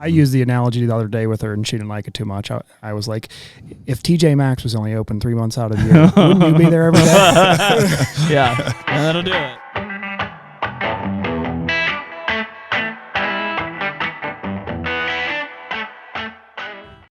I used the analogy the other day with her, and she didn't like it too much. I was like, if TJ Maxx was only open 3 months out of the year, wouldn't you be there every day? Yeah, and that'll do it.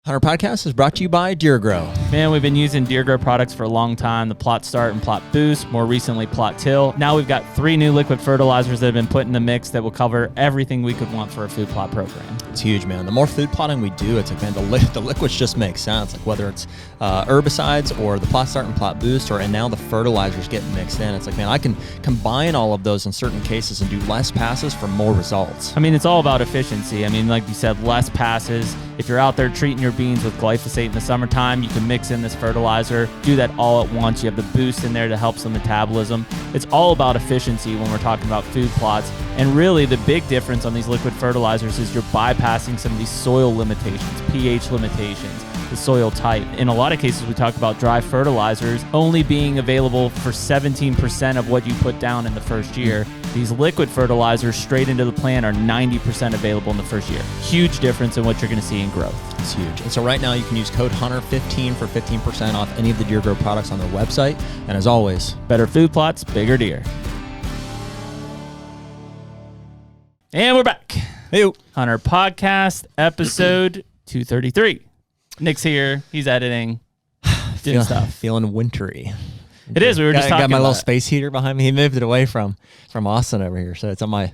HUNTR Podcast is brought to you by Deer Grow. Man, we've been using Deer Grow products for a long time. The Plot Start and Plot Boost, more recently Plot Till. Now we've got 3 new liquid fertilizers that have been put in the mix that will cover everything we could want for a food plot program. It's huge, man. The more food plotting we do, it's like, man, the liquids just make sense. Like whether it's herbicides or the Plot Start and Plot Boost, and now the fertilizers getting mixed in. It's like, man, I can combine all of those in certain cases and do less passes for more results. I mean, it's all about efficiency. I mean, like you said, less passes. If you're out there treating your beans with glyphosate in the summertime, you can mix in this fertilizer, do that all at once. You have the boost in there to help some metabolism. It's all about efficiency when we're talking about food plots. And really the big difference on these liquid fertilizers is you're bypassing some of these soil limitations, pH limitations, the soil type. In a lot of cases, we talk about dry fertilizers only being available for 17% of what you put down in the first year. These liquid fertilizers straight into the plant are 90% available in the first year. Huge difference in what you're going to see in growth. It's huge. And so right now you can use code HUNTR15 for 15% off any of the Deer Grow products on their website. And as always, better food plots, bigger deer. And we're back. Hey, HUNTR Podcast, episode 233. Nick's here. He's editing, doing stuff. Feeling wintry. It is. We were just talking got my about little space heater behind me. He moved it away from Austin over here, so it's on my.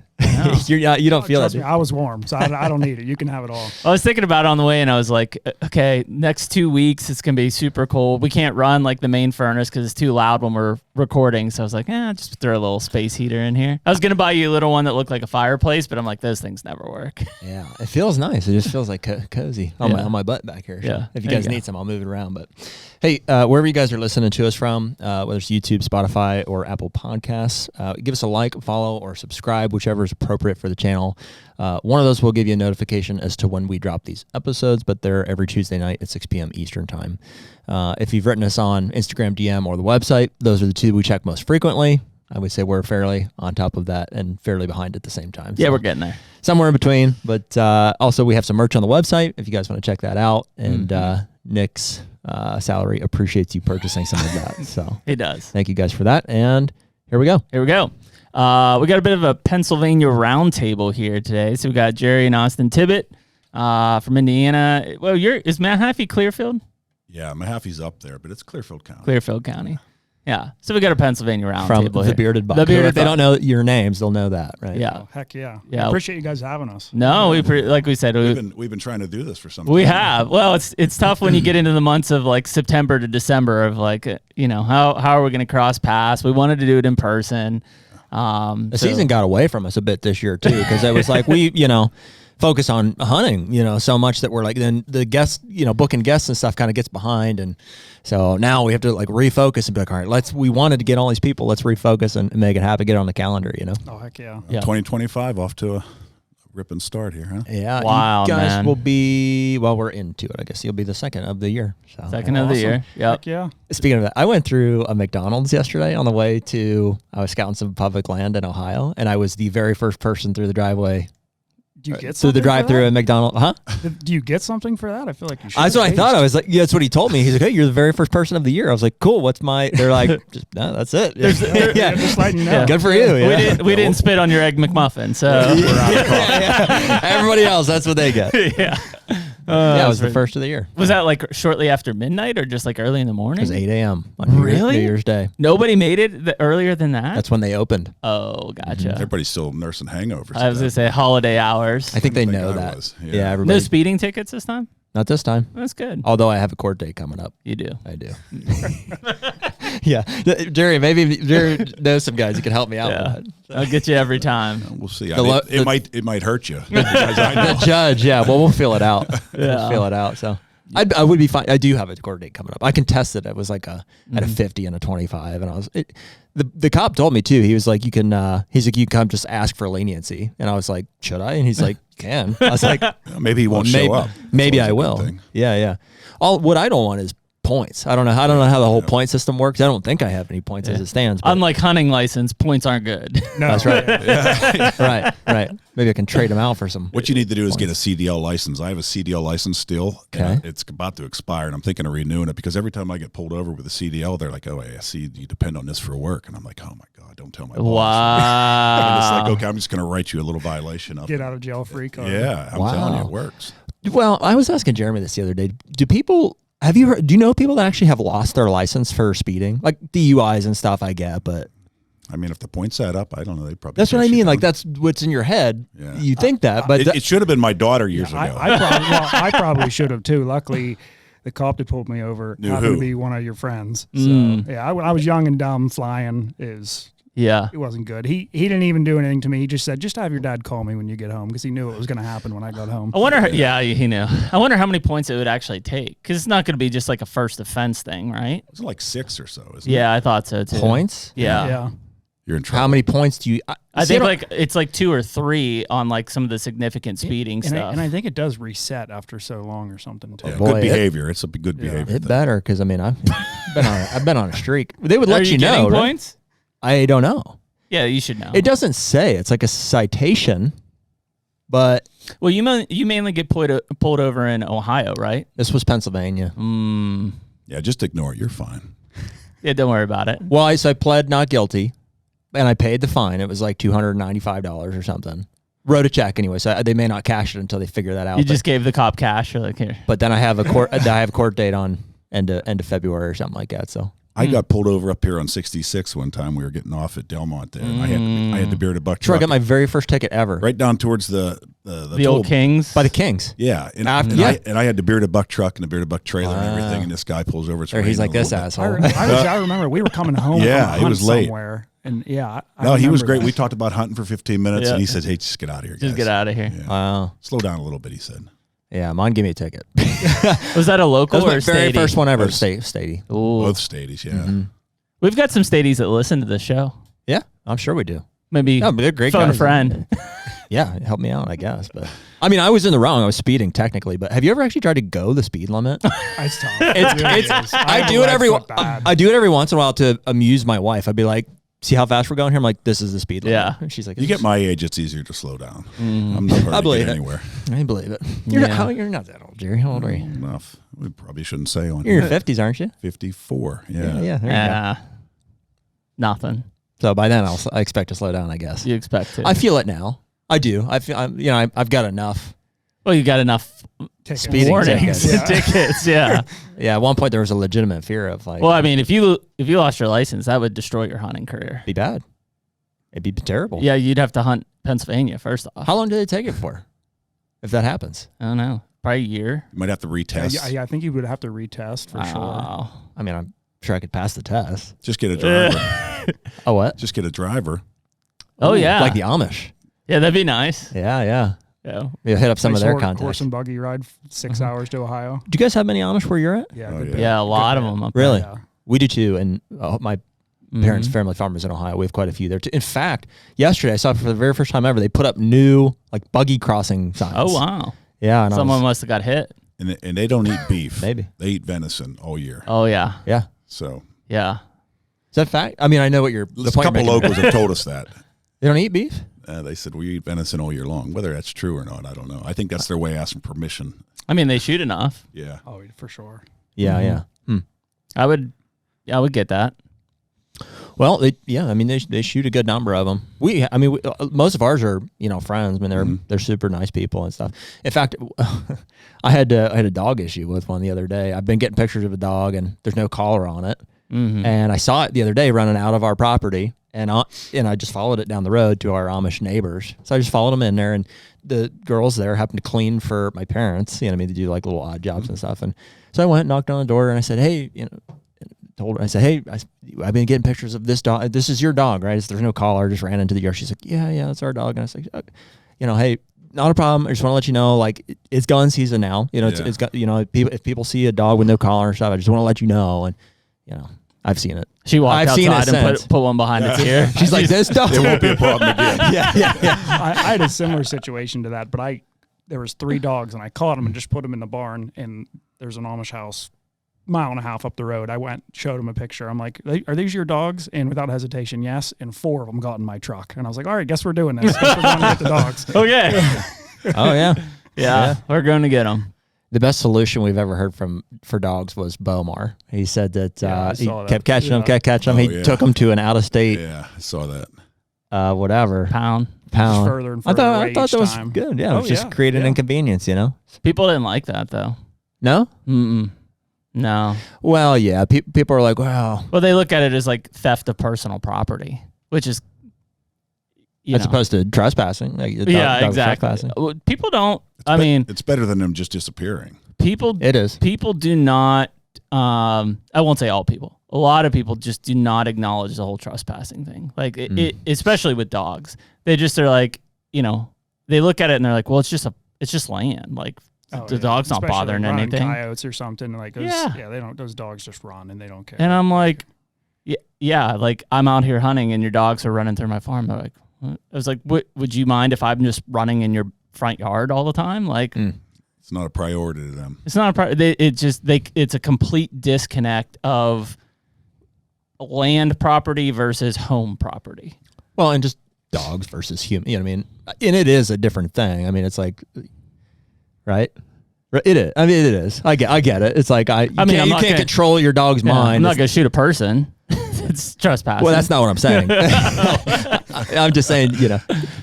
You don't feel it. Me, I was warm, so I don't need it. You can have it all. I was thinking about it on the way, and I was like, okay, next 2 weeks it's gonna be super cold. We can't run like the main furnace because it's too loud when we're recording. So I was like, just throw a little space heater in here. I was gonna buy you a little one that looked like a fireplace, but I'm like, those things never work. Yeah, it feels nice. It just feels like cozy on my butt back here. So yeah, if you guys need some, I'll move it around. But hey, wherever you guys are listening to us from, whether it's YouTube, Spotify, or Apple Podcasts, give us a like, follow, or subscribe, whichever is appropriate for the channel. One of those will give you a notification as to when we drop these episodes, but they're every Tuesday night at 6 p.m. Eastern time. If you've written us on Instagram DM or the website, those are the two we check most frequently. I would say we're fairly on top of that and fairly behind at the same time. Yeah, we're getting there. Somewhere in between, but also we have some merch on the website if you guys want to check that out. And Nick's salary appreciates you purchasing some of that. So he does. Thank you guys for that. And here we go. Here we go. We got a bit of a Pennsylvania roundtable here today. So we got Jerry and Austin Tibbott from Indiana. Well, is Mahaffey Clearfield? Yeah, Mahaffey's up there, but it's Clearfield County. Clearfield County. Yeah. So we got a Pennsylvania roundtable from the Bearded Buck. If they don't know your names, they'll know that, right? Yeah. Oh, heck yeah. Yeah. I appreciate you guys having us. No, like we said, we've been trying to do this for some time. We have. Well, it's tough when you get into the months of like September to December of like, how are we going to cross paths? We wanted to do it in person. The season got away from us a bit this year too, because it was like we, focus on hunting, so much that we're like, then the guests, booking guests and stuff kind of gets behind. And so now we have to like refocus and be like, all right, we wanted to get all these people, let's refocus and make it happen, get it on the calendar, Oh, heck yeah. 2025 off to a ripping start here, huh? Yeah. Wow, you guys man. will be, we're into it. I guess you'll be the second of the year. So. Second of the year. Yep. Heck yeah. Speaking of that, I went through a McDonald's yesterday on the way I was scouting some public land in Ohio, and I was the very first person through the driveway. Do you get through the drive-through at McDonald's? Huh? Do you get something for that? I feel like you should. That's what I thought. I was like, that's what he told me. He's like, hey, you're the very first person of the year. I was like, cool. They're like, no, that's it. Yeah, just letting you know. Good for you. Yeah. We didn't spit on your Egg McMuffin, so we're out of yeah. Everybody else, that's what they get. Yeah. Yeah, it was the first of the year. Was that like shortly after midnight or just like early in the morning? It was 8 a.m. on New Year's Day. Nobody made it earlier than that? That's when they opened. Oh, gotcha. Everybody's still nursing hangovers. I was going to say holiday hours. I think they know that. Yeah, everybody. No speeding tickets this time? Not this time. That's good. Although I have a court date coming up. You do? I do. Yeah. Jerry knows some guys who can help me out with that. I'll get you every time. We'll see. It might hurt you. The judge, yeah. Well, we'll feel it out. We'll feel it out. So I would be fine. I do have a court date coming up. I can test it. It was like at a 50 and a 25, and I was. The cop told me too. He was like, you can come just ask for leniency, and I was like, should I? And he's like, I was like, maybe he won't show up. Maybe I will. Yeah. What I don't want is points. I don't know how the whole point system works. I don't think I have any points as it stands. But Unlike hunting license, points aren't good. No, that's right. right. Maybe I can trade them out for some. What you need to do is points. get a CDL license. I have a CDL license still. Okay. And it's about to expire, and I'm thinking of renewing it because every time I get pulled over with a CDL, they're like, "Oh, I see you depend on this for work," and I'm like, "Oh my God, don't tell my boss." Wow. And it's like, okay, I'm just going to write you a little violation up. Get out of jail free card. Yeah, I'm telling you, it works. Well, I was asking Jeremy this the other day. Do you know people that actually have lost their license for speeding? Like DUIs and stuff, I get, but I mean, if the points add up, I don't know. They probably. that's what I chase you mean. down. Like that's what's in your head. Yeah. You think that, but it should have been my daughter years ago. I probably should have too. Luckily, the cop that pulled me over Knew happened who? to be one of your friends. So Mm. yeah, I was young and dumb. Flying it wasn't good. He didn't even do anything to me. He just said, just have your dad call me when you get home because he knew it was going to happen when I got home. I wonder. He knew. I wonder how many points it would actually take because it's not going to be just like a first offense thing, right? It's like 6 or so, isn't it? Yeah, I thought so too. points. Yeah. You're in trouble. How many points do you? I see, think don't- like it's like 2 or 3 on like some of the significant speeding And stuff. I think it does reset after so long or something too. Yeah, boy, good behavior. It's a good behavior. it better because I mean I've been on a streak. They would Are let you know. getting Right? points? I don't know. Yeah, you should know. It doesn't say. It's like a citation, but Well, you mainly get pulled over in Ohio, right? this was Pennsylvania. Yeah, just ignore it. You're fine. Yeah, don't worry about it. Well, I pled not guilty, and I paid the fine. It was like $295 or something. Wrote a check anyway, so they may not cash it until they figure that out. You just gave the cop cash. You're like, here. But then I have a court date on end of February or something like that. So I got pulled over up here on 66 one time. We were getting off at Delmont there. And I had the bearded buck sure, I truck got my very first ticket ever. right down towards the The old Kings. By the Kings. Yeah, and, After- and, yeah. I had the bearded buck truck and the bearded buck trailer and everything, and this guy pulls over. It's Or he's raining like a this little bit. asshole. I remember we were coming home. Yeah, from a he hunt was late. somewhere, and I No, he was remember great. that. We talked about hunting for 15 minutes, Yeah. and he said, "Hey, just get out of here, guys. Just get out of here. Yeah. Wow. Slow down a little bit," he said. Yeah, mine give me a ticket. Was that a That local was my or very statey? first one ever. Both. Statey. Ooh. Both stadies, yeah. We've got some stadies that listen to the show. Yeah, I'm sure we do. Maybe No, but they're great phone a guys. friend. Yeah, help me out, I guess. But I mean, I was in the wrong. I was speeding technically. But have you ever actually tried to go the speed limit? It's tough. It really is. I have do a it every. right foot bad. I do it every once in a while to amuse my wife. I'd be like, "See how fast we're going here?" I'm like, "This is the speed limit." Yeah. And she's like, You get my age, it's easier to slow down. I'm not hard I to believe get it. anywhere. I believe it. Yeah. You're not that old, Jerry. How old are you? Enough. We probably shouldn't say on You're in here. your 50s, aren't you? 54. Yeah. Yeah. There you go. Nothing. So by then, I expect to slow down. I guess. You expect to. I feel it now. I do. I feel. I've got enough. well, you got enough Tickets. Speeding warnings, tickets. tickets. Yeah. Yeah. At one point, there was a legitimate fear of like, Well, I mean, if you lost your license, that would destroy your hunting career. be bad. It'd be terrible. Yeah, you'd have to hunt Pennsylvania first off. How long did it take it for? If that happens, I don't know. Probably a year. You might have to retest. Yeah, I think you would have to retest for sure. Wow. I mean, I'm sure I could pass the test. Just get a driver. Oh, what? Just get a driver. Oh, Ooh, yeah. like the Amish. Yeah, that'd be nice. Yeah. Yeah. We'll hit up some of their Horse contacts. and buggy ride 6 hours to Ohio. Do you guys have many Amish where you're at? Yeah, Oh, good yeah. bit. Yeah, a lot of bit. them up Really? Yeah. We do too, and my there. parents' family farmers in Ohio. We have quite a few there too. In fact, yesterday I saw for the very first time ever they put up new like buggy crossing signs. Oh, wow. Yeah, and Someone must have got hit. And they don't eat beef. Maybe. They eat venison all year. Oh, yeah. yeah. So Yeah. Is that fact? I mean, I know what you're. The a point couple you're making. locals have told us that. They don't eat beef. They said we eat venison all year long. Whether that's true or not, I don't know. I think that's their way of asking permission. I mean, they shoot enough. Yeah. Oh, for sure. Yeah, Mhm. yeah. Hmm. I would get that. Well, they shoot a good number of them. Most of ours are friends. I mean, they're super nice people and stuff. In fact, I had a dog issue with one the other day. I've been getting pictures of a dog and there's no collar on it, and I saw it the other day running out of our property, and I just followed it down the road to our Amish neighbors. So I just followed them in there, and the girls there happened to clean for my parents. They do like little odd jobs and stuff, and so I went, knocked on the door, and I said, hey, told her, I said, hey, I've been getting pictures of this dog. This is your dog, right? There's no collar. Just ran into the yard. She's like, yeah, that's our dog. And I was like, hey, not a problem. I just want to let you know, like, it's gun season now. It's got, if people see a dog with no collar and stuff, I just want to let you know. And, I've seen it. She walked I've seen it outside and since. put one behind its ear. She's like, this dog. It won't be a problem again. yeah. I had a similar situation to that, but there was 3 dogs, and I caught them and just put them in the barn, and there's an Amish house mile and a half up the road, I went, showed him a picture. I'm like, are these your dogs? And without hesitation, yes. And 4 of them got in my truck. And I was like, all right, guess we're doing this. Guess we're going to get the dogs. Okay. Oh, yeah. Yeah. We're going to get them. The best solution we've ever heard for dogs was Bomar. He said that he kept catching them, kept catching them. He took them to an out-of-state. Yeah, I saw that. Whatever. Pound. Further and further I thought that was good. Yeah, it was just create an inconvenience, you know? People didn't like that, though. No? Mm-mm. No. Well, yeah. People are like, wow. Well, they look at it as like theft of personal property, which is, as opposed to trespassing. Like exactly. People don't. It's better than them just disappearing. It is. People do not. I won't say all people. A lot of people just do not acknowledge the whole trespassing thing. Like it, especially with dogs, they're like, they look at it and they're like, well, it's just land. Like the dog's not bothering like anything. Coyotes or something like those, they don't. Those dogs just run and they don't care. And I'm like, yeah, like I'm out here hunting and your dogs are running through my farm. They're like, what? I was like, would you mind if I'm just running in your front yard all the time? Like. It's not a priority to them. It's not a priority. It's a complete disconnect of land property versus home property. Well, and just dogs versus human. You know what I mean? And it is a different thing. I mean, it's like, right? It is. I mean, it is. I get it. It's like you can't control your dog's mind. I'm not going to shoot a person. It's trespassing. Well, that's not what I'm saying. I'm just saying,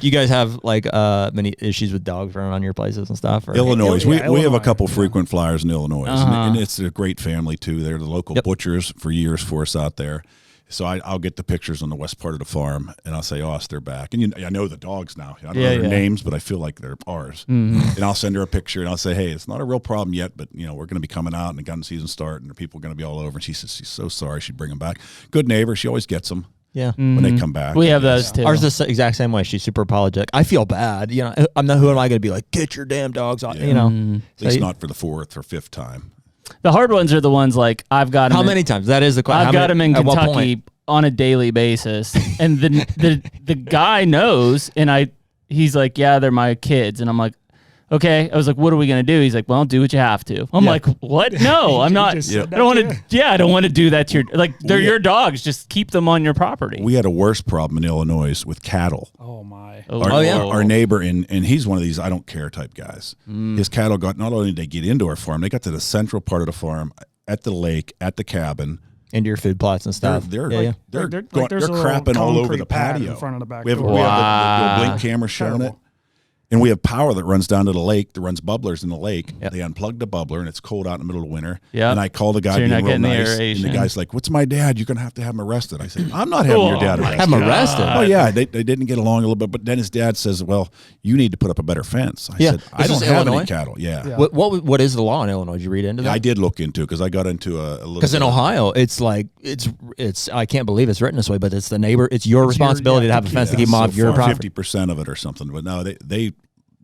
you guys have like many issues with dogs running on your places and stuff? Or? Illinois. We have a couple frequent flyers in Illinois, and it's a great family too. They're the local butchers for years for us out there. So I'll get the pictures on the west part of the farm, and I'll say, they're back. And I know the dogs now. I don't know their names, but I feel like they're ours. Mm-hmm. And I'll send her a picture, and I'll say, hey, it's not a real problem yet, but, we're going to be coming out, and the gun season start, and the people are going to be all over. And she says she's so sorry she'd bring them back. Good neighbor. She always gets them when they come back. We have those, too. Ours is the exact same way. She's super apologetic. I feel bad. I'm not. Who am I going to be like, get your damn dogs off, At least not for the 4th or 5th time. The hard ones are the ones like I've got them. How many times? That is the question. I've got them in Kentucky on a daily basis, and the guy knows, and he's like, yeah, they're my kids, and I'm like, okay. I was like, what are we gonna do? He's like, well, do what you have to. I'm like, what? No, I'm not. I don't want to. Yeah, I don't want to do that to your they're your dogs. Just keep them on your property. We had a worse problem in Illinois with cattle. Oh my. Our neighbor, and he's one of these I don't care type guys. His cattle not only did they get into our farm, they got to the central part of the farm, at the lake, at the cabin. Into your food plots and stuff. They're crapping all over the patio. In front of the back we have the blink camera showing it. And we have power that runs down to the lake, that runs bubblers in the lake. Yep. They unplug the bubbler, and it's cold out in the middle of winter. Yep. And I call the guy being real nice, and the guy's like, what's my dad? You're going to have him arrested. I said, I'm not having your dad arrested. Have him arrested? Oh, yeah. They didn't get along a little bit. But then his dad says, well, you need to put up a better fence. I said, I don't have any cattle. Yeah. What is the law in Illinois? Did you read into that? I did look into it because I got into a little. Because in Ohio, it's like, it's. I can't believe it's written this way, but it's the neighbor. It's your responsibility to have a fence to keep them off your property. 50% of it or something. But no, they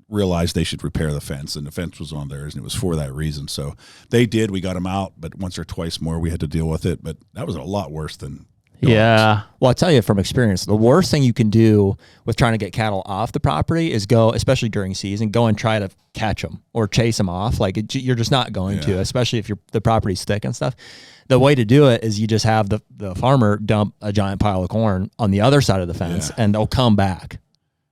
realized they should repair the fence, and the fence was on theirs, and it was for that reason. So they did. We got them out, but once or twice more we had to deal with it. But that was a lot worse than dogs. Yeah. Well, I'll tell you from experience, the worst thing you can do with trying to get cattle off the property is go, especially during season, go and try to catch them or chase them off. Like you're just not going to, especially if the property's thick and stuff. The way to do it is you just have the farmer dump a giant pile of corn on the other side of the fence, and they'll come back.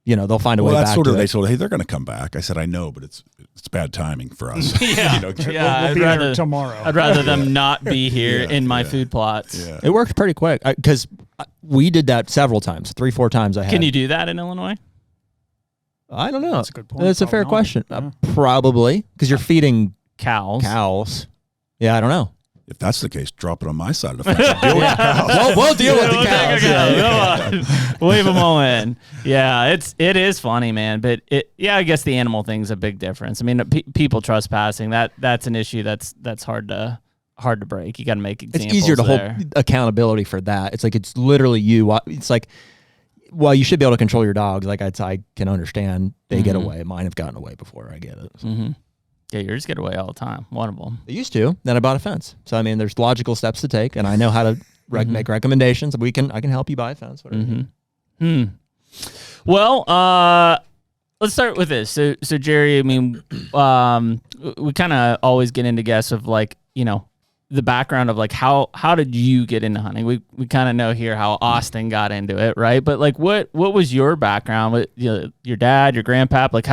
They'll find a way back to it. They told, hey, they're going to come back. I said, I know, but it's bad timing for us. We'll be there tomorrow. I'd rather them not be here in my food plots. Yeah. It worked pretty quick because we did that several times, 3-4 times. Can you do that in Illinois? I don't know. That's a good point. That's a fair question. Probably because you're feeding cows. Yeah, I don't know. If that's the case, drop it on my side of the fence. Deal with the cows. We'll deal with the cows. Leave them all in. Yeah, it is funny, man. But I guess the animal thing's a big difference. I mean, people trespassing, that's an issue that's hard to break. You got to make examples. It's easier to hold accountability for that. It's like it's literally you. It's like, well, you should be able to control your dogs. Like I can understand they get away. Mine have gotten away before. I get it. So. Mm-hmm. Yeah, yours get away all the time. One of them. They used to. Then I bought a fence. So I mean, there's logical steps to take, and I know how to make recommendations. I can help you buy a fence. Well, let's start with this. So Jerry, I mean, we kind of always get into guests of like, the background of like how did you get into hunting? We kind of know here how Austin got into it, right? But like what was your background with your dad, your grandpap? Like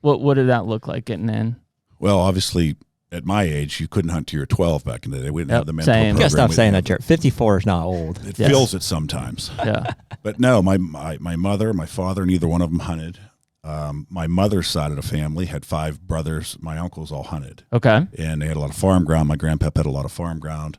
what did that look like getting in? Well, obviously at my age, you couldn't hunt till you're 12 back in the day. We didn't have the mental program. You gotta stop saying that, Jared. 54 is not old. It feels it sometimes. Yeah. But no, my mother, my father, neither one of them hunted. My mother's side of the family had 5 brothers. My uncles all hunted. Okay. And they had a lot of farm ground. My grandpa had a lot of farm ground.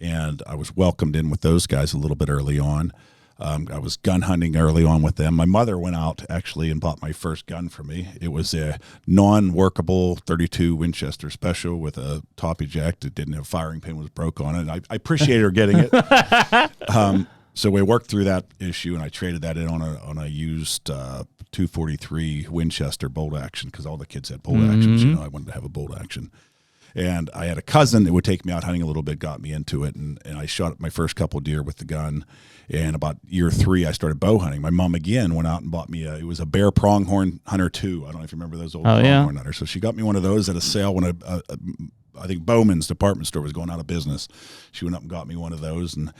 And I was welcomed in with those guys a little bit early on. I was gun hunting early on with them. My mother went out actually and bought my first gun for me. It was a non-workable 32 Winchester Special with a top eject. It didn't have firing pin, was broke on it. I appreciate her getting it. So we worked through that issue, and I traded that in on a used 243 Winchester bolt action because all the kids had bolt actions. You know, I wanted to have a bolt action. And I had a cousin that would take me out hunting a little bit, got me into it, and I shot my first couple of deer with the gun. And about year 3, I started bow hunting. My mom again went out and bought me it was a Bear Pronghorn Hunter 2. I don't know if you remember those old Pronghorn Hunters. So she got me one of those at a sale when I think Bowman's department store was going out of business. She went up and got me one of those and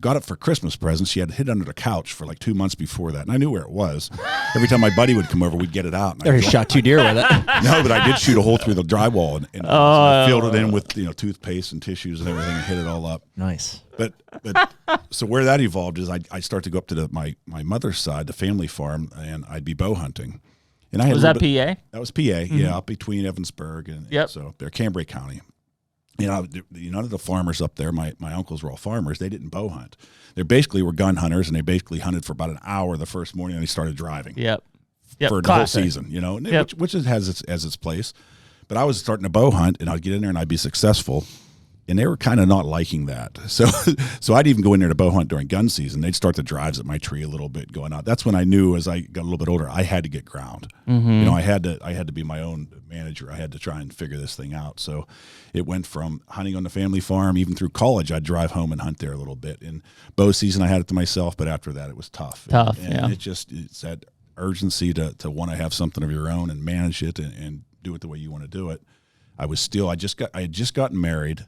got it for Christmas presents. She had it hid under the couch for like 2 months before that. And I knew where it was. Every time my buddy would come over, we'd get it out. And I shot 2 deer with it. No, but I did shoot a hole through the drywall and I filled it in with toothpaste and tissues and everything and hit it all up. Nice. But so where that evolved is I started to go up to my mother's side, the family farm, and I'd be bow hunting. And I had was that PA? That was PA, yeah, up between Evansburg and so they're Cambrai County. None of the farmers up there, my uncles were all farmers. They didn't bow hunt. They basically were gun hunters, and they basically hunted for about an hour the first morning, and they started driving. Yep. For the whole season, which has its place. But I was starting to bow hunt, and I'd get in there and I'd be successful. And they were kind of not liking that. So I'd even go in there to bow hunt during gun season. They'd start the drives at my tree a little bit going out. That's when I knew as I got a little bit older, I had to get ground. Mm-hmm. I had to be my own manager. I had to try and figure this thing out. So it went from hunting on the family farm, even through college, I'd drive home and hunt there a little bit. In bow season, I had it to myself, but after that, it was tough. And it's that urgency to want to have something of your own and manage it and do it the way you want to do it. I had just gotten married.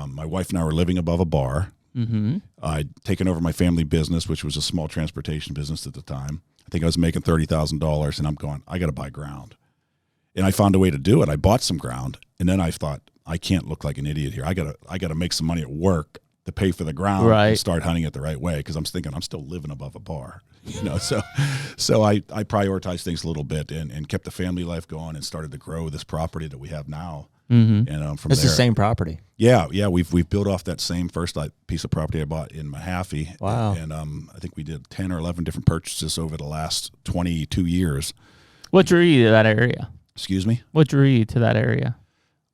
My wife and I were living above a bar. Mm-hmm. I'd taken over my family business, which was a small transportation business at the time. I think I was making $30,000, and I'm going, I got to buy ground. And I found a way to do it. I bought some ground, and then I thought, I can't look like an idiot here. I got to make some money at work to pay for the ground and start hunting it the right way, because I'm thinking I'm still living above a bar. So I prioritized things a little bit and kept the family life going and started to grow this property that we have now. Mm-hmm. And from it's the same property. Yeah, we've built off that same first piece of property I bought in Mahaffey. Wow. And I think we did 10 or 11 different purchases over the last 22 years. What drew you to that area? Excuse me? What drew you to that area?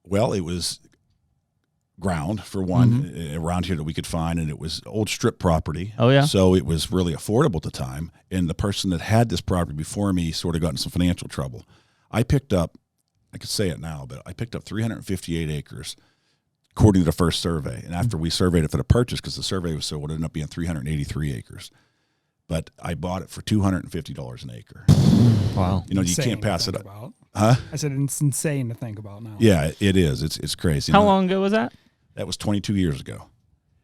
Well, it was ground, for one, around here that we could find, and it was old strip property. Oh, yeah? So it was really affordable at the time, and the person that had this property before me sort of got in some financial trouble. I could say it now, but I picked up 358 acres according to the first survey. And after we surveyed it for the purchase, because the survey was so, it ended up being 383 acres. But I bought it for $250 an acre. Wow. You can't pass it up. Huh? I said it's insane to think about now. Yeah, it is. It's crazy. How long ago was that? That was 22 years ago.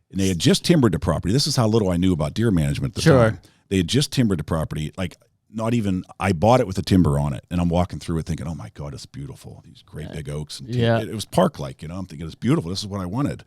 And they had just timbered the property. This is how little I knew about deer management at the time. They had just timbered the property, I bought it with the timber on it, and I'm walking through it thinking, oh my God, it's beautiful. These great big oaks. And it was park-like, I'm thinking it's beautiful. This is what I wanted.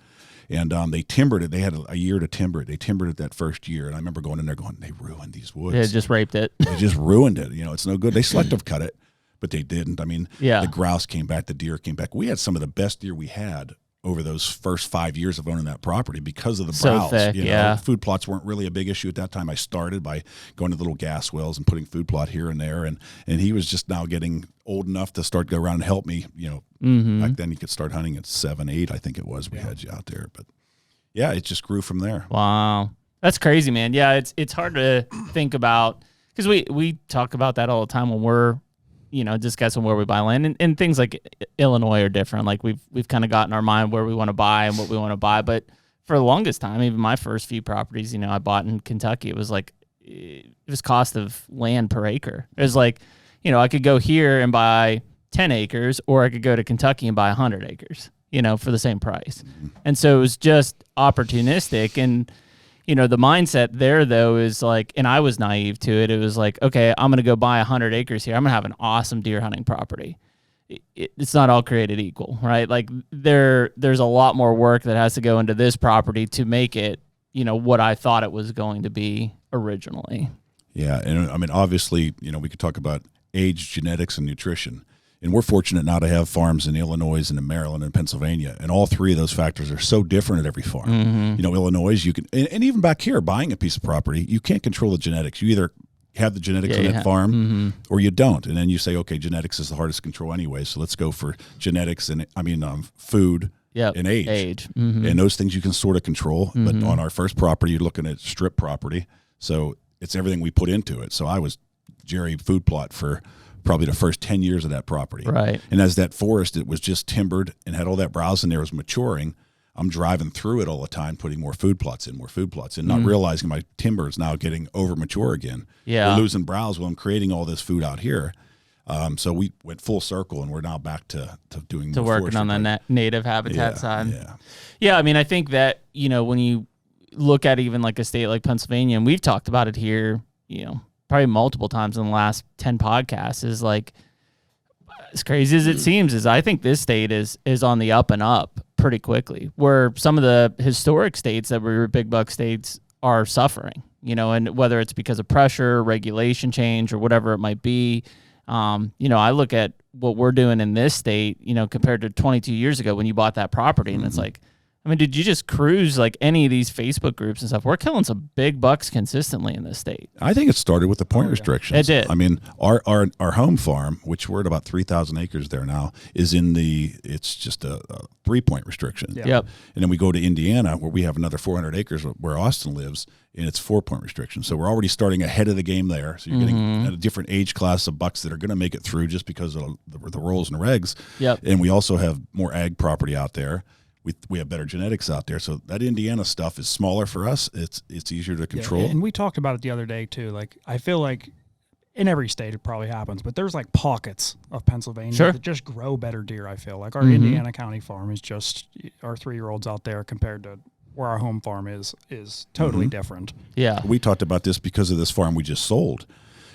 And they timbered it. They had a year to timber it. They timbered it that first year. And I remember going in there going, they ruined these woods. They just raped it. They just ruined it. It's no good. They selective cut it, but they didn't. I mean, the grouse came back, the deer came back. We had some of the best deer we had over those first 5 years of owning that property because of the browse. Thick, Food plots weren't really a big issue at that time. I started by going to little gas wells and putting food plot here and there, and he was just now getting old enough to start to go around and help me. Back then you could start hunting at 7, 8, I think it was. We had you out there, but yeah, it just grew from there. Wow, that's crazy, man. Yeah, it's hard to think about because we talk about that all the time when we're discussing where we buy land, and things like Illinois are different. Like we've kind of got in our mind where we want to buy and what we want to buy. But for the longest time, even my first few properties, I bought in Kentucky, it was cost of land per acre. It was like, I could go here and buy 10 acres, or I could go to Kentucky and buy 100 acres. for the same price. And so it was just opportunistic. And, the mindset there, though, is like, and I was naive to it. It was like, okay, I'm going to go buy 100 acres here. I'm going to have an awesome deer hunting property. It's not all created equal, right? Like there's a lot more work that has to go into this property to make it, what I thought it was going to be originally. Yeah. And I mean, obviously, we could talk about age, genetics, and nutrition. And we're fortunate now to have farms in Illinois and in Maryland and Pennsylvania. And all three of those factors are so different at every farm. Mm-hmm. Illinois, you can, and even back here, buying a piece of property, you can't control the genetics. You either have the genetics on that farm or you don't. And then you say, okay, genetics is the hardest to control anyway. So let's go for genetics and food and age. Mm-hmm. And those things you can sort of control. But on our first property, you're looking at strip property. So it's everything we put into it. So I was Jerry food plot for probably the first 10 years of that property. Right. And as that forest, it was just timbered and had all that browse in there, was maturing. I'm driving through it all the time, putting more food plots in, not realizing my timber is now getting over mature again. Yeah. We're losing browse while I'm creating all this food out here. So we went full circle, and we're now back to doing to more working on the native habitat side. Yeah. I mean, I think that, when you look at even like a state like Pennsylvania, and we've talked about it here, probably multiple times in the last 10 podcasts, is like, as crazy as it seems, is I think this state is on the up and up pretty quickly, where some of the historic states that were big buck states are suffering, and whether it's because of pressure, regulation change, or whatever it might be. I look at what we're doing in this state, compared to 22 years ago when you bought that property, and it's like, I mean, did you just cruise like any of these Facebook groups and stuff? We're killing some big bucks consistently in this state. I think it started with the point restrictions. It did. I mean, our home farm, which we're at about 3,000 acres there now, is it's just a 3-point restriction. Yeah. Yep. And then we go to Indiana, where we have another 400 acres where Austin lives, and it's 4-point restriction. So we're already starting ahead of the game there. So you're getting a different age class of bucks that are going to make it through just because of the rules and regs. Yep. And we also have more ag property out there. We have better genetics out there, so that Indiana stuff is smaller for us. It's easier to control. Yeah, and we talked about it the other day too. Like, I feel like in every state it probably happens, but there's like pockets of Pennsylvania that just grow better deer. I feel like our Indiana County farm is just our 3-year-olds out there compared to where our home farm is totally different. Yeah, we talked about this because of this farm we just sold.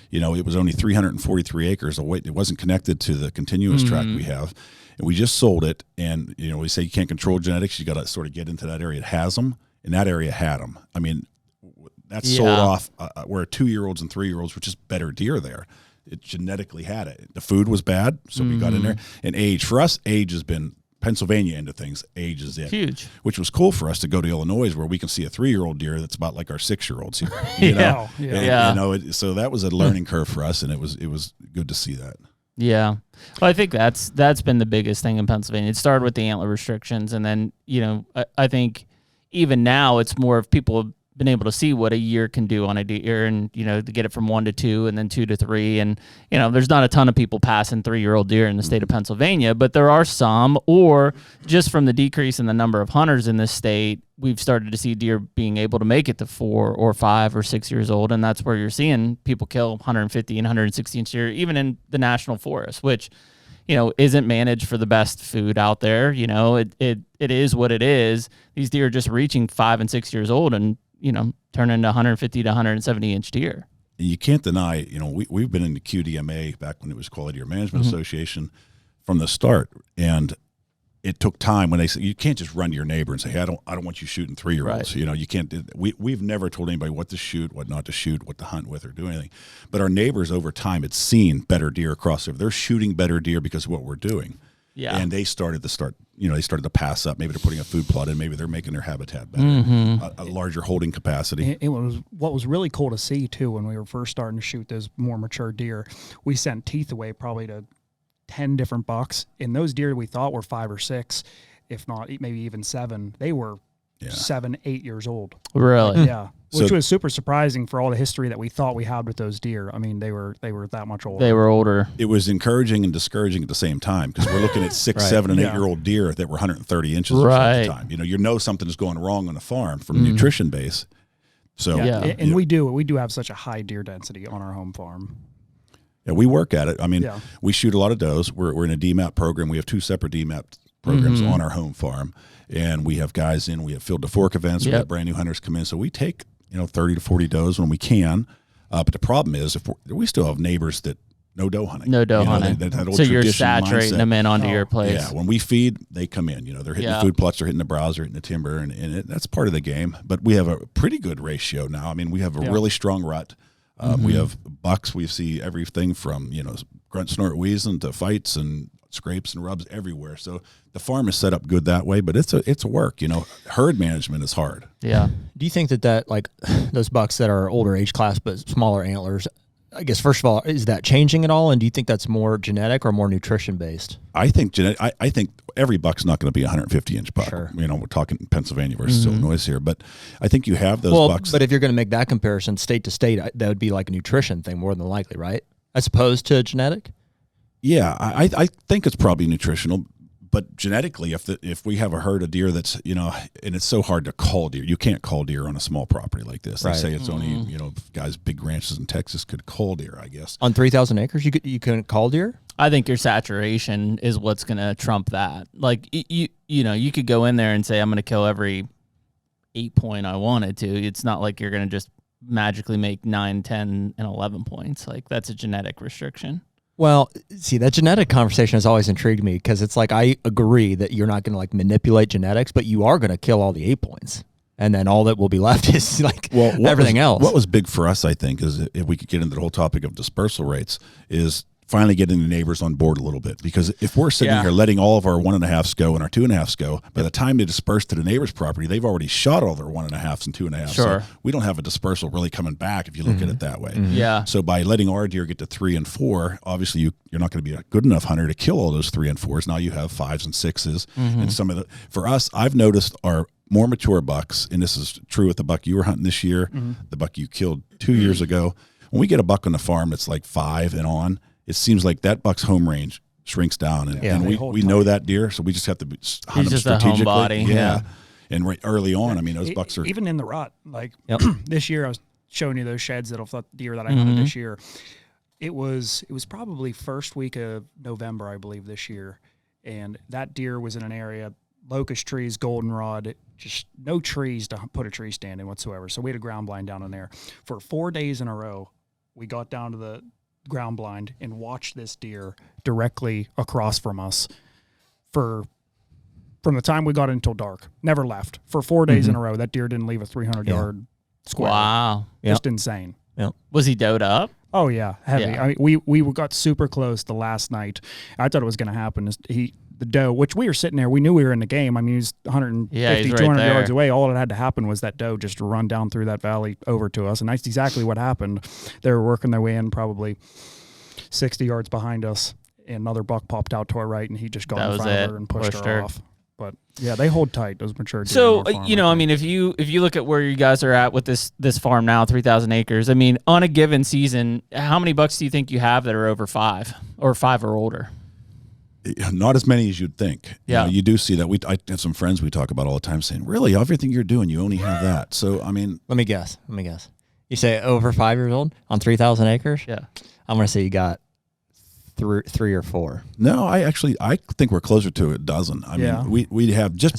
It was only 343 acres away. It wasn't connected to the continuous tract we have. And we just sold it, and we say you can't control genetics. You got to sort of get into that area. It has them, and that area had them. I mean, that's sold off where 2-year-olds and 3-year-olds were just better deer there. It genetically had it. The food was bad, so we got in there. And age, for us, age has been Pennsylvania into things. Age is it. Huge. Which was cool for us to go to Illinois, where we can see a 3-year-old deer that's about like our 6-year-olds here. So that was a learning curve for us, and it was good to see that. Yeah. Well, I think that's been the biggest thing in Pennsylvania. It started with the antler restrictions, and then, I think even now it's more of people have been able to see what a year can do on a deer, and, to get it from 1 to 2 and then 2 to 3. And, there's not a ton of people passing 3-year-old deer in the state of Pennsylvania, but there are some, or just from the decrease in the number of hunters in this state, we've started to see deer being able to make it to 4 or 5 or 6 years old. And that's where you're seeing people kill 150 and 160 inch deer, even in the national forest, which, isn't managed for the best food out there. It is what it is. These deer are just reaching 5 and 6 years old and, turn into 150 to 170 inch deer. And you can't deny, we've been in the QDMA back when it was Quality Deer Management Association from the start. And it took time when they said, you can't just run to your neighbor and say, hey, I don't want you shooting 3-year-olds. Right. You can't. We've never told anybody what to shoot, what not to shoot, what to hunt with, or do anything. But our neighbors over time had seen better deer across there. They're shooting better deer because of what we're doing. Yeah. And they started to pass up. Maybe they're putting a food plot in. Maybe they're making their habitat better, a larger holding capacity. It was what was really cool to see too when we were first starting to shoot those more mature deer. We sent teeth away probably to 10 different bucks, and those deer we thought were 5 or 6, if not maybe even 7, they were 7, 8 years old. Really? Yeah. Which was super surprising for all the history that we thought we had with those deer. I mean, they were that much older. They were older. It was encouraging and discouraging at the same time, because we're looking at 6, 7, and 8-year-old deer that were 130 inches at the time. Something is going wrong on the farm from a nutrition base. So and we do have such a high deer density on our home farm. Yeah, we work at it. I mean, we shoot a lot of does. We're in a DMAP program. We have 2 separate DMAP programs on our home farm. And we have guys in, we have field to fork events, we have brand new hunters come in. So we take, 30 to 40 does when we can. But the problem is we still have neighbors that no doe hunting. No doe hunting. That old so you're saturating them in onto your place. Yeah, when we feed, they come in. They're hitting the food plots, they're hitting the browse, they're hitting the timber, and that's part of the game. But we have a pretty good ratio now. I mean, we have a really strong rut. We have bucks. We see everything from, grunt, snort, wheezing to fights and scrapes and rubs everywhere. So the farm is set up good that way, but it's a work. Herd management is hard. Yeah. Do you think that like those bucks that are older age class but smaller antlers, I guess first of all, is that changing at all? And do you think that's more genetic or more nutrition based? I think I think every buck's not going to be a 150-inch buck. Sure. We're talking Pennsylvania versus Illinois here, but I think you have those bucks. But if you're going to make that comparison state to state, that would be like a nutrition thing more than likely, right? As opposed to genetic? Yeah, I think it's probably nutritional, but genetically, if we have a herd of deer that's, and it's so hard to call deer. You can't call deer on a small property like this. They say it's only, guys, big ranches in Texas could call deer, I guess. On 3,000 acres, you couldn't call deer? I think your saturation is what's going to trump that. Like, you could go in there and say, I'm going to kill every 8 point I wanted to. It's not like you're going to just magically make 9, 10, and 11 points. Like, that's a genetic restriction. Well, see, that genetic conversation has always intrigued me because it's like I agree that you're not going to like manipulate genetics, but you are going to kill all the 8 points. And then all that will be left is like everything else. What was big for us, I think, is if we could get into the whole topic of dispersal rates, is finally getting the neighbors on board a little bit. Because if we're sitting here letting all of our 1.5s go and our 2.5s go, by the time they disperse to the neighbor's property, they've already shot all their 1.5s and 2.5s. Sure. So we don't have a dispersal really coming back if you look at it that way. Yeah. So by letting our deer get to 3 and 4, obviously you're not going to be a good enough hunter to kill all those 3 and 4s. Now you have 5s and 6s. And some of the, for us, I've noticed our more mature bucks, and this is true with the buck you were hunting this year, the buck you killed 2 years ago. When we get a buck on the farm that's like 5 and on, it seems like that buck's home range shrinks down, and we know that deer, so we just have to hunt them strategically. A home body. And early on, I mean, those bucks are even in the rut. Like this year, I was showing you those sheds that'll deer that I hunted this year. It was probably first week of November, I believe, this year, and that deer was in an area, locust trees, goldenrod, just no trees to put a tree stand in whatsoever. So we had a ground blind down in there for 4 days in a row. We got down to the ground blind and watched this deer directly across from us from the time we got in until dark. Never left for 4 days in a row. That deer didn't leave a 300-yard square. Wow. Just insane. Yep. Was he doed up? Oh yeah, heavy. Yeah. I mean, we got super close the last night. I thought it was going to happen. The doe, which we were sitting there, we knew we were in the game. I mean, he's 150, 200 yards away. All that had to happen was that doe just run down through that valley over to us, and that's exactly what happened. They were working their way in probably 60 yards behind us, and another buck popped out to our right, and he just got in front of her and pushed her off. But yeah, they hold tight, those mature deer. So, I mean, if you look at where you guys are at with this farm now, 3,000 acres, I mean, on a given season, how many bucks do you think you have that are over 5 or 5 or older? Not as many as you'd think. Yeah. You do see that. I have some friends we talk about all the time saying, really, everything you're doing, you only have that. So, I mean. Let me guess. You say over 5 years old on 3,000 acres? Yeah. I'm going to say you got 3 or 4. No, I think we're closer to a dozen. I mean, we have just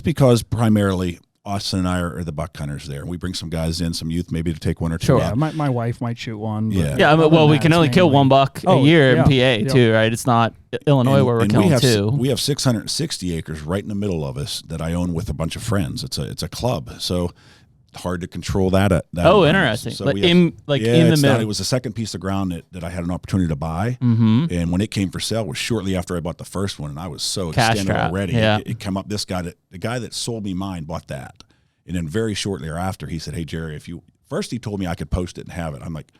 because primarily Austin and I are the buck hunters there. We bring some guys in, some youth, maybe to take 1 or 2. Sure. Yeah, my wife might shoot one. Yeah. Well, we can only kill 1 buck a year in PA too, right? It's not Illinois where we're killing 2. We have 660 acres right in the middle of us that I own with a bunch of friends. It's a club, so hard to control that. Interesting. So in the middle. It was the second piece of ground that I had an opportunity to buy, and when it came for sale was shortly after I bought the first one, and I was so extended already. Yeah. It came up. The guy that sold me mine bought that, and then very shortly thereafter he said, "Hey Jerry, first he told me I could post it and have it." I'm like,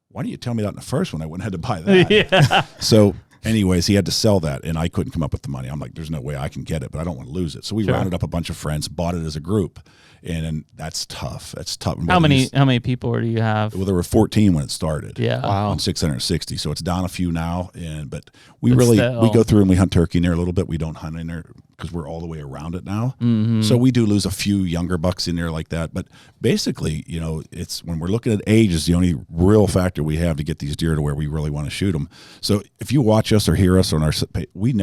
"Why didn't you tell me that in the first one? I wouldn't have had to buy that." Yeah. So. Anyways, he had to sell that, and I couldn't come up with the money. I'm like, there's no way I can get it, but I don't want to lose it. So we rounded up a bunch of friends, bought it as a group, and that's tough. That's tough. How many people do you have? Well, there were 14 when it started. Yeah. Wow. On 660, so it's down a few now. But we go through and we hunt turkey in there a little bit. We don't hunt in there because we're all the way around it now. So we do lose a few younger bucks in there like that. But basically, it's when we're looking at age is the only real factor we have to get these deer to where we really want to shoot them. So if you watch us or hear us on our, we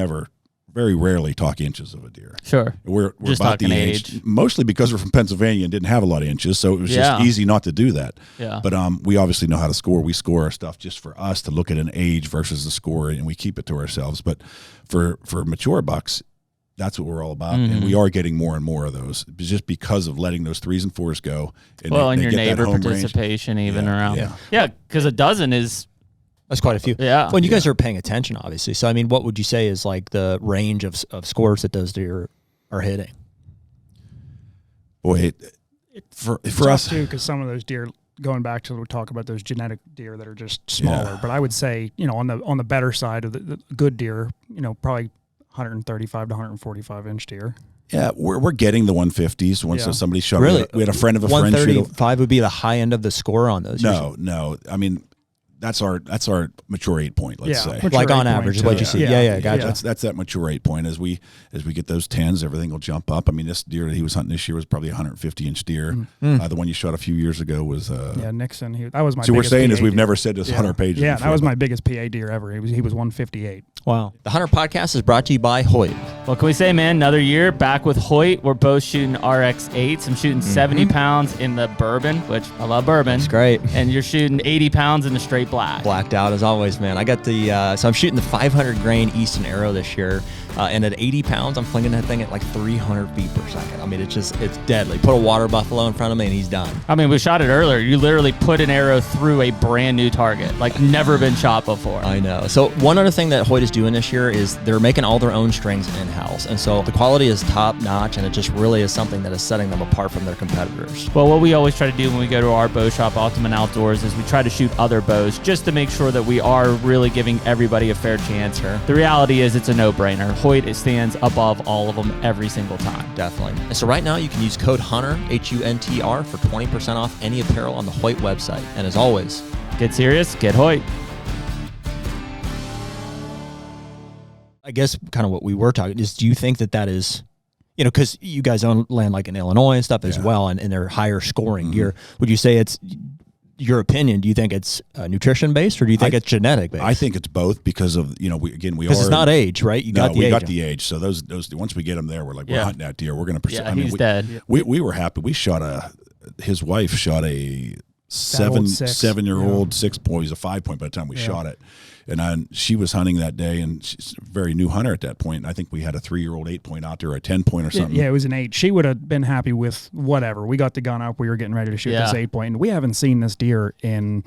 very rarely talk inches of a deer. Sure. We're just about the age. Mostly because we're from Pennsylvania and didn't have a lot of inches, so it was just easy not to do that. Yeah. But we obviously know how to score. We score our stuff just for us to look at an age versus the score, and we keep it to ourselves. But for mature bucks, that's what we're all about, and we are getting more and more of those just because of letting those 3s and 4s go. And and they your get neighbor that home participation range. even around. Yeah. Yeah, because a dozen is... That's quite a few. Yeah. Well, you guys are paying attention, obviously. So, I mean, what would you say is like the range of scores that those deer are hitting? Boy, for us too, because some of those deer, going back to we talk about those genetic deer that are just smaller. But I would say, on the better side of the good deer, probably 135 to 145 inch deer. Yeah, we're getting the 150s. Once somebody shot, really, we had a friend of a friend. 135 would be the high end of the score on those. No. I mean, that's our mature 8-point. Let's say, like on average, is what you see. Yeah, gotcha. That's that mature 8-point. As we get those 10s, everything will jump up. I mean, this deer that he was hunting this year was probably a 150-inch deer. The one you shot a few years ago was Nixon. That was my. So we're saying PA is we've deer. never said this 100 pages. Yeah, before, that was my biggest PA deer ever. He was 158. Wow. The Hunter Podcast is brought to you by Hoyt. What can we say, man? Another year back with Hoyt. We're both shooting RX8s. I'm shooting 70 pounds in the bourbon, which I love bourbon. It's great. And you're shooting 80 pounds in the straight black. Blacked out as always, man. I got so I'm shooting the 500 grain Easton Arrow this year. And at 80 pounds, I'm flinging that thing at like 300 feet per second. I mean, it's deadly. Put a water buffalo in front of me and he's done. I mean, we shot it earlier. You literally put an arrow through a brand new target, like never been shot before. I know. So one other thing that Hoyt is doing this year is they're making all their own strings in-house. And so the quality is top notch, and it just really is something that is setting them apart from their competitors. Well, what we always try to do when we go to our bow shop, Ultimate Outdoors, is we try to shoot other bows just to make sure that we are really giving everybody a fair chance here. The reality is it's a no-brainer. Hoyt stands above all of them every single time. Definitely. And so right now you can use code HUNTR, HUNTR, for 20% off any apparel on the Hoyt website. And as always, get serious, get Hoyt. I guess kind of what we were talking is, do you think that is, because you guys own land like in Illinois and stuff as well, and they're higher scoring gear. Would you say it's, your opinion, do you think it's nutrition based, or do you think it's genetic based? I think it's both because of because it's not age, right? We got the age. So those once we get them there, we're like, we're hunting that deer. We're going to pursue. Yeah, he's dead. We were happy. We shot his wife shot a 7-year-old 6-point. He's a 5-point by the time we shot it. And she was hunting that day, and she's a very new hunter at that point. I think we had a 3-year-old 8-point out there, or a 10-point or something. Yeah, it was an 8. She would have been happy with whatever. We got the gun up. We were getting ready to shoot this 8-point. And we haven't seen this deer in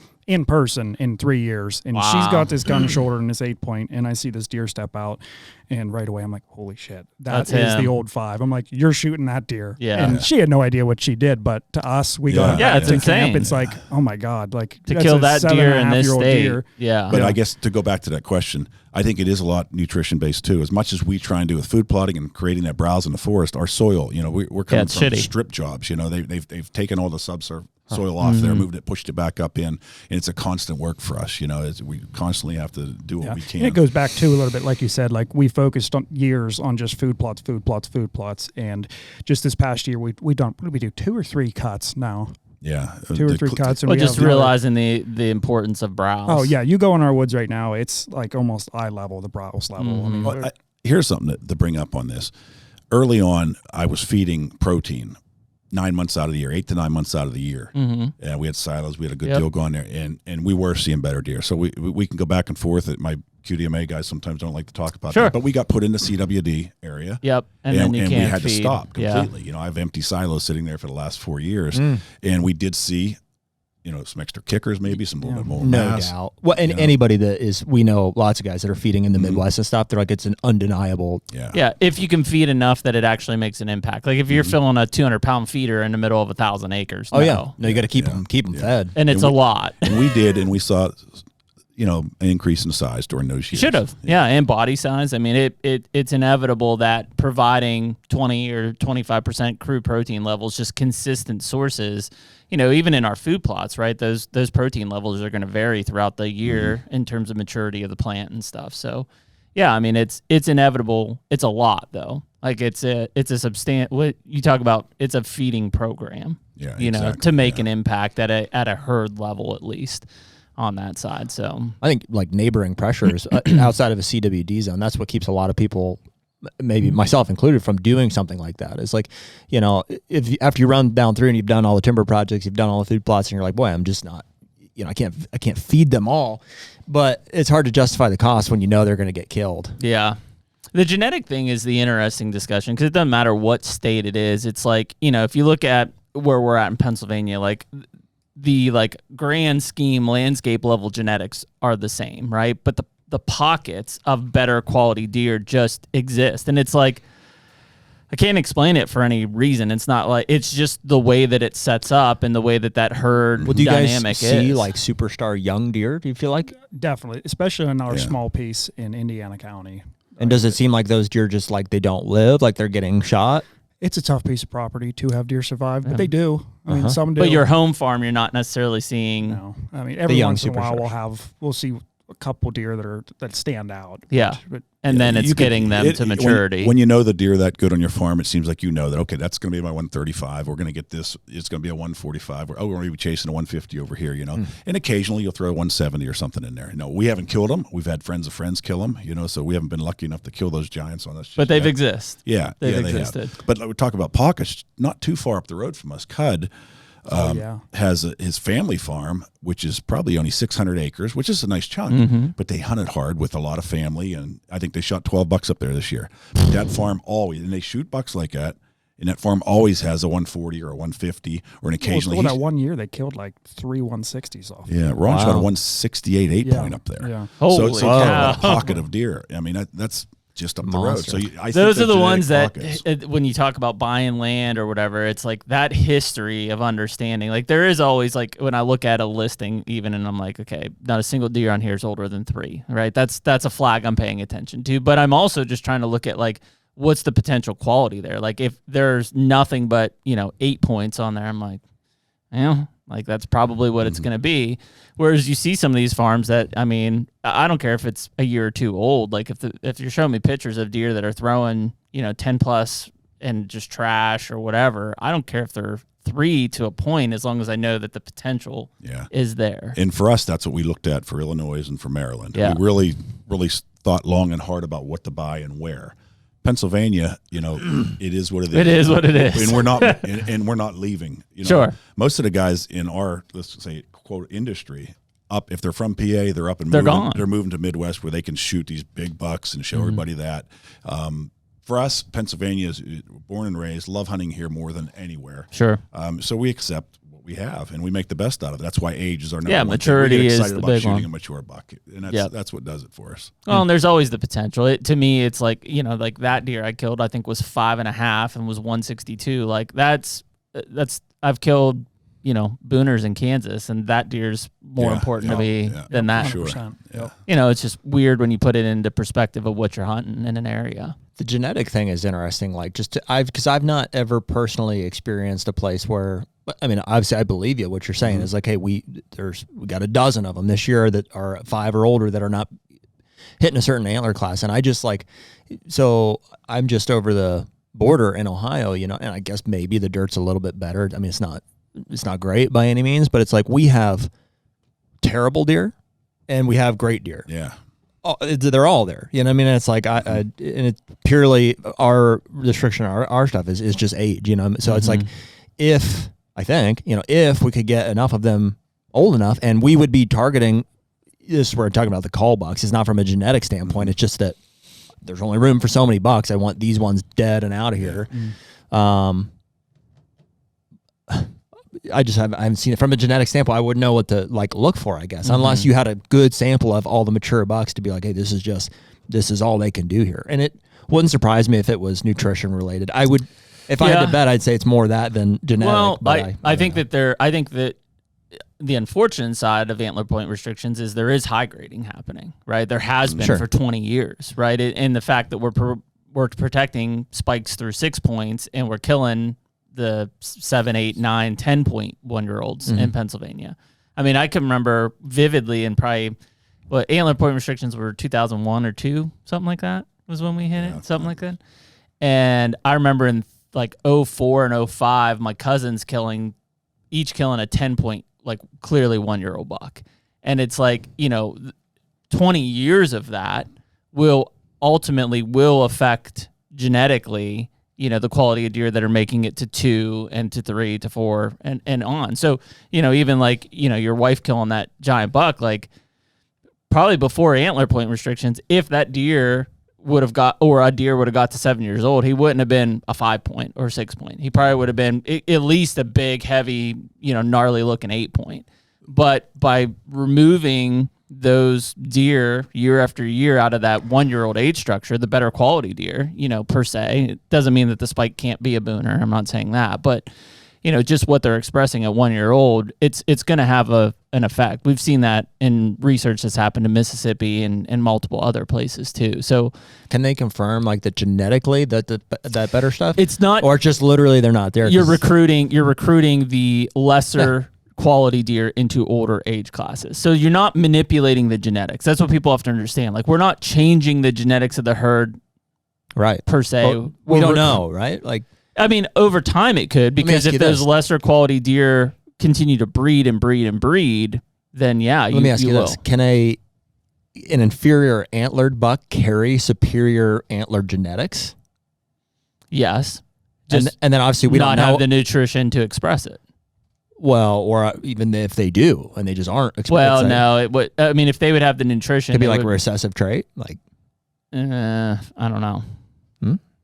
person in 3 years. And she's got this gun shoulder and this 8-point, and I see this deer step out, and right away I'm like, holy shit, that's the old 5. I'm like, you're shooting that deer. Yeah. And she had no idea what she did, but to us, we got it's insane. Camp, it's like, oh my God, like to kill that deer in this state. Deer. Yeah. But I guess to go back to that question, I think it is a lot nutrition based too. As much as we try and do with food plotting and creating that browse in the forest, our soil, we're coming from strip jobs. They've taken all the subsoil off there, moved it, pushed it back up in, and it's a constant work for us. We constantly have to do what we can. And it goes back to a little bit, like you said, like we focused on years on just food plots, and just this past year we do 2 or 3 cuts now. Yeah, 2 or 3 cuts. And well, just realizing the importance of browse. Oh yeah, you go in our woods right now, it's like almost eye level, the browse level. I mean, here's something to bring up on this. Early on, I was feeding protein 9 months out of the year, 8 to 9 months out of the year. And we had silos, we had a good deal going there, and we were seeing better deer. So we can go back and forth. My QDMA guys sometimes don't like to talk about that, but we got put in the CWD area. Yep, and then we had to stop completely. I have empty silos sitting there for the last 4 years, and we did see, some extra kickers, maybe some little bit more mass. No doubt. Well, and anybody that we know lots of guys that are feeding in the Midwest and stuff, they're like, it's an undeniable. Yeah. If you can feed enough that it actually makes an impact. Like if you're filling a 200-pound feeder in the middle of 1,000 acres. No, you got to keep them fed. And it's a lot. And we did, and we saw, an increase in size during those years. Should have. Yeah. And body size. I mean, it's inevitable that providing 20 or 25% crude protein levels, just consistent sources, even in our food plots, right? Those protein levels are going to vary throughout the year in terms of maturity of the plant and stuff. So, Yeah, I mean it's inevitable. It's a lot though. Like it's a substantial. What you talk about? It's a feeding program. Yeah, you know, to make an impact at a herd level at least on that side. So I think like neighboring pressures outside of a CWD zone. That's what keeps a lot of people, maybe myself included, from doing something like that. It's like, you know, after you run down through and you've done all the timber projects, you've done all the food plots, and you're like, boy, I'm just not. You know, I can't feed them all, but it's hard to justify the cost when you know they're going to get killed. Yeah. The genetic thing is the interesting discussion because it doesn't matter what state it is. It's like, you know, if you look at where we're at in Pennsylvania, like the like grand scheme landscape level genetics are the same, right? But the pockets of better quality deer just exist. And it's like, I can't explain it for any reason. It's not like, it's just the way that it sets up and the way that herd do you dynamic guys see is. like superstar young deer? Do you feel like? Definitely, especially in our small piece in Indiana County. And does it seem like those deer just like they don't live, like they're getting shot? It's a tough piece of property to have deer survive, but they do. I mean, some do. But your home farm, you're not necessarily seeing. No, I mean, every once in a while we'll see a couple deer that stand out. Yeah, and then it's getting them to maturity. When you know the deer that good on your farm, it seems like you know that, okay, that's going to be my 135. We're going to get this. It's going to be a 145. We're going to be chasing a 150 over here, you know. And occasionally you'll throw a 170 or something in there. No, we haven't killed them. We've had friends of friends kill them, you know, so we haven't been lucky enough to kill those giants on us. But they've existed. Yeah, they've existed. But we talk about pockets not too far up the road from us. Cud has his family farm, which is probably only 600 acres, which is a nice chunk, but they hunted hard with a lot of family, and I think they shot 12 bucks up there this year. That farm always, and they shoot bucks like that, and that farm always has a 140 or a 150, or an occasionally. Well, that one year they killed like 3 160s off. Yeah, Ron shot a 168 8-point up there. Yeah. Holy so a pocket of deer. I mean, that's just up the road. So those are the ones that when you talk about buying land or whatever, it's like that history of understanding. Like there is always like when I look at a listing even and I'm like, okay, not a single deer on here is older than 3, right? That's a flag I'm paying attention to. But I'm also just trying to look at like what's the potential quality there. Like if there's nothing but, 8 points on there, I'm like, like that's probably what it's going to be. Whereas you see some of these farms that, I mean, I don't care if it's a year or two old. Like if you're showing me pictures of deer that are throwing, 10 plus and just trash or whatever, I don't care if they're 3 to a point as long as I know that the potential is there. And for us, that's what we looked at for Illinois and for Maryland. Yeah. We really, really thought long and hard about what to buy and where. Pennsylvania, it is what it is. It is what it is. And we're not leaving. Sure. Most of the guys in our, let's say, quote, industry, if they're from PA, they're up and they're moving. Gone. They're moving to Midwest where they can shoot these big bucks and show everybody that. For us, Pennsylvania is born and raised, love hunting here more than anywhere. Sure. So we accept what we have and we make the best out of it. That's why age is our number one maturity thing. We get is excited the about big shooting one. a mature buck, and that's what does it for us. Well, and there's always the potential. To me, it's like, like that deer I killed, I think was 5.5 and was 162. Like that's I've killed, booners in Kansas, and that deer's more important to me than that. 100%. Yep. It's just weird when you put it into perspective of what you're hunting in an area. The genetic thing is interesting. Like because I've not ever personally experienced a place where, I mean, obviously I believe you. What you're saying is like, hey, we got a dozen of them this year that are 5 or older that are not hitting a certain antler class. And I just so I'm just over the border in Ohio, and I guess maybe the dirt's a little bit better. I mean, it's not great by any means, but it's like we have terrible deer and we have great deer. Yeah. They're all there. You know what I mean? And it's like, and it's purely our restriction, our stuff is just age, So it's like, if we could get enough of them old enough, and we would be targeting, this is where I'm talking about the call bucks. It's not from a genetic standpoint. It's just that there's only room for so many bucks. I want these ones dead and out of here. I haven't seen it from a genetic standpoint. I wouldn't know what to look for, I guess, unless you had a good sample of all the mature bucks to be like, hey, this is all they can do here. And it wouldn't surprise me if it was nutrition related. I would, if I had to bet, I'd say it's more that than genetic. Well, I think that the unfortunate side of antler point restrictions is there is high grading happening, right? There has been for 20 years, right? And the fact that we're protecting spikes through 6 points and we're killing the 7, 8, 9, 10 point 1-year-olds in Pennsylvania. I mean, I can remember vividly, and probably antler point restrictions were 2001 or 2, something like that was when we hit it, something like that. And I remember in like 04 and 05, my cousins each killing a 10-point, like clearly 1-year-old buck. And it's like, 20 years of that will affect genetically, the quality of deer that are making it to 2 and to 3 to 4 and on. So, even like, your wife killing that giant buck, like probably before antler point restrictions, if that deer would have got to 7 years old, he wouldn't have been a 5-point or 6-point. He probably would have been at least a big, heavy, gnarly looking 8-point. But by removing those deer year after year out of that 1-year-old age structure, the better quality deer, per se, it doesn't mean that the spike can't be a booner. I'm not saying that, but just what they're expressing at 1-year-old, it's going to have an effect. We've seen that in research that's happened in Mississippi and multiple other places too. So can they confirm like that genetically that better stuff? It's not, or just literally they're not there. You're recruiting the lesser quality deer into older age classes. So you're not manipulating the genetics. That's what people have to understand. Like, we're not changing the genetics of the herd, right? Per se. Well, we don't know, right? Like, I mean, over time it could, because if those lesser quality deer continue to breed and breed and breed, then let me ask you this: can an inferior antlered buck carry superior antlered genetics? Yes. And then obviously we don't have the nutrition to express it. Well, or even if they do and they just aren't expressing. Well, no, I mean, if they would have the nutrition, could be like a recessive trait, like. I don't know.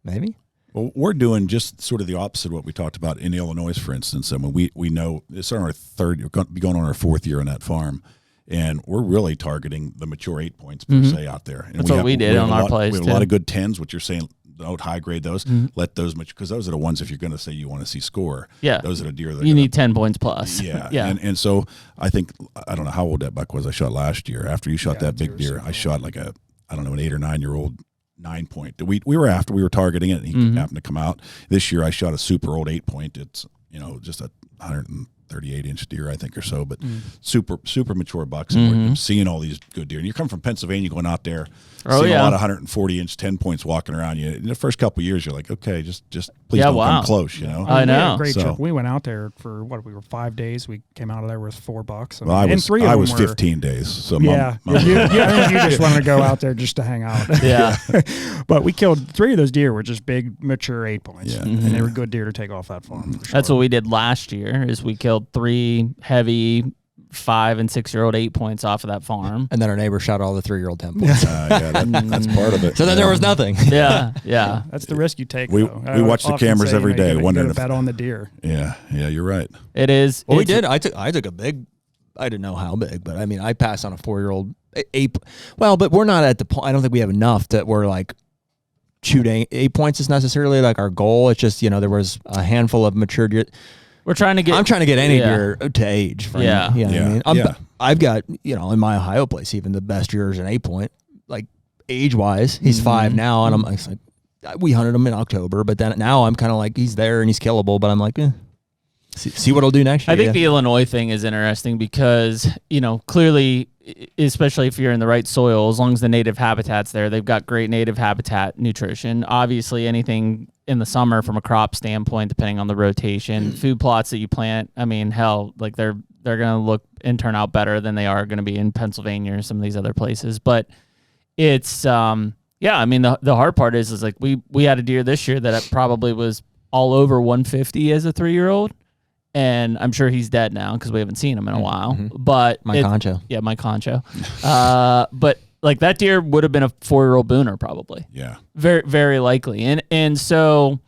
Maybe. Well, we're doing just sort of the opposite of what we talked about in Illinois, for instance. I mean, we know it's on our third, we're going to be going on our 4th year on that farm, and we're really targeting the mature 8 points per se out there. And that's what we did on our place. We have a lot of good 10s, what you're saying. Don't high grade those. Let those mature, because those are the ones, if you're going to say you want to see score. Yeah, those are the deer that you need 10 points plus. Yeah, and so I think, I don't know how old that buck was I shot last year. After you shot that big deer, I shot like an 8 or 9 year old 9-point. We were targeting it, and he happened to come out. This year I shot a super old 8-point. It's just a 138-inch deer, I think, or so, but super mature bucks. And we're seeing all these good deer. And you come from Pennsylvania, going out there, seeing a lot of 140-inch 10-points walking around you. In the first couple of years, you're like, okay, just please don't come close. I know. Great trip. We went out there for we were 5 days. We came out of there with 4 bucks. Well, I was 15 days. So you just wanted to go out there just to hang out. Yeah. But we killed 3 of those deer were just big, mature 8 points. Yeah. And they were good deer to take off that farm. For sure. That's what we did last year. Is we killed 3 heavy 5 and 6 year old 8 points off of that farm, and then our neighbor shot all the 3-year-old 10 points. That's part of it. So then there was nothing. Yeah. That's the risk you take. We watch the cameras every day, wondering if bet on the deer. Yeah, you're right. It is. Well, we did. I took a big. I didn't know how big, but I mean, I passed on a 4-year-old 8. Well, but we're not at the point. I don't think we have enough that we're like shooting 8 points is necessarily like our goal. It's just there was a handful of mature deer. I'm trying to get any deer to age. I mean, I've got in my Ohio place even the best deer is an 8-point, like age wise. He's 5 now, and I'm like, we hunted him in October, but then now I'm kind of like he's there and he's killable, but I'm like, see what he'll do next year. I think the Illinois thing is interesting because clearly, especially if you're in the right soil, as long as the native habitat's there, they've got great native habitat nutrition. Obviously, anything in the summer from a crop standpoint, depending on the rotation, food plots that you plant, I mean, hell, like they're going to look and turn out better than they are going to be in Pennsylvania or some of these other places. But it's, I mean, the hard part is like we had a deer this year that probably was all over 150 as a 3-year-old. And I'm sure he's dead now because we haven't seen him in a while. But Mike Concho. Yeah, Mike Concho. But like that deer would have been a 4-year-old booner probably. Yeah. Very, very likely. And so,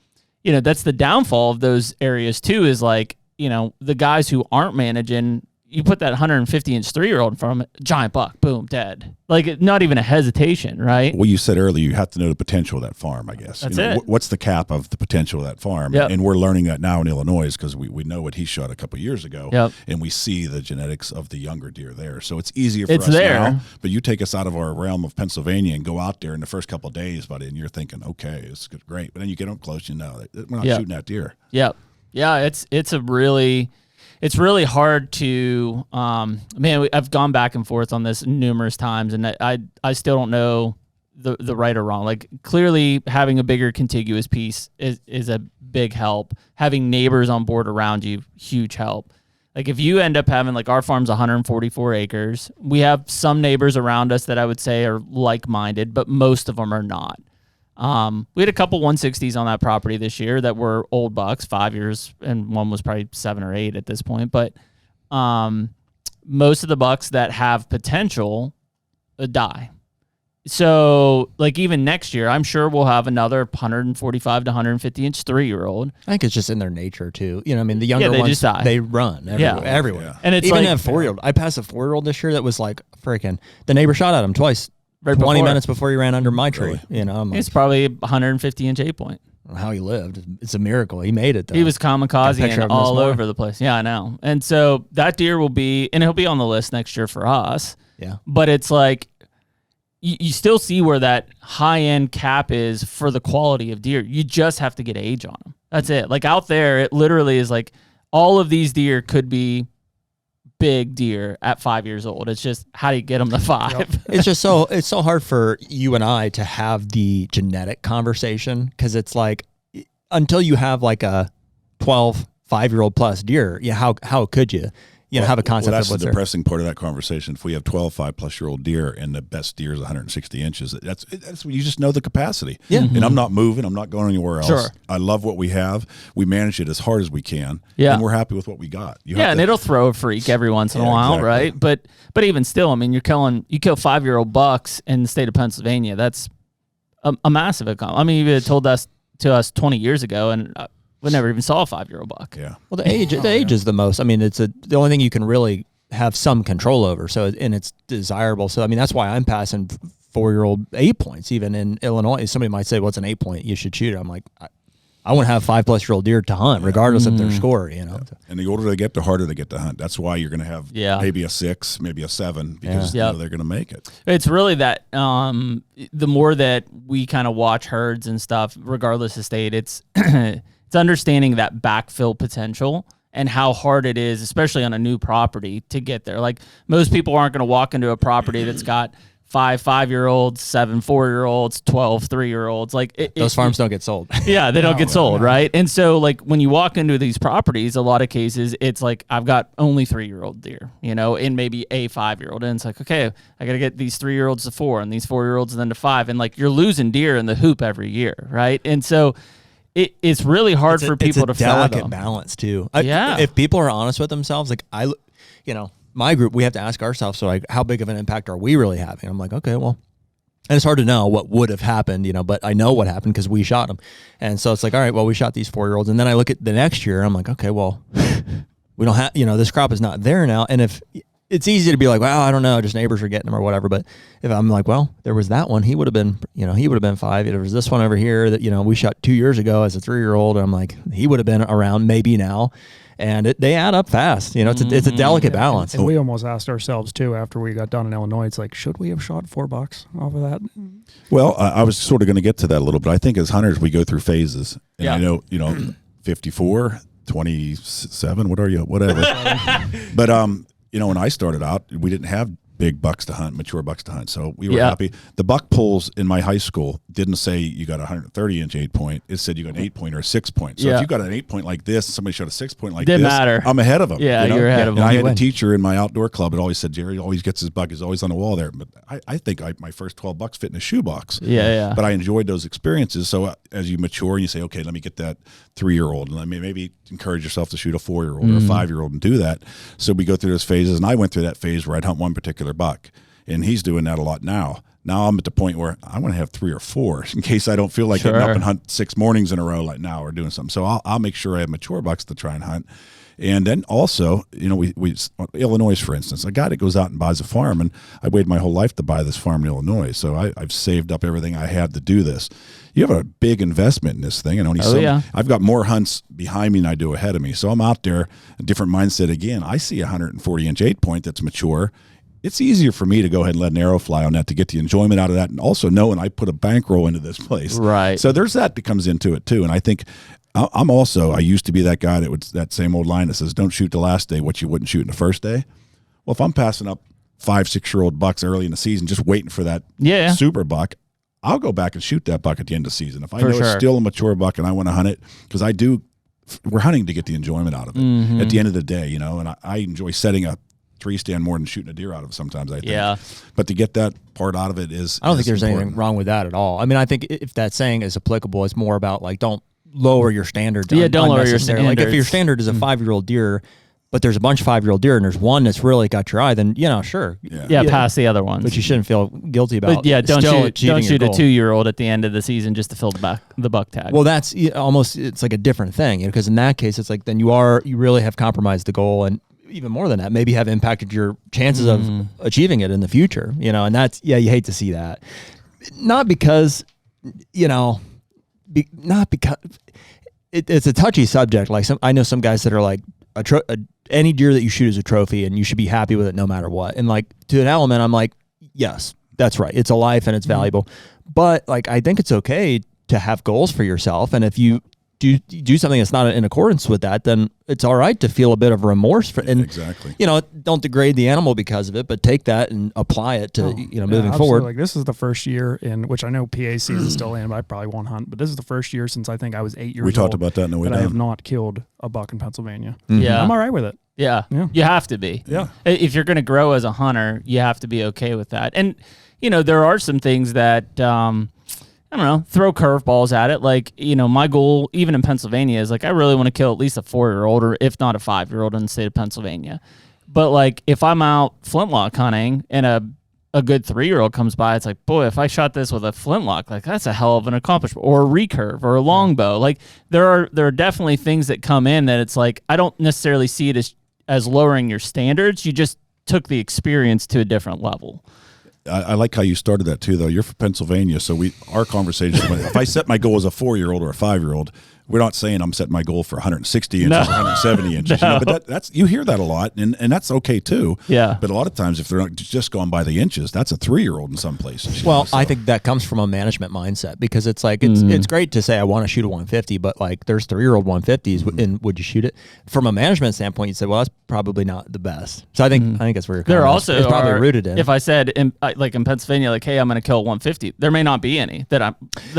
that's the downfall of those areas too, is like, the guys who aren't managing, you put that 150-inch 3-year-old in front of him, giant buck, boom, dead. Like, not even a hesitation, right? Well, you said earlier you have to know the potential of that farm, I guess. That's it. What's the cap of the potential of that farm? Yep. And we're learning that now in Illinois because we know what he shot a couple of years ago. Yep. And we see the genetics of the younger deer there. So it's easier for us there. now. But you take us out of our realm of Pennsylvania and go out there in the first couple of days, buddy, and you're thinking, okay, it's great. But then you get up close, we're not shooting that deer. Yep. Yeah, it's a really... it's really hard to, I've gone back and forth on this numerous times, and I still don't know the right or wrong. Like, clearly having a bigger contiguous piece is a big help. Having neighbors on board around you, huge help. Like, if you end up having, like, our farm's 144 acres, we have some neighbors around us that I would say are like-minded, but most of them are not. We had a couple 160s on that property this year that were old bucks, 5 years, and one was probably 7 or 8 at this point. But most of the bucks that have potential die. So, like, even next year, I'm sure we'll have another 145 to 150 inch 3-year-old. I think it's just in their nature too. You know, I mean, the younger ones, just die. They run everywhere. Yeah. And it's even like a 4-year-old. I passed a 4-year-old this year that was like freaking. The neighbor shot at him twice. Right 20 before. minutes before he ran under my tree. Really? You know, I'm like, it's probably 150 inch 8-point. how he lived. It's a miracle. He made it though. He was kamikaze all morning. over the place. Yeah, I know. And so that deer will be, and he'll be on the list next year for us. Yeah. But it's like, you still see where that high-end cap is for the quality of deer. You just have to get age on them. That's it. Like, out there, it literally is like all of these deer could be big deer at 5 years old. It's just, how do you get them to 5? Yep. It's so hard for you and I to have the genetic conversation, because it's like, until you have like a 12, 5-year-old plus deer, how could you? Have a concept that's of what's the depressing part of that conversation. If we have 12 5-plus-year-old deer and the best deer is 160 inches, that's you just know the capacity. Yeah. And I'm not moving. I'm not going anywhere else. Sure. I love what we have. We manage it as hard as we can. Yeah. And we're happy with what we got. And it'll throw a freak every once in a while, exactly. right? But even still, I mean, you kill 5-year-old bucks in the state of Pennsylvania. That's a massive accomplishment. I mean, you had told us 20 years ago, and we never even saw a 5-year-old buck. Yeah. Well, the age is the most. I mean, it's the only thing you can really have some control over. So, and it's desirable. So, I mean, that's why I'm passing 4-year-old 8 points. Even in Illinois, somebody might say, "What's an 8-point? You should shoot it." I'm like, I want to have 5-plus-year-old deer to hunt, regardless of their score. You know. Yeah. And the older they get, the harder they get to hunt. That's why you're going to have maybe a 6, maybe a 7, because they're going to make it. It's really that the more that we kind of watch herds and stuff, regardless of state, it's it's understanding that backfill potential and how hard it is, especially on a new property, to get there. Like, most people aren't going to walk into a property that's got 5 5-year-olds, 7 4-year-olds, 12 3-year-olds. Like, those farms don't get sold. Yeah, they don't get sold, right? And so, like, when you walk into these properties, a lot of cases, it's like, I've got only 3-year-old deer, and maybe a 5-year-old. And it's like, okay, I got to get these 3-year-olds to 4 and these 4-year-olds then to 5. And, like, you're losing deer in the hoop every year, right? And so it's really hard for people to fathom. It's a delicate balance too. Yeah. If people are honest with themselves, like my group, we have to ask ourselves, so like, how big of an impact are we really having? I'm like, okay, well, and it's hard to know what would have happened, but I know what happened because we shot them. And so it's like, all right, well, we shot these 4-year-olds. And then I look at the next year, I'm like, okay, well, we don't have, this crop is not there now. And if it's easy to be like, well, I don't know, just neighbors are getting them or whatever. But if I'm like, well, there was that one, he would have been 5. There was this one over here that, we shot 2 years ago as a 3-year-old. And I'm like, he would have been around maybe now. And they add up fast. It's a delicate balance. And we almost asked ourselves too, after we got done in Illinois, it's like, should we have shot 4 bucks off of that? Well, I was sort of going to get to that a little bit. I think as hunters, we go through phases. And I know, 54, 27, what are you? Whatever. But, when I started out, we didn't have big bucks to hunt, mature bucks to hunt. So we were happy. The buck pulls in my high school didn't say you got a 130-inch 8-point. It said you got an 8-point or a 6-point. So if you got an 8-point like this, and somebody shot a 6-point like Didn't this, matter. I'm ahead of them. Yeah, you're ahead of them. And I had a teacher in my outdoor club that always said, Jerry always gets his buck. He's always on the wall there. But I think my first 12 bucks fit in a shoebox. Yeah. But I enjoyed those experiences. So as you mature and you say, okay, let me get that 3-year-old, and let me maybe encourage yourself to shoot a 4-year-old or a 5-year-old and do that. So we go through those phases, and I went through that phase where I'd hunt one particular buck. And he's doing that a lot now. Now I'm at the point where I want to have 3 or 4 in case I don't feel like getting up and hunt 6 mornings in a row like now or doing something. So I'll make sure I have mature bucks to try and hunt. And then also, we Illinois, for instance, a guy that goes out and buys a farm, and I waited my whole life to buy this farm in Illinois. So I've saved up everything I had to do this. You have a big investment in this thing, and I've got more hunts behind me than I do ahead of me. So I'm out there, a different mindset again. I see a 140-inch 8-point that's mature. It's easier for me to go ahead and let an arrow fly on that to get the enjoyment out of that, and also knowing I put a bankroll into this place. Right. So there's that comes into it too. And I think I'm also, I used to be that guy that same old line that says, don't shoot the last day what you wouldn't shoot in the first day. Well, if I'm passing up 5-6-year-old bucks early in the season, just waiting for that super buck, I'll go back and shoot that buck at the end of the season. If I know it's still a mature buck and I want to hunt it, because we're hunting to get the enjoyment out of it at the end of the day, and I enjoy setting a tree stand more than shooting a deer out of it sometimes, I think. Yeah. But to get that part out of it I don't think there's anything wrong with that at all. I mean, I think if that saying is applicable, it's more about like, don't lower your standards. Yeah, don't lower your standards. Like if your standard is a 5-year-old deer, but there's a bunch of 5-year-old deer and there's one that's really got your eye, then, sure. Yeah, pass the other ones. But you shouldn't feel guilty about don't shoot a 2-year-old at the end of the season just to fill the buck tag. Well, that's almost, it's like a different thing, because in that case, it's like, then you really have compromised the goal, and even more than that, maybe have impacted your chances of achieving it in the future, and that's, you hate to see that. Not because, not because it's a touchy subject. Like I know some guys that are like, any deer that you shoot is a trophy and you should be happy with it no matter what. And like, to an element, I'm like, yes, that's right. It's a life and it's valuable. But like, I think it's okay to have goals for yourself. And if you do something that's not in accordance with that, then it's all right to feel a bit of remorse for, and exactly, don't degrade the animal because of it, but take that and apply it to, moving forward. Like, this is the first year in which I know PA season is still in, but I probably won't hunt, but this is the first year since I think I was 8 years old. We talked about that in the way down. I have not killed a buck in Pennsylvania. Yeah. I'm all right with it. Yeah. You have to be. Yeah. If you're going to grow as a hunter, you have to be okay with that. And, there are some things that, I don't know, throw curveballs at it. Like, my goal, even in Pennsylvania, is like, I really want to kill at least a 4-year-old, or if not a 5-year-old in the state of Pennsylvania. But like, if I'm out flintlock hunting and a good 3-year-old comes by, it's like, boy, if I shot this with a flintlock, like, that's a hell of an accomplishment. Or a recurve or a longbow. Like, there are definitely things that come in that it's like, I don't necessarily see it as lowering your standards. You just took the experience to a different level. I like how you started that too, though. You're from Pennsylvania, so our conversation, if I set my goal as a 4-year-old or a 5-year-old, we're not saying I'm setting my goal for 160 inches or 170 inches. But that's you hear that a lot, and that's okay too. Yeah. But a lot of times, if they're not just going by the inches, that's a 3-year-old in some places. Well, I think that comes from a management mindset, because it's like, it's great to say I want to shoot a 150, but like, there's 3-year-old 150s, and would you shoot it? From a management standpoint, you say, well, that's probably not the best. So I think that's where there also it's probably rooted in. If I said in Pennsylvania, like, hey, I'm going to kill 150, there may not be any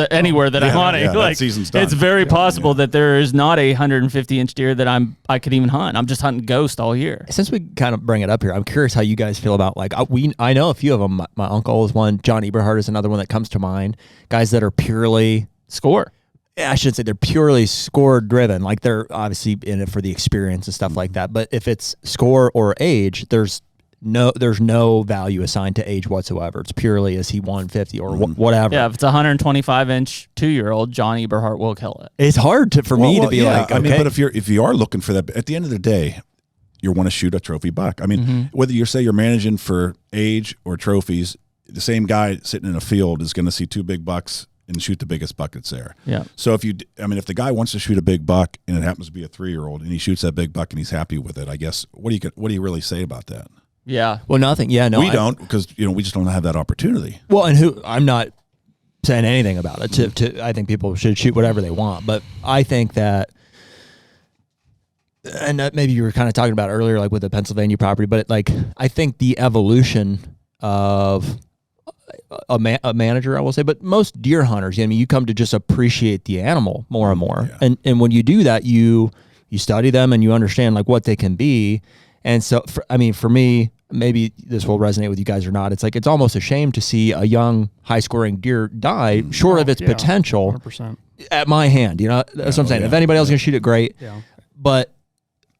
anywhere that I'm hunting. Yeah, like, season's done. It's very possible that there is not a 150-inch deer that I could even hunt. I'm just hunting ghost all year. Since we kind of bring it up here, I'm curious how you guys feel about, like, I know a few of them. My uncle is one. John Eberhard is another one that comes to mind. Guys that are purely score. I should say they're purely score driven. Like, they're obviously in it for the experience and stuff like that. But if it's score or age, there's no value assigned to age whatsoever. It's purely, is he 150 or whatever. Yeah, if it's a 125-inch 2-year-old, John Eberhard will kill it. It's hard for me to be like, okay. I mean, but if you are looking for that, at the end of the day, you want to shoot a trophy buck. I mean, whether you say you're managing for age or trophies, the same guy sitting in a field is going to see 2 big bucks and shoot the biggest buck that's there. Yeah. So if the guy wants to shoot a big buck and it happens to be a 3-year-old and he shoots that big buck and he's happy with it, I guess, what do you really say about that? Yeah. Well, nothing. Yeah, no. We don't, because we just don't have that opportunity. Well, and I'm not saying anything about it. I think people should shoot whatever they want, but I think that, and maybe you were kind of talking about earlier, like with the Pennsylvania property, but I think the evolution of a manager, I will say, but most deer hunters, you come to just appreciate the animal more and more, and when you do that, you study them and you understand like what they can be. And so, for me, maybe this will resonate with you guys or not. It's like, it's almost a shame to see a young, high-scoring deer die short of its potential 100%. At my hand. That's what I'm saying. If anybody else is going to shoot it, great. Yeah. But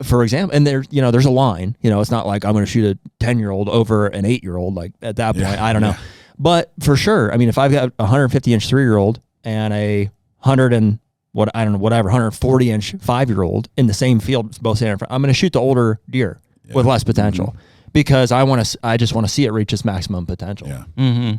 for example, and there's a line. It's not like I'm going to shoot a 10-year-old over an 8-year-old. Like, at that point, I don't know. But for sure, if I've got a 150-inch 3-year-old and a 140-inch 5-year-old in the same field, both standing in front, I'm going to shoot the older deer. With less potential, because I just want to see it reach its maximum potential. Yeah.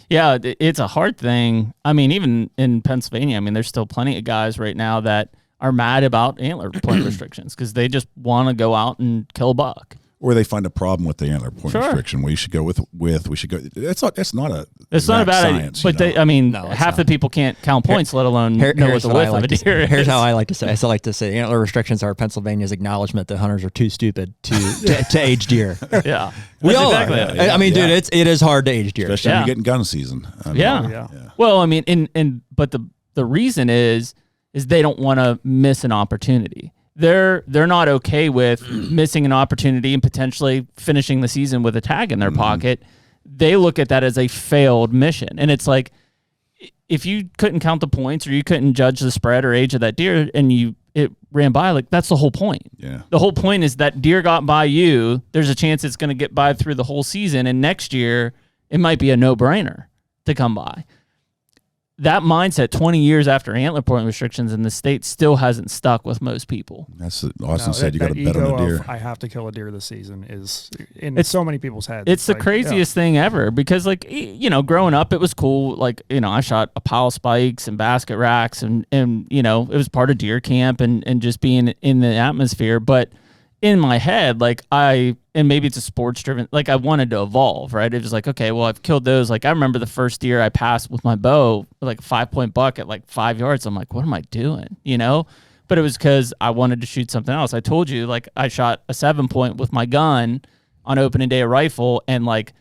Yeah, it's a hard thing. Even in Pennsylvania, there's still plenty of guys right now that are mad about antler point restrictions because they just want to go out and kill a buck. or they find a problem with the antler point restriction. We should go with. We should go. It's not a. It's not a bad science, idea, but half the people can't count points, let alone know what the width of a deer is. Here's how I like to say. I still like to say antler restrictions are Pennsylvania's acknowledgement that hunters are too stupid to age deer. Yeah, we all are. I mean, dude, it is hard to age deer, especially when you're getting gun season. Well, I mean, but the reason is they don't want to miss an opportunity. They're not okay with missing an opportunity and potentially finishing the season with a tag in their pocket. They look at that as a failed mission. And it's like, if you couldn't count the points or you couldn't judge the spread or age of that deer and it ran by, like, that's the whole point. Yeah. The whole point is that deer got by you. There's a chance it's going to get by through the whole season. And next year it might be a no-brainer to come by. That mindset 20 years after antler point restrictions in the state still hasn't stuck with most people. That's Austin said. You got to bet on a deer. I have to kill a deer this season is in so many people's heads. It's the craziest thing ever because, like, growing up, it was cool. Like, I shot a pile of spikes and basket racks and it was part of deer camp and just being in the atmosphere. But in my head, like and maybe it's a sports driven, like I wanted to evolve, right? It was like, okay, well, I've killed those. Like I remember the first deer I passed with my bow, like a 5-point buck at like 5 yards. I'm like, what am I doing? But it was because I wanted to shoot something else. I told you, like I shot a 7-point with my gun on opening day of rifle. And like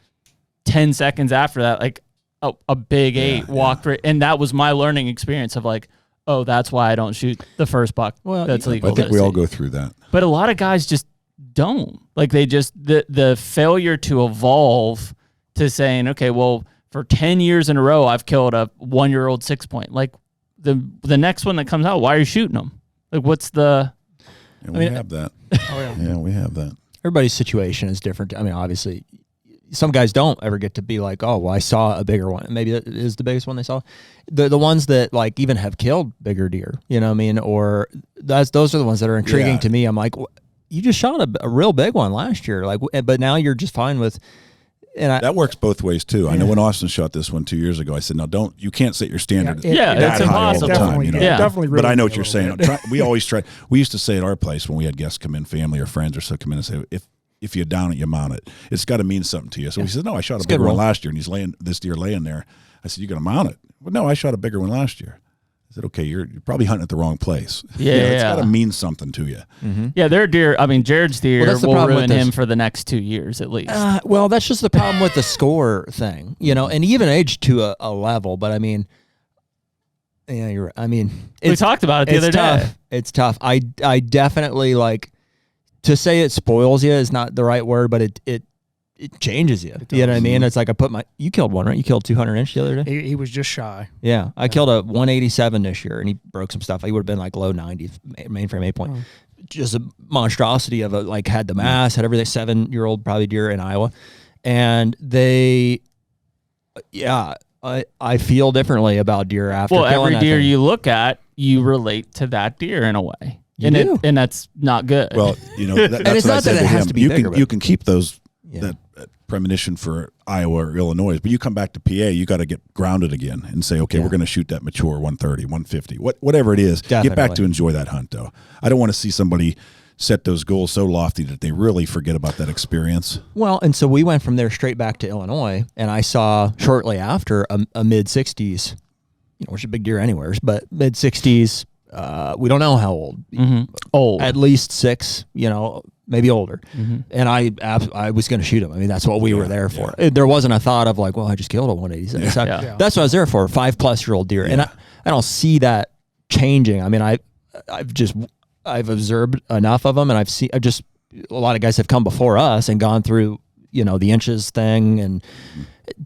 10 seconds after that, like a big 8 walked right. And that was my learning experience of like, oh, that's why I don't shoot the first buck that's legal. I think we all go through that. But a lot of guys just don't. Like they just, the failure to evolve to saying, okay, well, for 10 years in a row, I've killed a 1-year-old 6-point. Like the next one that comes out, why are you shooting them? Like what's the... we have that. Yeah, we have that. Everybody's situation is different. I mean, obviously, some guys don't ever get to be like, oh, well, I saw a bigger one. Maybe it is the biggest one they saw. The ones that like even have killed bigger deer, you know what I mean? Or those are the ones that are intriguing to me. I'm like, you just shot a real big one last year, like, but now you're just fine with. That works both ways too. I know when Austin shot this one 2 years ago, I said, no, you can't set your standard. That's impossible. Definitely, definitely. Really but I know what you're saying. We always try. We used to say at our place when we had guests come in, family or friends or so come in and say, if you down it, you mount it. It's got to mean something to you. So he said, no, I shot a bigger one last year, and this deer laying there. I said, you're going to mount it? Well, no, I shot a bigger one last year. I said, okay, you're probably hunting at the wrong place. It's got to mean something to you. Mm-hmm. Yeah, their deer. I mean, Jared's deer will ruin him for the next 2 years at least. Well, that's just the problem with the score thing, and even age to a level. But I mean, yeah, you're right. I mean, we talked about it the other day. It's tough. I definitely like. To say it spoils you is not the right word, but it changes you. You know what I mean? It's like you killed one, right? You killed 200-inch the other day? He was just shy. Yeah. I killed a 187 this year, and he broke some stuff. He would have been like low 90s, mainframe 8-point. Just a monstrosity of had the mass, had everything, 7-year-old probably deer in Iowa. And I feel differently about deer after killing every deer you look at, you relate to that deer in a way. And that's not good. Well, that's and it's not that it has to be bigger. You can keep those that premonition for Iowa or Illinois, but you come back to PA, you got to get grounded again and say, okay, we're going to shoot that mature 130, 150, whatever it is. Definitely. Get back to enjoy that hunt, though. I don't want to see somebody set those goals so lofty that they really forget about that experience. Well, and so we went from there straight back to Illinois, and I saw shortly after a mid-60s, which is a big deer anywhere, but mid-60s. We don't know how old. Mm-hmm. Old. At least 6, maybe older. Mm-hmm. And I was going to shoot him. I mean, that's what we were there for. There wasn't a thought of like, well, I just killed a 186. That's what I was there for, 5+ year old deer. Yeah. And I don't see that changing. I mean, I've observed enough of them, and a lot of guys have come before us and gone through, the inches thing, and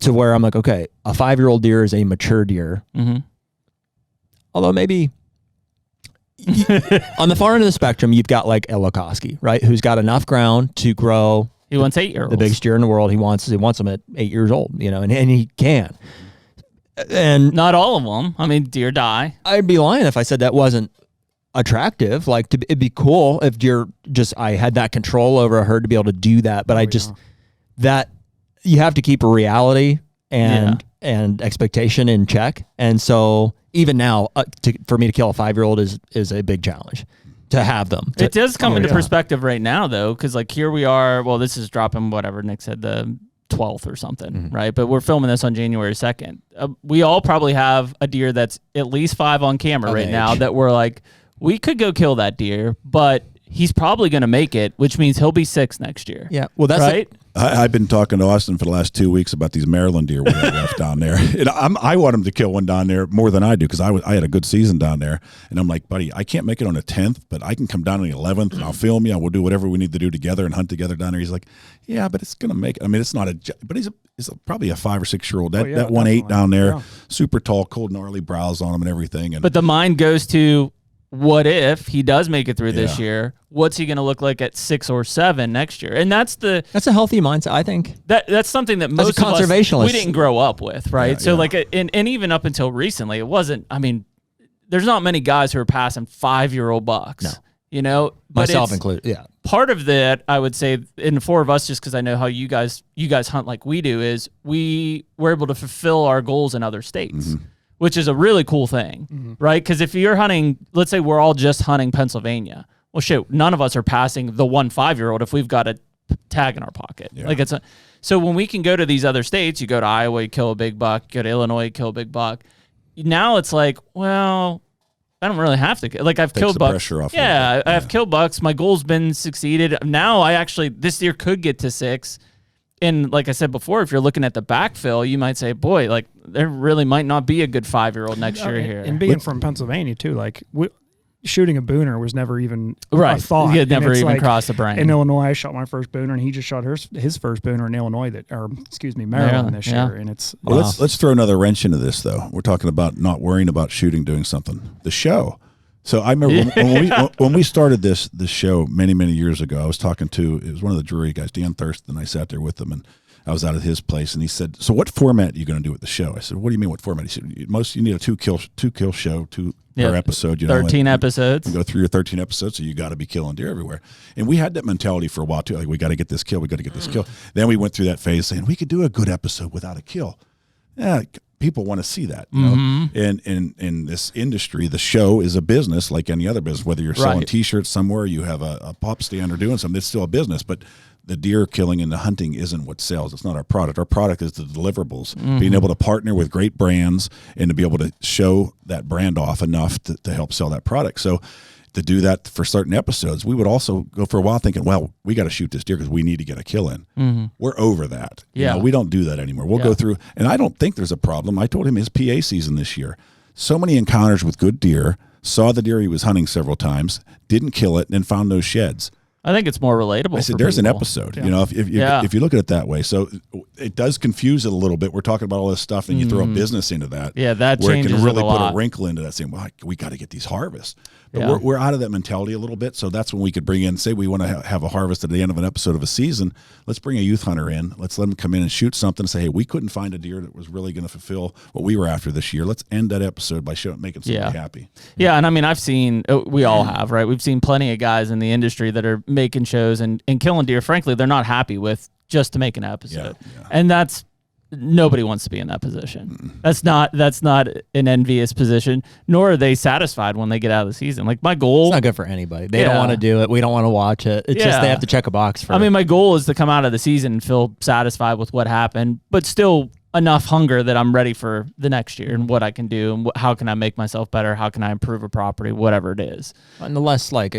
to where I'm like, okay, a 5-year-old deer is a mature deer. Mm-hmm. Although maybe... on the far end of the spectrum, you've got like a Lukoski, right? Who's got enough ground to grow. He wants 8-year-olds. The biggest deer in the world. He wants them at 8 years old, and he can. And not all of them. I mean, deer die. I'd be lying if I said that wasn't attractive. Like it'd be cool if I had that control over a herd to be able to do that. But that you have to keep a reality and expectation in check. And so even now, for me to kill a 5-year-old is a big challenge. to have them. It does come into perspective right now, though, because like here we are. Well, this is dropping whatever Nick said, the 12th or something, right? But we're filming this on January 2nd. We all probably have a deer that's at least 5 on camera right now that we're like, we could go kill that deer, but he's probably going to make it, which means he'll be 6 next year. Yeah. Well, that's right. I've been talking to Austin for the last 2 weeks about these Maryland deer we have left down there. And I want him to kill one down there more than I do because I had a good season down there. And I'm like, buddy, I can't make it on the 10th, but I can come down on the 11th and I'll film you. We'll do whatever we need to do together and hunt together down there. He's like, yeah, but it's going to make it. I mean, it's not but he's probably a 5 or 6 year old. That 1.8 down there, super tall, cold, gnarly brows on him and everything. And but the mind goes to, what if he does make it through this year? What's he going to look like at 6 or 7 next year? And that's a healthy mindset, I think. That's something that most of us, we didn't grow up with, right? Yeah, so like, and even up until recently, it wasn't. I mean, there's not many guys who are passing 5-year-old bucks. No. You know, myself included. Yeah. Part of that, I would say, in the 4 of us, just because I know how you guys hunt like we do, is we were able to fulfill our goals in other states. Mm-hmm. Which is a really cool thing, right? Because if you're hunting, let's say we're all just hunting Pennsylvania. Well, shoot, none of us are passing the 1 5-year-old if we've got a tag in our pocket. Yeah. Like so when we can go to these other states, you go to Iowa, you kill a big buck, go to Illinois, you kill a big buck. Now it's like, well, I don't really have to. Like I've killed bucks. Pressure off. Yeah, I've killed bucks. My goal's been succeeded. Now this year could get to 6. And like I said before, if you're looking at the backfill, you might say, boy, like there really might not be a good 5-year-old next year here. And being from Pennsylvania too, like shooting a booner was never even a thought. It never even crossed the brain. In Illinois, I shot my first booner, and he just shot his first booner in Illinois Maryland this year. And it's let's throw another wrench into this though. We're talking about not worrying about shooting, doing something. The show. So I remember when we started this show many years ago. I was talking to it was one of the Drury guys, Dan Thurston. I sat there with him, and I was out at his place, and he said, "So what format are you going to do with the show?" I said, "What do you mean what format?" He said, "You need a two kill show, per episode. 13 episodes. You go through your 13 episodes, so you got to be killing deer everywhere." And we had that mentality for a while too. Like we got to get this kill, we got to get this kill. Then we went through that phase saying we could do a good episode without a kill. Yeah. People want to see that, you know? And in this industry, the show is a business like any other business. Whether you're selling T-shirts somewhere, you have a pop stand or doing something, it's still a business. But the deer killing and the hunting isn't what sells. It's not our product. Our product is the deliverables. Being able to partner with great brands and to be able to show that brand off enough to help sell that product. So to do that for certain episodes, we would also go for a while thinking, well, we got to shoot this deer because we need to get a kill in. We're over that. Yeah. You know, we don't do that anymore. We'll go through, and I don't think there's a problem. I told him his PA season this year, so many encounters with good deer, saw the deer he was hunting several times, didn't kill it, and then found those sheds. I think it's more relatable. I said, there's an episode, you know, if you look at it that way. So it does confuse it a little bit. We're talking about all this stuff, and you throw a business into that. Yeah, that where changes it can really a put lot. a wrinkle into that, saying, well, we got to get these harvests. But we're out of that mentality a little bit. So that's when we could bring in, say we want to have a harvest at the end of an episode of a season. Let's bring a youth hunter in. Let's let them come in and shoot something and say, hey, we couldn't find a deer that was really going to fulfill what we were after this year. Let's end that episode by making somebody happy. Yeah, and I mean, I've seen, we all have, right? We've seen plenty of guys in the industry that are making shows and killing deer. Frankly, they're not happy with just to make an episode. Yeah. And that's, nobody wants to be in that position. That's not an envious position, nor are they satisfied when they get out of the season. Like my goal, it's not good for anybody. They don't want to do it. We don't want to watch it. It's just they have to check a box for. I mean, my goal is to come out of the season and feel satisfied with what happened, but still enough hunger that I'm ready for the next year and what I can do and how can I make myself better? How can I improve a property? Whatever it is. And the less like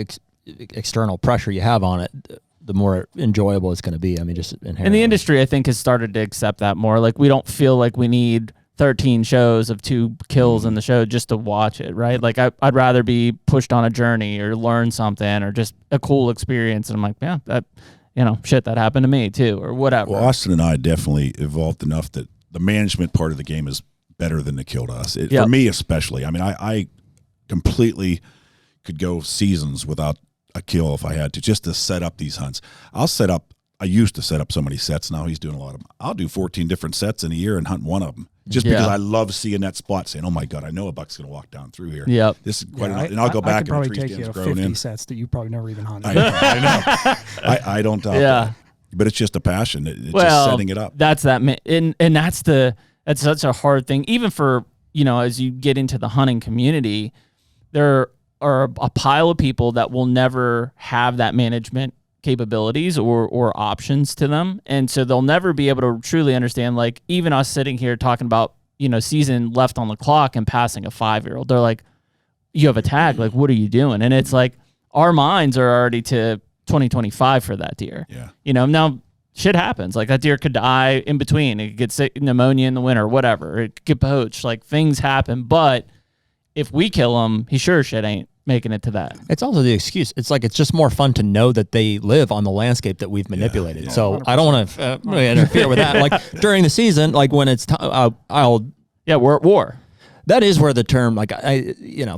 external pressure you have on it, the more enjoyable it's going to be. I mean, just inherently. And the industry, I think, has started to accept that more. Like, we don't feel like we need 13 shows of 2 kills in the show just to watch it, right? Like, I'd rather be pushed on a journey or learn something or just a cool experience. And I'm like, yeah, that, that happened to me too, or whatever. Well, Austin and I definitely evolved enough that the management part of the game is better than the kill to us. For me especially. I mean, I completely could go seasons without a kill if I had to, just to set up these hunts. I used to set up so many sets. Now he's doing a lot of them. I'll do 14 different sets in a year and hunt one of them just because I love seeing that spot, saying, oh my God, I know a buck's going to walk down through here. Yeah. This is quite enough. And I'll go back and probably tree take stands you grown 50 in. sets that you probably never even hunted. I know. I don't doubt that. But it's just a passion. It's just setting it up. That's such a hard thing. Even for, as you get into the hunting community, there are a pile of people that will never have that management capabilities or options to them. And so they'll never be able to truly understand, like even us sitting here talking about, season left on the clock and passing a 5-year-old. They're like, you have a tag, like what are you doing? And it's like our minds are already to 2025 for that deer. Yeah. Now shit happens. Like that deer could die in between. It could get sick, pneumonia in the winter, whatever. It could get poached. Like things happen. But if we kill him, he sure shit ain't making it to that. It's also the excuse. It's like, it's just more fun to know that they live on the landscape that we've manipulated. Yeah. So 100%. I don't want to really interfere with that. Like during the season, like when it's we're at war. That is where the term, like,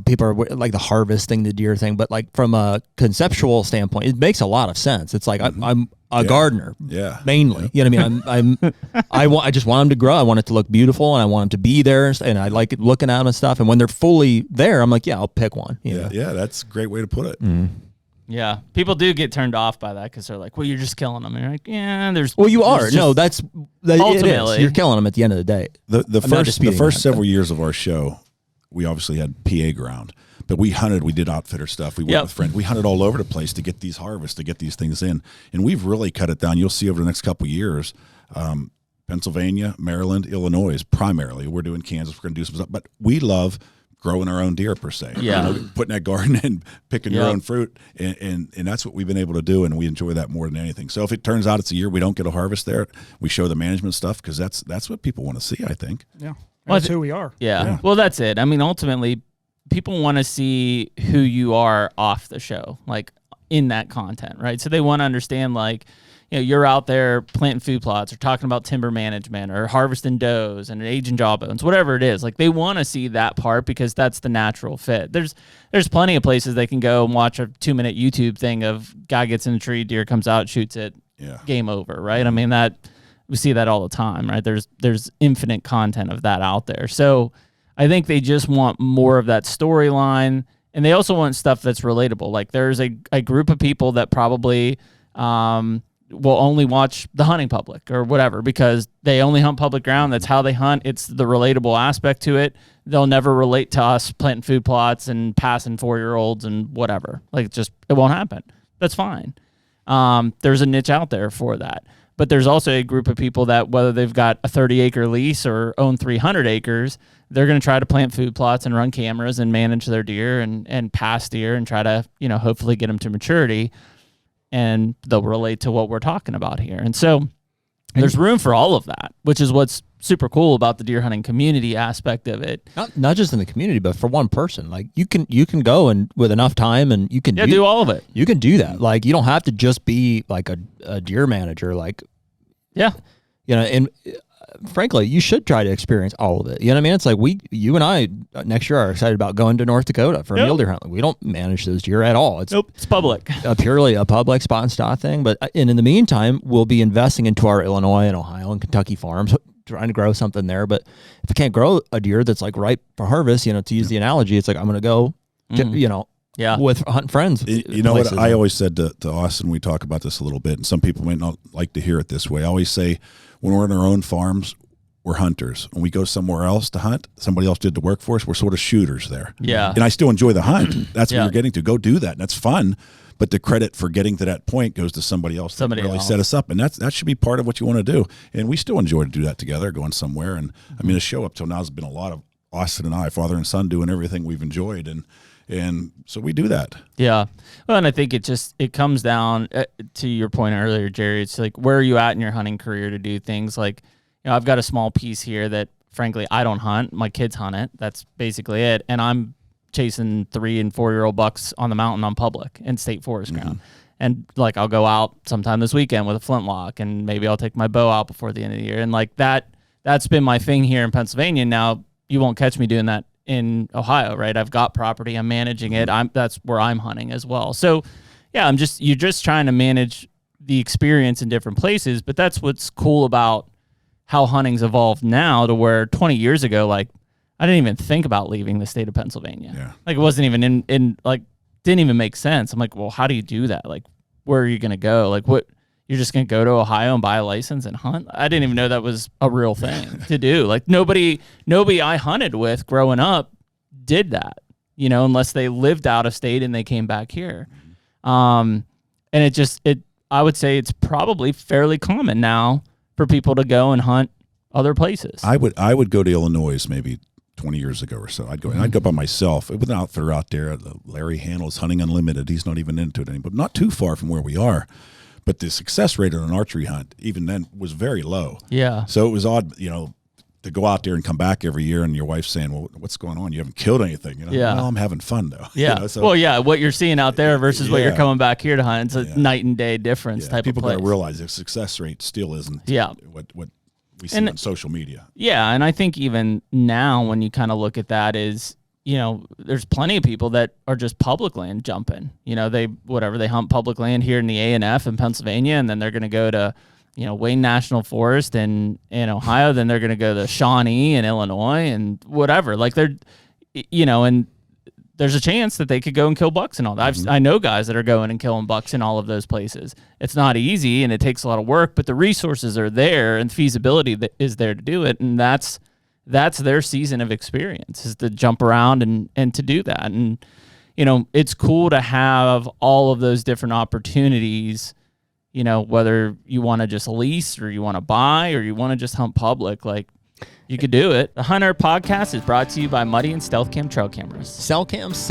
people are like the harvesting the deer thing, but like from a conceptual standpoint, it makes a lot of sense. It's like I'm a gardener, mainly. You know what I mean? I just want them to grow. I want it to look beautiful, and I want them to be there, and I like looking at them and stuff. And when they're fully there, I'm like, I'll pick one. You know? That's a great way to put it. Mm-hmm. Yeah, people do get turned off by that because they're like, "Well, you're just killing them." And you're like, "Yeah, there's." Well, you are. No, that's ultimately you're killing them at the end of the day. The first several years of our show, we obviously had PA ground, but we hunted. We did outfitter stuff. We went with friends. We hunted all over the place to get these harvests, to get these things in, and we've really cut it down. You'll see over the next couple of years, Pennsylvania, Maryland, Illinois, primarily. We're doing Kansas. We're going to do some stuff, but we love growing our own deer per se. Yeah. Putting that garden and picking your own fruit. And that's what we've been able to do. And we enjoy that more than anything. So if it turns out it's a year we don't get a harvest there, we show the management stuff because that's what people want to see, I think. Yeah. That's who we are. Yeah. Well, that's it. I mean, ultimately, people want to see who you are off the show, like in that content, right? So they want to understand, like, you're out there planting food plots or talking about timber management or harvesting does and aging jawbones, whatever it is. Like they want to see that part because that's the natural fit. There's plenty of places they can go and watch a 2-minute YouTube thing of guy gets in a tree, deer comes out, shoots it, game over, right? I mean, we see that all the time, right? There's infinite content of that out there. So I think they just want more of that storyline, and they also want stuff that's relatable. Like there's a group of people that probably will only watch the hunting public or whatever because they only hunt public ground. That's how they hunt. It's the relatable aspect to it. They'll never relate to us planting food plots and passing 4-year-olds and whatever. Like it won't happen. That's fine. There's a niche out there for that. But there's also a group of people that whether they've got a 30-acre lease or own 300 acres, they're going to try to plant food plots and run cameras and manage their deer and pass deer and try to, hopefully get them to maturity. And they'll relate to what we're talking about here. And so there's room for all of that, which is what's super cool about the deer hunting community aspect of it. Not just in the community, but for one person. Like you can go and with enough time and you can do all of it. You can do that. Like you don't have to just be like a deer manager. Like, and frankly, you should try to experience all of it. You know what I mean? It's like you and I next year are excited about going to North Dakota for a mule deer hunt. We don't manage those deer at all. It's public. Purely a public spot and stock thing. But in the meantime, we'll be investing into our Illinois and Ohio and Kentucky farms, trying to grow something there. But if I can't grow a deer that's like ripe for harvest, to use the analogy, it's like I'm going to go, with hunting friends. You know what I always said to Austin, we talk about this a little bit, and some people might not like to hear it this way. I always say, when we're in our own farms, we're hunters. When we go somewhere else to hunt, somebody else did the work for us, we're sort of shooters there. Yeah. And I still enjoy the hunt. That's what you're getting to. Go do that. And that's fun. But the credit for getting to that point goes to somebody else that really set us up. And that should be part of what you want to do. And we still enjoy to do that together, going somewhere. And I mean, the show up till now has been a lot of Austin and I, father and son, doing everything we've enjoyed. And so we do that. Yeah. Well, and I think it comes down to your point earlier, Jerry. It's like, where are you at in your hunting career to do things like, I've got a small piece here that, frankly, I don't hunt. My kids hunt it. That's basically it. And I'm chasing 3- and 4-year-old bucks on the mountain on public and state forest ground. And like, I'll go out sometime this weekend with a flintlock, and maybe I'll take my bow out before the end of the year. And like that's been my thing here in Pennsylvania. Now, you won't catch me doing that in Ohio, right? I've got property. I'm managing it. That's where I'm hunting as well. So yeah, you're just trying to manage the experience in different places. But that's what's cool about how hunting's evolved now, to where 20 years ago, like, I didn't even think about leaving the state of Pennsylvania. Yeah. Like, it wasn't even in like, didn't even make sense. I'm like, well, how do you do that? Like, where are you going to go? Like, what, you're just going to go to Ohio and buy a license and hunt? I didn't even know that was a real thing to do. Like, nobody I hunted with growing up did that. unless they lived out of state and they came back here. And I would say it's probably fairly common now for people to go and hunt other places. I would go to Illinois maybe 20 years ago or so. I'd go by myself with an outfitter out there. Larry Handel's Hunting Unlimited. He's not even into it anymore, but not too far from where we are. But the success rate on an archery hunt, even then, was very low. Yeah. So it was odd, to go out there and come back every year, and your wife's saying, "Well, what's going on? You haven't killed anything." Yeah. Well, I'm having fun though. Yeah. What you're seeing out there versus what you're coming back here to hunt, it's a night and day difference type of place. People got to realize the success rate still isn't what we see on social media. Yeah, and I think even now when you kind of look at that is, there's plenty of people that are just public land jumping. They hunt public land here in the A&F in Pennsylvania, and then they're going to go to Wayne National Forest in Ohio, then they're going to go to Shawnee in Illinois and whatever. Like and there's a chance that they could go and kill bucks and all that. I know guys that are going and killing bucks in all of those places. It's not easy and it takes a lot of work, but the resources are there and feasibility that is there to do it. And that's their season of experience, is to jump around and to do that. And, it's cool to have all of those different opportunities, whether you want to just lease or you want to buy or you want to just hunt public, like you could do it. The HUNTR Podcast is brought to you by Muddy and Stealth Cam trail cameras. Cell cams.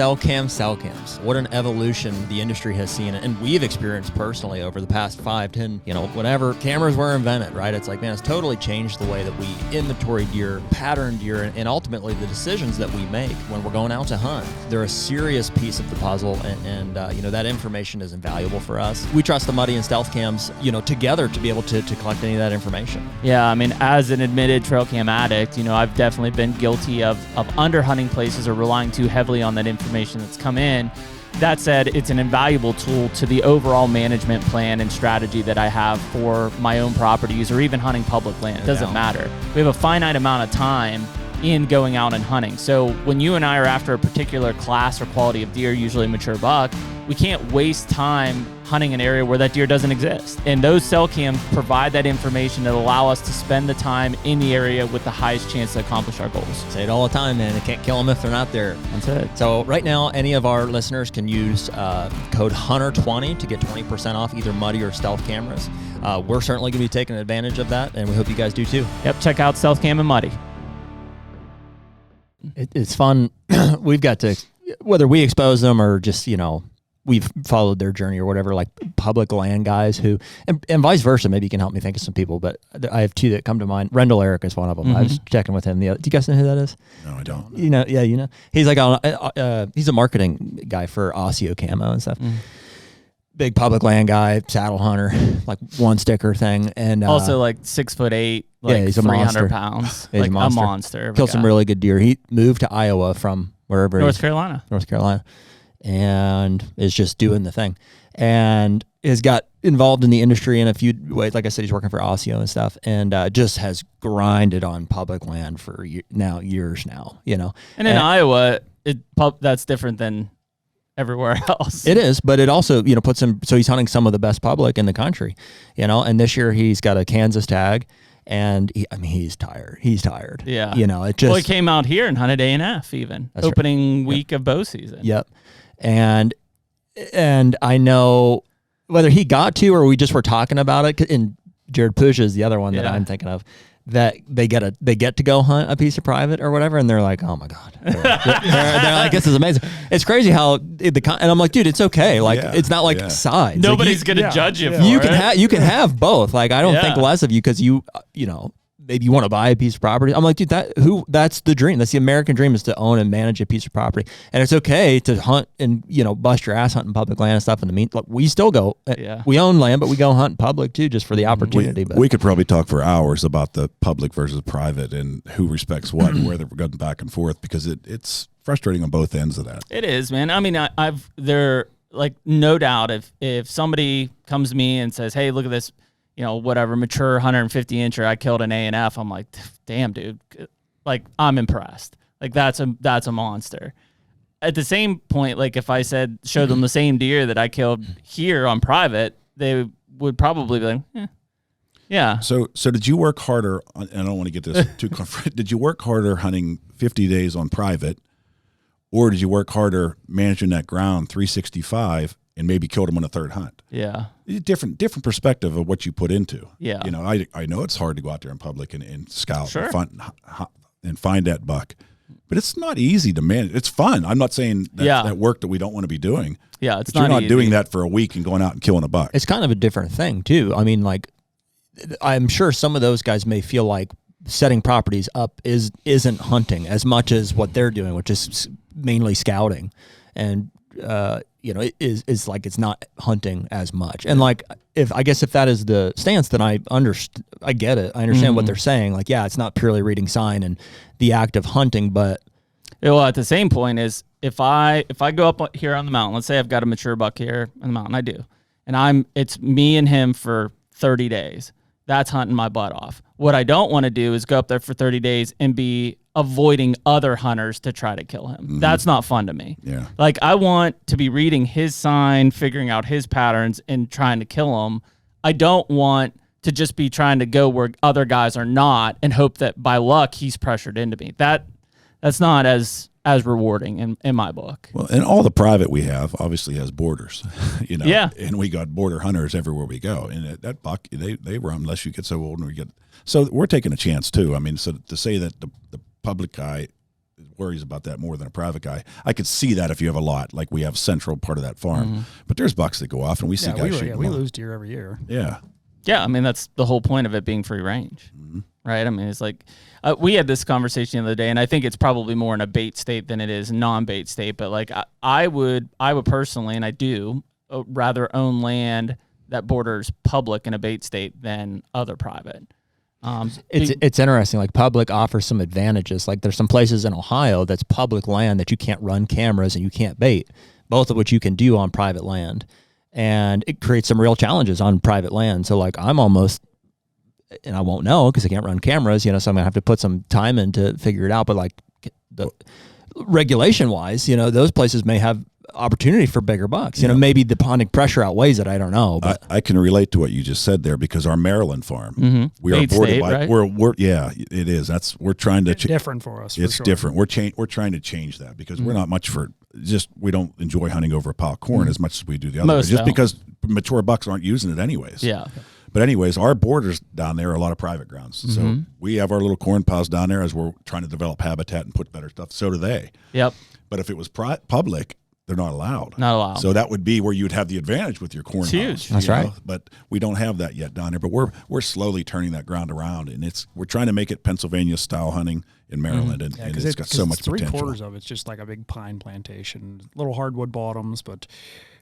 What an evolution the industry has seen, and we've experienced personally over the past 5, 10, whenever cameras were invented, right? It's like, man, it's totally changed the way that we inventory deer, pattern deer, and ultimately the decisions that we make when we're going out to hunt. They're a serious piece of the puzzle, and that information is invaluable for us. We trust the Muddy and Stealth Cams, together to be able to collect any of that information. Yeah, I mean, as an admitted trail cam addict, I've definitely been guilty of underhunting places or relying too heavily on that information that's come in. That said, it's an invaluable tool to the overall management plan and strategy that I have for my own properties or even hunting public land. It doesn't matter. We have a finite amount of time in going out and hunting. So when you and I are after a particular class or quality of deer, usually a mature buck, we can't waste time hunting an area where that deer doesn't exist. And those cell cams provide that information that allow us to spend the time in the area with the highest chance to accomplish our goals. Say it all the time, man. You can't kill them if they're not there. That's it. So right now, any of our listeners can use code HUNTR20 to get 20% off either Muddy or Stealth cameras. We're certainly going to be taking advantage of that, and we hope you guys do too. Yep, check out Stealth Cam and Muddy. It's fun. We've got to, whether we expose them or just, we've followed their journey or whatever, like public land guys who, and vice versa. Maybe you can help me think of some people, but I have two that come to mind. Rendell Eric is one of them. Mm-hmm. I was checking with him. Do you guys know who that is? No, I don't. He's like, he's a marketing guy for Osseo Camo and stuff. Mm. Big public land guy, saddle hunter, like one sticker thing. And also like 6'8", like he's a 300 monster. pounds, yeah, like a monster. Killed some really good deer. He moved to Iowa from wherever. North Carolina. And is just doing the thing, and has got involved in the industry in a few ways. Like I said, he's working for Osseo and stuff, and just has grinded on public land for years now. And in Iowa, that's different than everywhere else. It is, but it also puts him. So he's hunting some of the best public in the country. And this year he's got a Kansas tag. And he's tired. Yeah. It just. Well, he came out here and hunted A&F even. That's opening week of bow season. Yep. And I know whether he got to or we just were talking about it. And Jared Push is the other one that I'm thinking of. That they get to go hunt a piece of private or whatever, and they're like, oh my god, they're like, this is amazing. It's crazy how and I'm like, dude, it's okay. Like it's not like sides. Nobody's gonna judge you. You can have both. Like I don't think less of you because maybe you want to buy a piece of property. I'm like, dude, that's the dream. That's the American dream, is to own and manage a piece of property. And it's okay to hunt and, bust your ass hunting public land and stuff. In the meantime, we still go, we own land, but we go hunt in public too, just for the opportunity. We could probably talk for hours about the public versus private and who respects what and where they're going back and forth, because it's frustrating on both ends of that. It is, man. I mean, like no doubt if somebody comes to me and says, hey, look at this, whatever, mature 150 incher I killed an A&F, I'm like, damn, dude, like I'm impressed. Like that's a monster. At the same point, like if I show them the same deer that I killed here on private, they would probably be like, yeah. So did you work harder? And I don't want to get this too comfortable. Did you work harder hunting 50 days on private, or did you work harder managing that ground 365 and maybe killed them on a third hunt? Yeah. Different perspective of what you put into. Yeah. You know, I know it's hard to go out there in public and scout Sure. and find that buck, but it's not easy to manage. It's fun. I'm not saying that work that we don't want to be doing. Yeah, it's but you're not doing that for a week and going out and killing a buck. It's kind of a different thing too. I mean, like, I'm sure some of those guys may feel like setting properties up isn't hunting as much as what they're doing, which is mainly scouting, and you know, it is like it's not hunting as much. And like, if that is the stance, then I get it. I understand what they're saying. Like, yeah, it's not purely reading sign and the act of hunting, but well, at the same point is if I go up here on the mountain, let's say I've got a mature buck here on the mountain, I do, and it's me and him for 30 days. That's hunting my butt off. What I don't want to do is go up there for 30 days and be avoiding other hunters to try to kill him. Mm-hmm. That's not fun to me. Yeah. Like, I want to be reading his sign, figuring out his patterns, and trying to kill him. I don't want to just be trying to go where other guys are not and hope that by luck he's pressured into me. That's not as rewarding in my book. Well, and all the private we have obviously has borders, you know. Yeah. And we got border hunters everywhere we go. And that buck, they run unless you get so old and we get. So we're taking a chance too. I mean, so to say that the public guy worries about that more than a private guy, I could see that if you have a lot, like we have central part of that farm. Mm-hmm. But there's bucks that go off and we see guys shooting. We lose deer every year. Yeah. Yeah, I mean, that's the whole point of it being free range, right? I mean, it's like we had this conversation the other day, and I think it's probably more in a bait state than it is non-bait state. But like, I would personally, and I do, rather own land that borders public in a bait state than other private. It's interesting. Like, public offers some advantages. Like, there's some places in Ohio that's public land that you can't run cameras and you can't bait, both of which you can do on private land. And it creates some real challenges on private land. So like, I'm almost, and I won't know because I can't run cameras, you know, so I'm gonna have to put some time in to figure it out. But like, the regulation wise, you know, those places may have opportunity for bigger bucks. You know, maybe the ponding pressure outweighs it. I don't know. But I can relate to what you just said there because our Maryland farm, we are boarded by. Right? We're yeah, it is. We're trying to. It's different for us. It's different. We're trying to change that because we're not much for. We don't enjoy hunting over a pile of corn as much as we do the other. Just because mature bucks aren't using it anyways. Yeah. But anyways, our borders down there are a lot of private grounds. So we have our little corn piles down there as we're trying to develop habitat and put better stuff. So do they. Yep. But if it was public, they're not allowed. Not allowed. So that would be where you'd have the advantage with your corn piles. Huge. That's right. But we don't have that yet down there. But we're slowly turning that ground around, and we're trying to make it Pennsylvania style hunting in Maryland, and it's got so much potential. 3/4 of it's just like a big pine plantation, little hardwood bottoms, but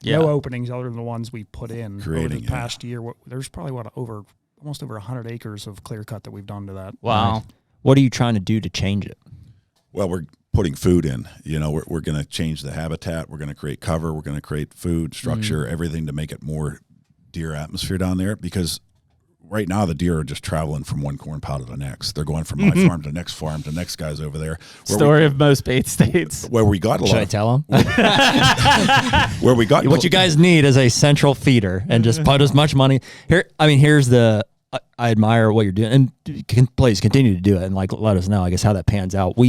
no openings other than the ones we put in over the past year. There's probably almost over 100 acres of clear cut that we've done to that. Wow. Right. What are you trying to do to change it? Well, we're putting food in. You know, we're going to change the habitat. We're going to create cover. We're going to create food, structure, everything to make it more deer atmosphere down there. Because right now the deer are just traveling from one corn pile to the next. They're going from my farm to the next farm to the next guy's over there. Story of most bait states. Where we got a lot. Should I tell them? Where we got what you guys need is a central feeder and just put as much money here. I mean, here's the. I admire what you're doing, and please continue to do it, and like let us know, I guess, how that pans out.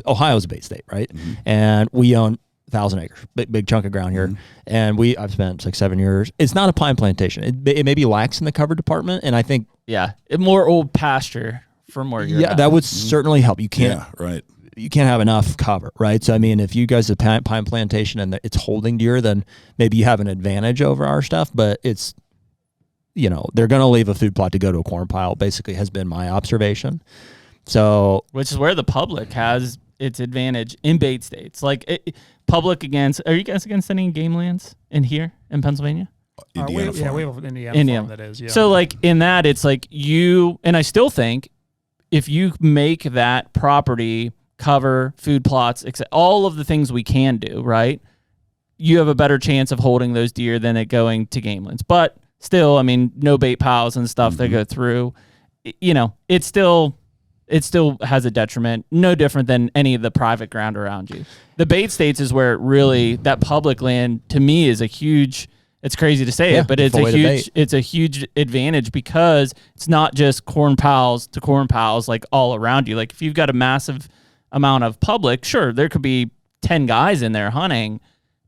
Ohio's a bait state, right? And we own 1,000 acres, big chunk of ground here. And I've spent like 7 years. It's not a pine plantation. It may be lax in the cover department, and I think more old pasture from where you're at. That would certainly help. You can't. Yeah, right. You can't have enough cover, right? So I mean, if you guys have pine plantation and it's holding deer, then maybe you have an advantage over our stuff. But it's, you know, they're going to leave a food plot to go to a corn pile. Basically, has been my observation. So, which is where the public has its advantage in bait states. Like public against. Are you guys against any game lands in here in Pennsylvania? Indiana farm. We have an Indiana farm that is. Yeah. So like in that, it's like and I still think if you make that property cover, food plots, all of the things we can do, right? You have a better chance of holding those deer than it going to game lands. But still, I mean, no bait piles and stuff that go through. You know, it still has a detriment, no different than any of the private ground around you. The bait states is where it really, that public land to me is a huge, it's crazy to say it, but it's a huge advantage because it's not just corn piles to corn piles like all around you. Like if you've got a massive amount of public, sure, there could be 10 guys in there hunting,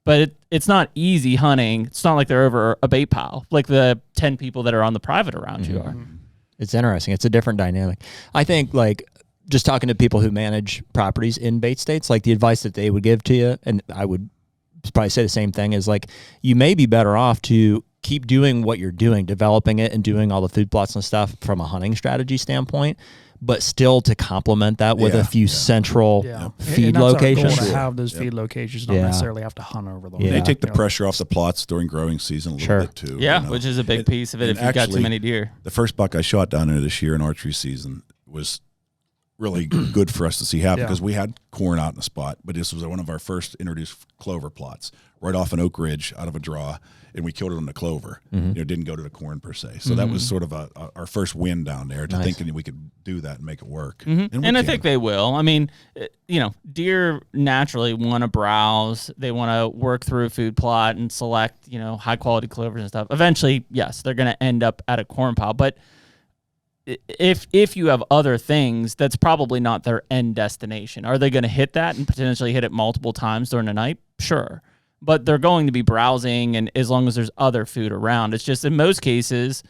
but it's not easy hunting. It's not like they're over a bait pile like the 10 people that are on the private around you are. It's interesting. It's a different dynamic. I think, like, just talking to people who manage properties in bait states, like the advice that they would give to you, and I would probably say the same thing, is like, you may be better off to keep doing what you're doing, developing it and doing all the food plots and stuff from a hunting strategy standpoint, but still to complement that with a few central feed locations. Our goal to have those feed locations, not necessarily have to hunt over them. They take the pressure off the plots during growing season a little bit too. Yeah, which is a big piece of it if you've got too many deer. The first buck I shot down there this year in archery season was really good for us to see happen because we had corn out in the spot, but this was one of our first introduced clover plots right off an oak ridge out of a draw, and we killed it on the clover. Didn't go to the corn per se. So that was sort of our first win down there to thinking we could do that and make it work. And I think they will. I mean, deer naturally want to browse. They want to work through a food plot and select, high quality clovers and stuff. Eventually, yes, they're going to end up at a corn pile, but if you have other things, that's probably not their end destination. Are they going to hit that and potentially hit it multiple times during the night? Sure. But they're going to be browsing, and as long as there's other food around. It's just in most cases,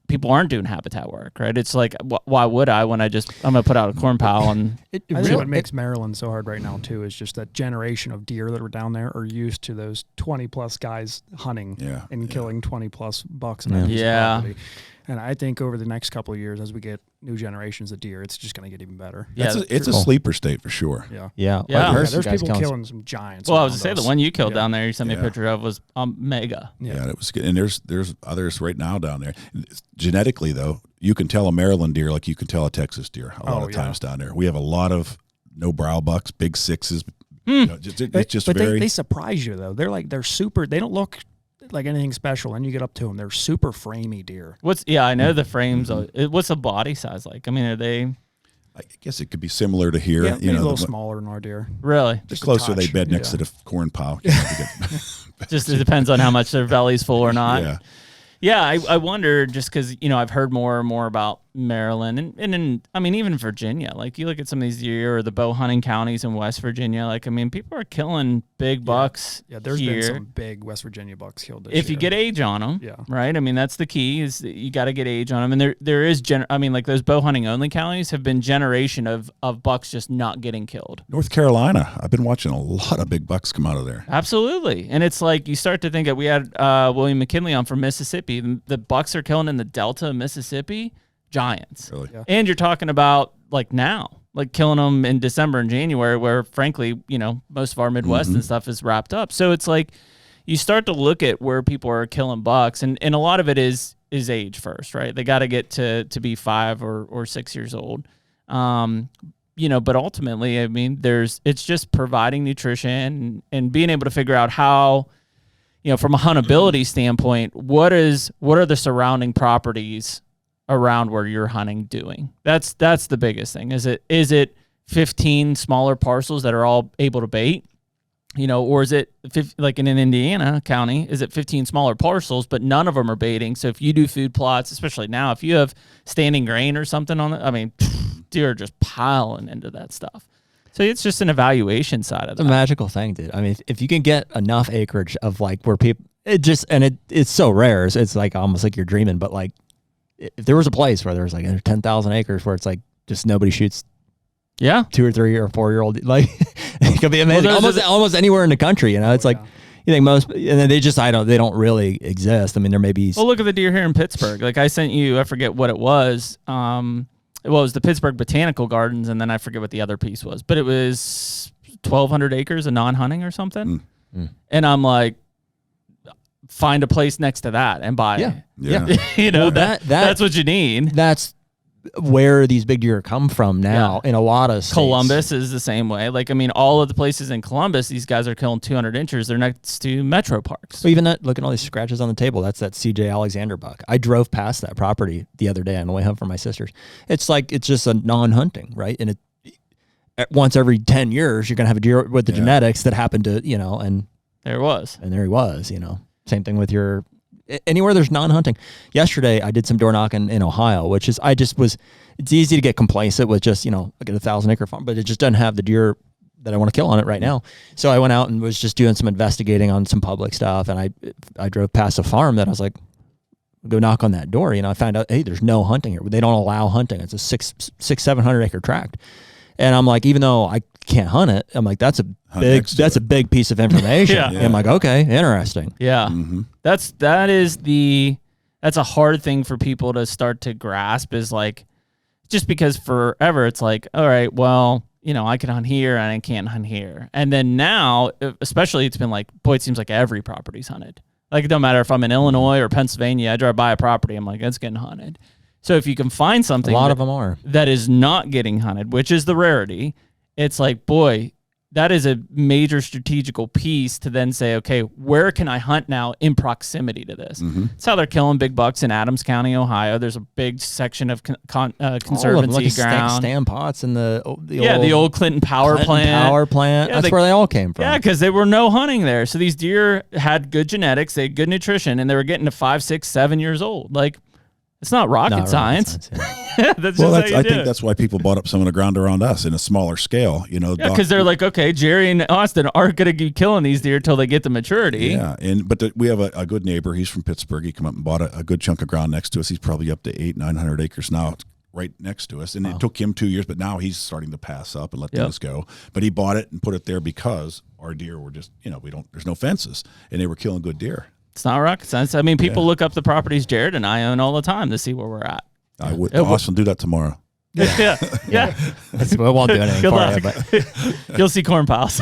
people aren't doing habitat work, right? It's like, why would I when I'm going to put out a corn pile? And I think what makes Maryland so hard right now, too, is just that generation of deer that are down there are used to those 20-plus guys hunting and killing 20-plus bucks in that piece of property. And I think over the next couple of years, as we get new generations of deer, it's just going to get even better. Yeah, it's a sleeper state for sure. Yeah. There's people killing some giants. Well, I was going to say, the one you killed down there, you sent me a picture of, was mega. Yeah, it was good. And there's others right now down there. Genetically, though, you can tell a Maryland deer like you can tell a Texas deer a lot of times down there. We have a lot of no brow bucks, big sixes. It's just very... They surprise you, though. They're super... They don't look like anything special, and you get up to them, they're super framey deer. I know the frames. What's the body size like? I mean, are they? I guess it could be similar to here. Yeah, a little smaller than our deer. Really? The closer they bed next to the corn pile. Just it depends on how much their belly's full or not. Yeah, I wonder, just because, I've heard more and more about Maryland and even Virginia. Like, you look at some of these deer or the bow hunting counties in West Virginia, people are killing big bucks. Yeah, there's here. been some big West Virginia bucks killed this If you get age on them, right? I mean, that's the key, is you got to get age on them. And there is, those bow hunting only counties have been generation of bucks just not getting killed. North Carolina, I've been watching a lot of big bucks come out of there. Absolutely. And it's like, you start to think that we had William McKinley on from Mississippi. The bucks are killing in the Delta of Mississippi, giants. Really? Yeah. And you're talking about killing them in December and January, where frankly, most of our Midwest and stuff is wrapped up. So it's like, you start to look at where people are killing bucks, and a lot of it is age first, right? They got to get to be 5 or 6 years old. But ultimately, I mean, it's just providing nutrition and being able to figure out how, from a huntability standpoint, what are the surrounding properties around where you're hunting doing? That's the biggest thing. Is it 15 smaller parcels that are all able to bait? Or is it like in an Indiana county, is it 15 smaller parcels, but none of them are baiting? So if you do food plots, especially now, if you have standing grain or something on it, deer are just piling into that stuff. So it's just an evaluation side of that. It's a magical thing, dude. I mean, if you can get enough acreage of where people, it's so rare. It's like almost like you're dreaming, but if there was a place where there was 10,000 acres where it's just nobody shoots 2 or 3 or 4 year old, it could be amazing. Almost anywhere in the country, it's you think most, and then they don't really exist. I mean, there may be. Well, look at the deer here in Pittsburgh. Like, I sent you, I forget what it was. It was the Pittsburgh Botanical Gardens, and then I forget what the other piece was, but it was 1,200 acres of non-hunting or something. And I'm like, find a place next to that and buy it. Yeah. That's what you need. That's where these big deer come from now in a lot of states. Columbus is the same way. All of the places in Columbus, these guys are killing 200 inches. They're next to metro parks. Well, even that, look at all these scratches on the table. That's that CJ Alexander buck. I drove past that property the other day on the way home from my sister's. It's just a non-hunting, right? And once every 10 years, you're going to have a deer with the genetics that happen to, and there it was. And there he was, Same thing with anywhere there's non-hunting. Yesterday, I did some door knocking in Ohio, which is, it's easy to get complacent with just, like a 1,000 acre farm, but it just doesn't have the deer that I want to kill on it right now. So I went out and was just doing some investigating on some public stuff, and I drove past a farm that I was like, go knock on that door. I found out, hey, there's no hunting here. They don't allow hunting. It's a 700 acre tract. And I'm like, even though I can't hunt it, I'm like, that's a big piece of information. Yeah. I'm like, okay, interesting. Yeah. Mm-hmm. That's a hard thing for people to start to grasp, is like, just because forever it's like, all right, well, I can hunt here and I can't hunt here. And then now, especially, it's been like, boy, it seems like every property's hunted. Like, it don't matter if I'm in Illinois or Pennsylvania, I drive by a property, I'm like, it's getting hunted. So if you can find something of them are that is not getting hunted, which is the rarity, it's like, boy, that is a major strategical piece to then say, okay, where can I hunt now in proximity to this? Mm-hmm. That's how they're killing big bucks in Adams County, Ohio. There's a big section of conservancy ground. Stan Potts and the old Clinton Power Plant. Yeah, that's where they all came from. Yeah, because there were no hunting there. So these deer had good genetics, they had good nutrition, and they were getting to 5, 6, 7 years old. Like, it's not rocket science. Yeah. I think that's why people bought up some of the ground around us in a smaller scale. Because they're like, okay, Jerry and Austin aren't going to be killing these deer till they get the maturity. Yeah, we have a good neighbor. He's from Pittsburgh. He came up and bought a good chunk of ground next to us. He's probably up to 800-900 acres now, right next to us. And It took him 2 years, but now he's starting to pass up and let things go. But he bought it and put it there because our deer were just, there's no fences, and they were killing good deer. It's not rocket science. I mean, people look up the properties Jared and I own all the time to see where we're at. I would. Austin, do that tomorrow. Yeah. We won't do anything for you, but you'll see corn piles.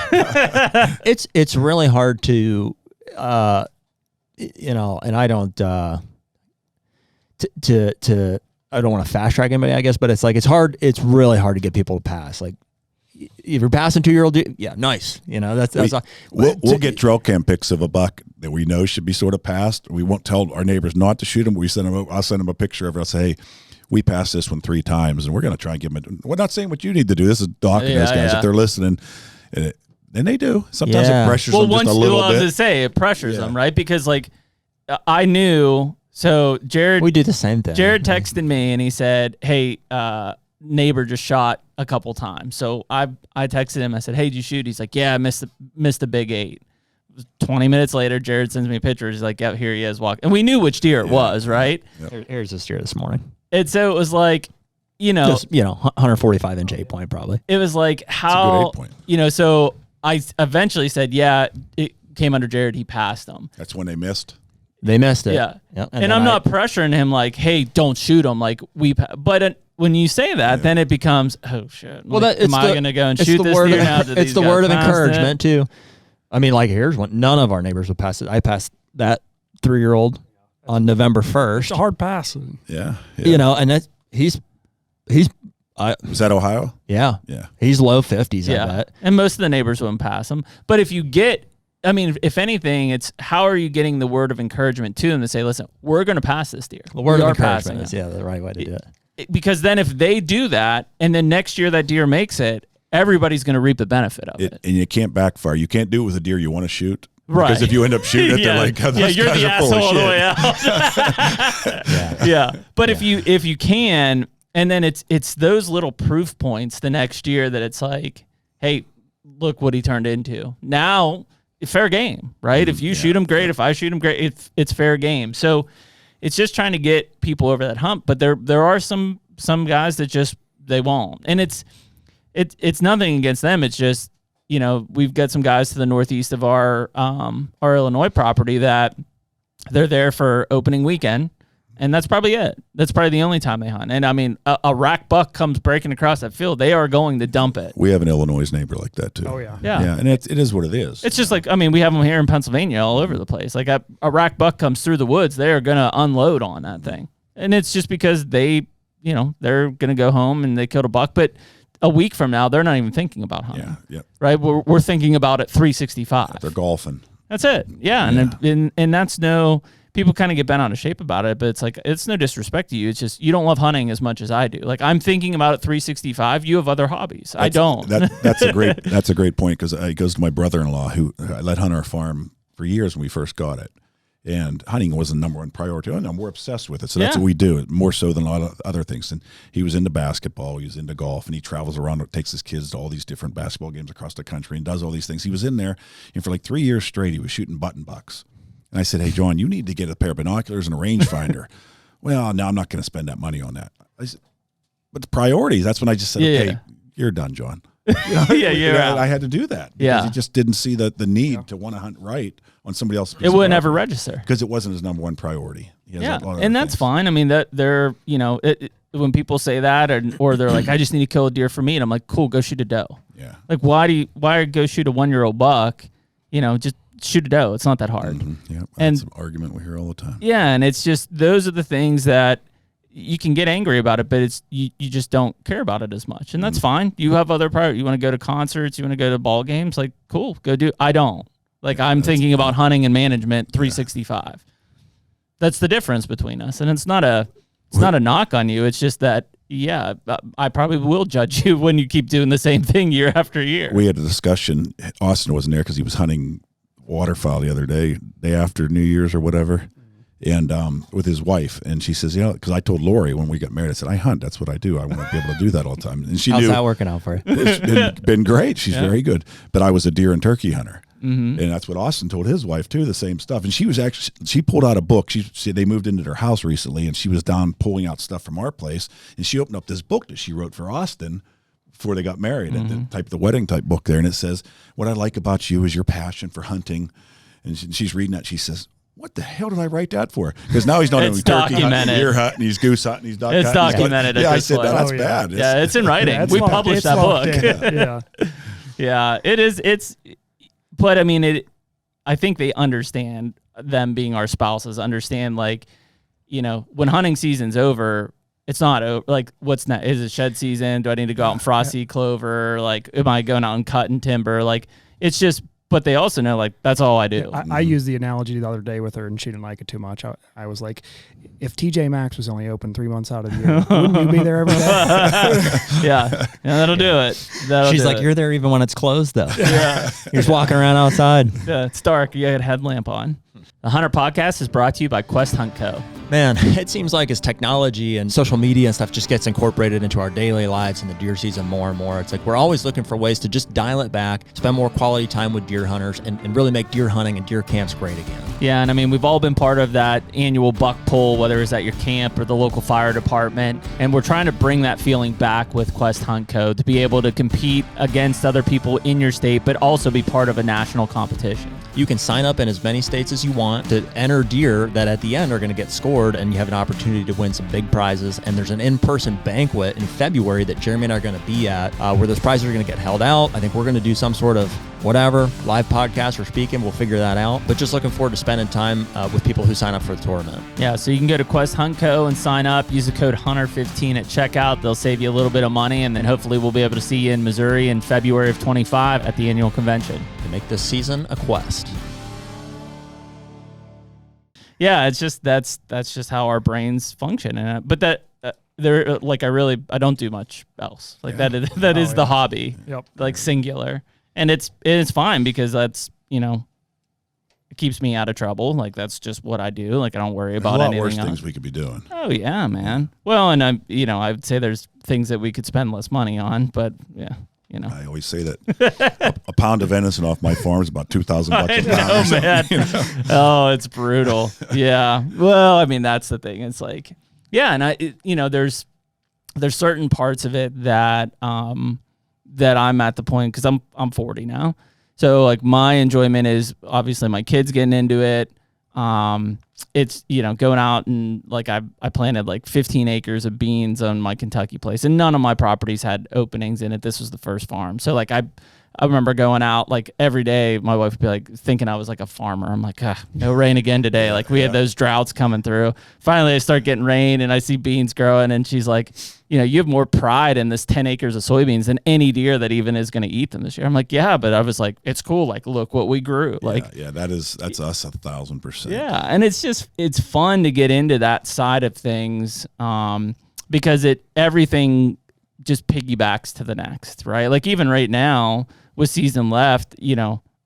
It's really hard to, and I don't, I don't want to fast track anybody, I guess, but it's like, it's really hard to get people to pass. Like, if you're passing 2-year-old deer, nice. We'll get trail cam pics of a buck that we know should be sort of passed. We won't tell our neighbors not to shoot him. I'll send them a picture of it. I'll say, hey, we passed this one 3 times, and we're going to try and give them. We're not saying what you need to do. This is Doc and those guys if they're listening, and they do. Sometimes it pressures them just a little bit. I was going to say it pressures them, right? Because like I knew. So Jared, we do the same thing. Jared texted me and he said, hey, neighbor just shot a couple times. So I texted him. I said, hey, did you shoot? He's like, yeah, I missed a big 8. 20 minutes later, Jared sends me a picture. He's like, yeah, here he is walking. And we knew which deer it was, right? Yep. Here's this deer this morning. And so it was like, just, 145 inch 8-point probably. It was like, how, so I eventually said, yeah, it came under Jared. He passed them. That's when they missed. They missed it. Yeah. Yep. And I'm not pressuring him like, hey, don't shoot him. Like but when you say that, then it becomes, oh shit. Well, like, am I going to go and shoot this deer now? It's the word of encouragement too. I mean, like, here's one. None of our neighbors would pass it. I passed that 3-year-old on November 1st. It's a hard pass. Yeah. And that's he's. Is that Ohio? Yeah. Yeah. He's low 50s. Yeah. I bet. And most of the neighbors wouldn't pass him. But if you get, if anything, it's how are you getting the word of encouragement to them to say, listen, we're going to pass this deer. The word of encouragement is the right way to do it. Because then if they do that, and then next year that deer makes it, everybody's going to reap the benefit of it. And you can't backfire. You can't do it with a deer you want to shoot. Right. Because if you end up shooting it, they're like, oh, those you're guys the are full asshole of all the way out. Yeah. But if you can, and then it's those little proof points the next year that it's like, hey, look what he turned into. Now, fair game, right? If you shoot him, great. If I shoot him, great. It's fair game. So it's just trying to get people over that hump. But there are some guys that just they won't, and it's nothing against them. It's just we've got some guys to the northeast of our Illinois property that they're there for opening weekend. And that's probably it. That's probably the only time they hunt. And I mean, a rack buck comes breaking across that field, they are going to dump it. We have an Illinois neighbor like that too. Oh yeah. Yeah. And it is what it is. It's just like, we have them here in Pennsylvania all over the place. Like a rack buck comes through the woods, they are going to unload on that thing. And it's just because they, they're going to go home and they killed a buck. But a week from now, they're not even thinking about hunting. Yeah. Right. We're thinking about it 365. They're golfing. That's it. Yeah. And that's people kind of get bent out of shape about it, but it's like, it's no disrespect to you. It's just, you don't love hunting as much as I do. Like, I'm thinking about it 365. You have other hobbies. I don't. That's a great point. Cause it goes to my brother-in-law who I let hunt our farm for years when we first got it. And hunting was the number one priority. And we're obsessed with it. So that's what we do, more so than a lot of other things. And he was into basketball. He was into golf. And he travels around, takes his kids to all these different basketball games across the country and does all these things. He was in there, and for like 3 years straight, he was shooting button bucks. And I said, hey, John, you need to get a pair of binoculars and a rangefinder. Well, no, I'm not going to spend that money on that. I said, but the priorities, that's when I just said, okay, you're done, John. I had to do that because he just didn't see the need to want to hunt right on somebody else's piece it wouldn't ever register because it wasn't his number one priority. And that's fine. I mean, that they're, when people say that or they're like, I just need to kill a deer for me, and I'm like, cool, go shoot a doe. Yeah. Like, why go shoot a 1-year-old buck? Just shoot a doe. It's not that hard. Mm-hmm. Yeah, that's an argument we hear all the time. Yeah, and it's just those are the things that you can get angry about it, but it's you just don't care about it as much, and that's fine. You have other priorities. You want to go to concerts, you want to go to ball games, like cool, go do. I don't. Like I'm thinking about hunting and management 365. That's the difference between us, and it's not a knock on you. It's just that I probably will judge you when you keep doing the same thing year after year. We had a discussion. Austin wasn't there because he was hunting waterfowl the other day after New Year's or whatever. And with his wife, and she says, because I told Lori when we got married, I said, I hunt. That's what I do. I want to be able to do that all the time. And she How's knew. that working out for you? It's been great. She's very good. But I was a deer and turkey hunter. Mm-hmm. And that's what Austin told his wife, too, the same stuff. And she pulled out a book. They moved into their house recently, and she was down pulling out stuff from our place. And she opened up this book that she wrote for Austin before they got married, the wedding type book there. And it says, what I like about you is your passion for hunting. And she's reading that. She says, what the hell did I write that for? Because now he's not only turkey hunting, deer hunting, he's goose hunting, he's duck hunting. It's documented. I said, that's bad. Yeah, it's in writing. We published that book. Yeah, it is. But I mean, I think they understand, them being our spouses, understand like, when hunting season's over, it's not over. Like, what's next? Is it shed season? Do I need to go out and frost seed clover? Like, am I going out and cutting timber? Like, it's just. But they also know, like, that's all I do. I used the analogy the other day with her, and she didn't like it too much. I was like, if TJ Maxx was only open 3 months out of the year, wouldn't you be there every day? Yeah, that'll do it. She's like, you're there even when it's closed, though. Yeah. You're just walking around outside. Yeah, it's dark. You got a headlamp on. The HUNTR Podcast is brought to you by Quest Hunt Co. Man, it seems like as technology and social media and stuff just gets incorporated into our daily lives in the deer season more and more, it's like we're always looking for ways to just dial it back, spend more quality time with deer hunters, and really make deer hunting and deer camps great again. Yeah, and I mean, we've all been part of that annual buck pull, whether it's at your camp or the local fire department, and we're trying to bring that feeling back with Quest Hunt Co. to be able to compete against other people in your state, but also be part of a national competition. You can sign up in as many states as you want to enter deer that at the end are going to get scored, and you have an opportunity to win some big prizes. And there's an in-person banquet in February that Jeremy and I are going to be at where those prizes are going to get held out. I think we're going to do some sort of live podcast or speaking. We'll figure that out. But just looking forward to spending time with people who sign up for the tournament. Yeah, so you can go to Quest Hunt Co. and sign up. Use the code HUNTR15 at checkout. They'll save you a little bit of money, and then hopefully we'll be able to see you in Missouri in February of 25 at the annual convention. To make this season a quest. Yeah, it's just that's just how our brains function, and but that I don't do much else. Like that is the hobby. Yep. Like singular, and it's fine because that's it keeps me out of trouble. Like that's just what I do. Like I don't worry about anything else. There's a lot worse things we could be doing. Oh yeah, man. Well, and I would say there's things that we could spend less money on, but yeah. I always say that a pound of venison off my farm is about $2,000 a pound. Oh man! Oh, it's brutal. Yeah. Well, I mean that's the thing. It's like, yeah, and there's certain parts of it that that I'm at the point because I'm 40 now, so like my enjoyment is obviously my kids getting into it. It's going out and like I planted like 15 acres of beans on my Kentucky place, and none of my properties had openings in it. This was the first farm, so like I remember going out like every day. My wife would be like thinking I was like a farmer. I'm like, no rain again today. Like we had those droughts coming through. Finally, I start getting rain and I see beans growing, and she's like, you have more pride in this 10 acres of soybeans than any deer that even is going to eat them this year. I'm like, yeah, but I was like, it's cool. Like, look what we grew. Like, that's us 1,000%. Yeah, and it's fun to get into that side of things because everything just piggybacks to the next, right? Like even right now with season left,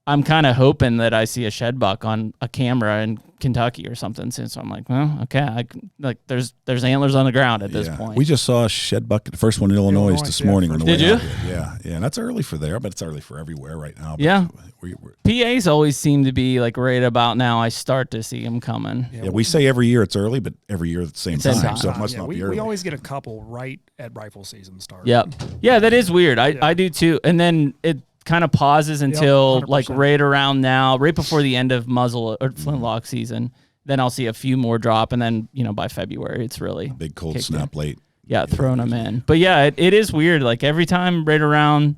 I'm kind of hoping that I see a shed buck on a camera in Kentucky or something. So I'm like, well, okay, there's antlers on the ground at this point. We just saw a shed buck, the first one in Illinois this morning. Did you? Yeah, and that's early for there, but it's early for everywhere right now. But yeah, PAs always seem to be like right about now. I start to see them coming. Yeah, we say every year it's early, but every year at the same time, so it must not be early. We always get a couple right at rifle season start. Yep. Yeah, that is weird. I do too, and then it kind of pauses until like right around now, right before the end of muzzle or flintlock season. Then I'll see a few more drop, and then by February it's really big cold snap late. Yeah, throwing them in. But yeah, it is weird. Like every time right around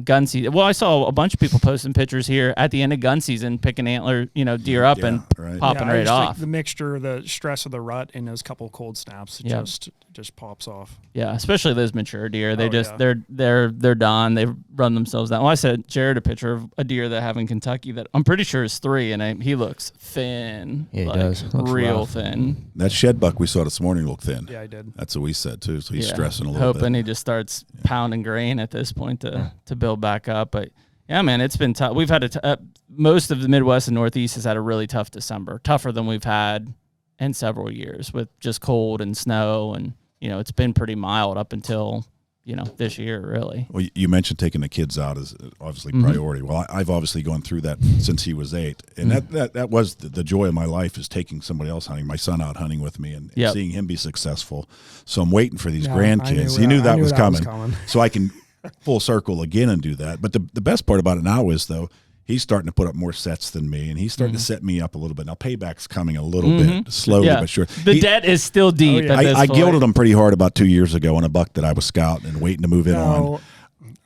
gun season. Well, I saw a bunch of people posting pictures here at the end of gun season, picking antler deer up and popping right off. The mixture, the stress of the rut, and those couple cold snaps, just pops off. Yeah, especially those mature deer. They they're done. They've run themselves down. Well, I sent Jared a picture of a deer that I have in Kentucky that I'm pretty sure is 3, and he looks thin. Yeah, he does. Real thin. That shed buck we saw this morning looked thin. Yeah, I did. That's what we said too. So he's stressing a little bit. Hoping he just starts pounding grain at this point to build back up. But yeah, man, it's been tough. We've had most of the Midwest and Northeast has had a really tough December, tougher than we've had in several years with just cold and snow, and it's been pretty mild up until this year, really. Well, you mentioned taking the kids out as obviously priority. Well, I've obviously gone through that since he was 8, and that was the joy of my life, is taking somebody else hunting, my son out hunting with me, and seeing him be successful. So I'm waiting for these grandkids. He knew that was coming, so I can full circle again and do that. But the best part about it now is, though, he's starting to put up more sets than me, and he's starting to set me up a little bit. Now, payback's coming a little bit slowly, but sure. The debt is still deep. I gilded him pretty hard about 2 years ago on a buck that I was scouting and waiting to move in on. All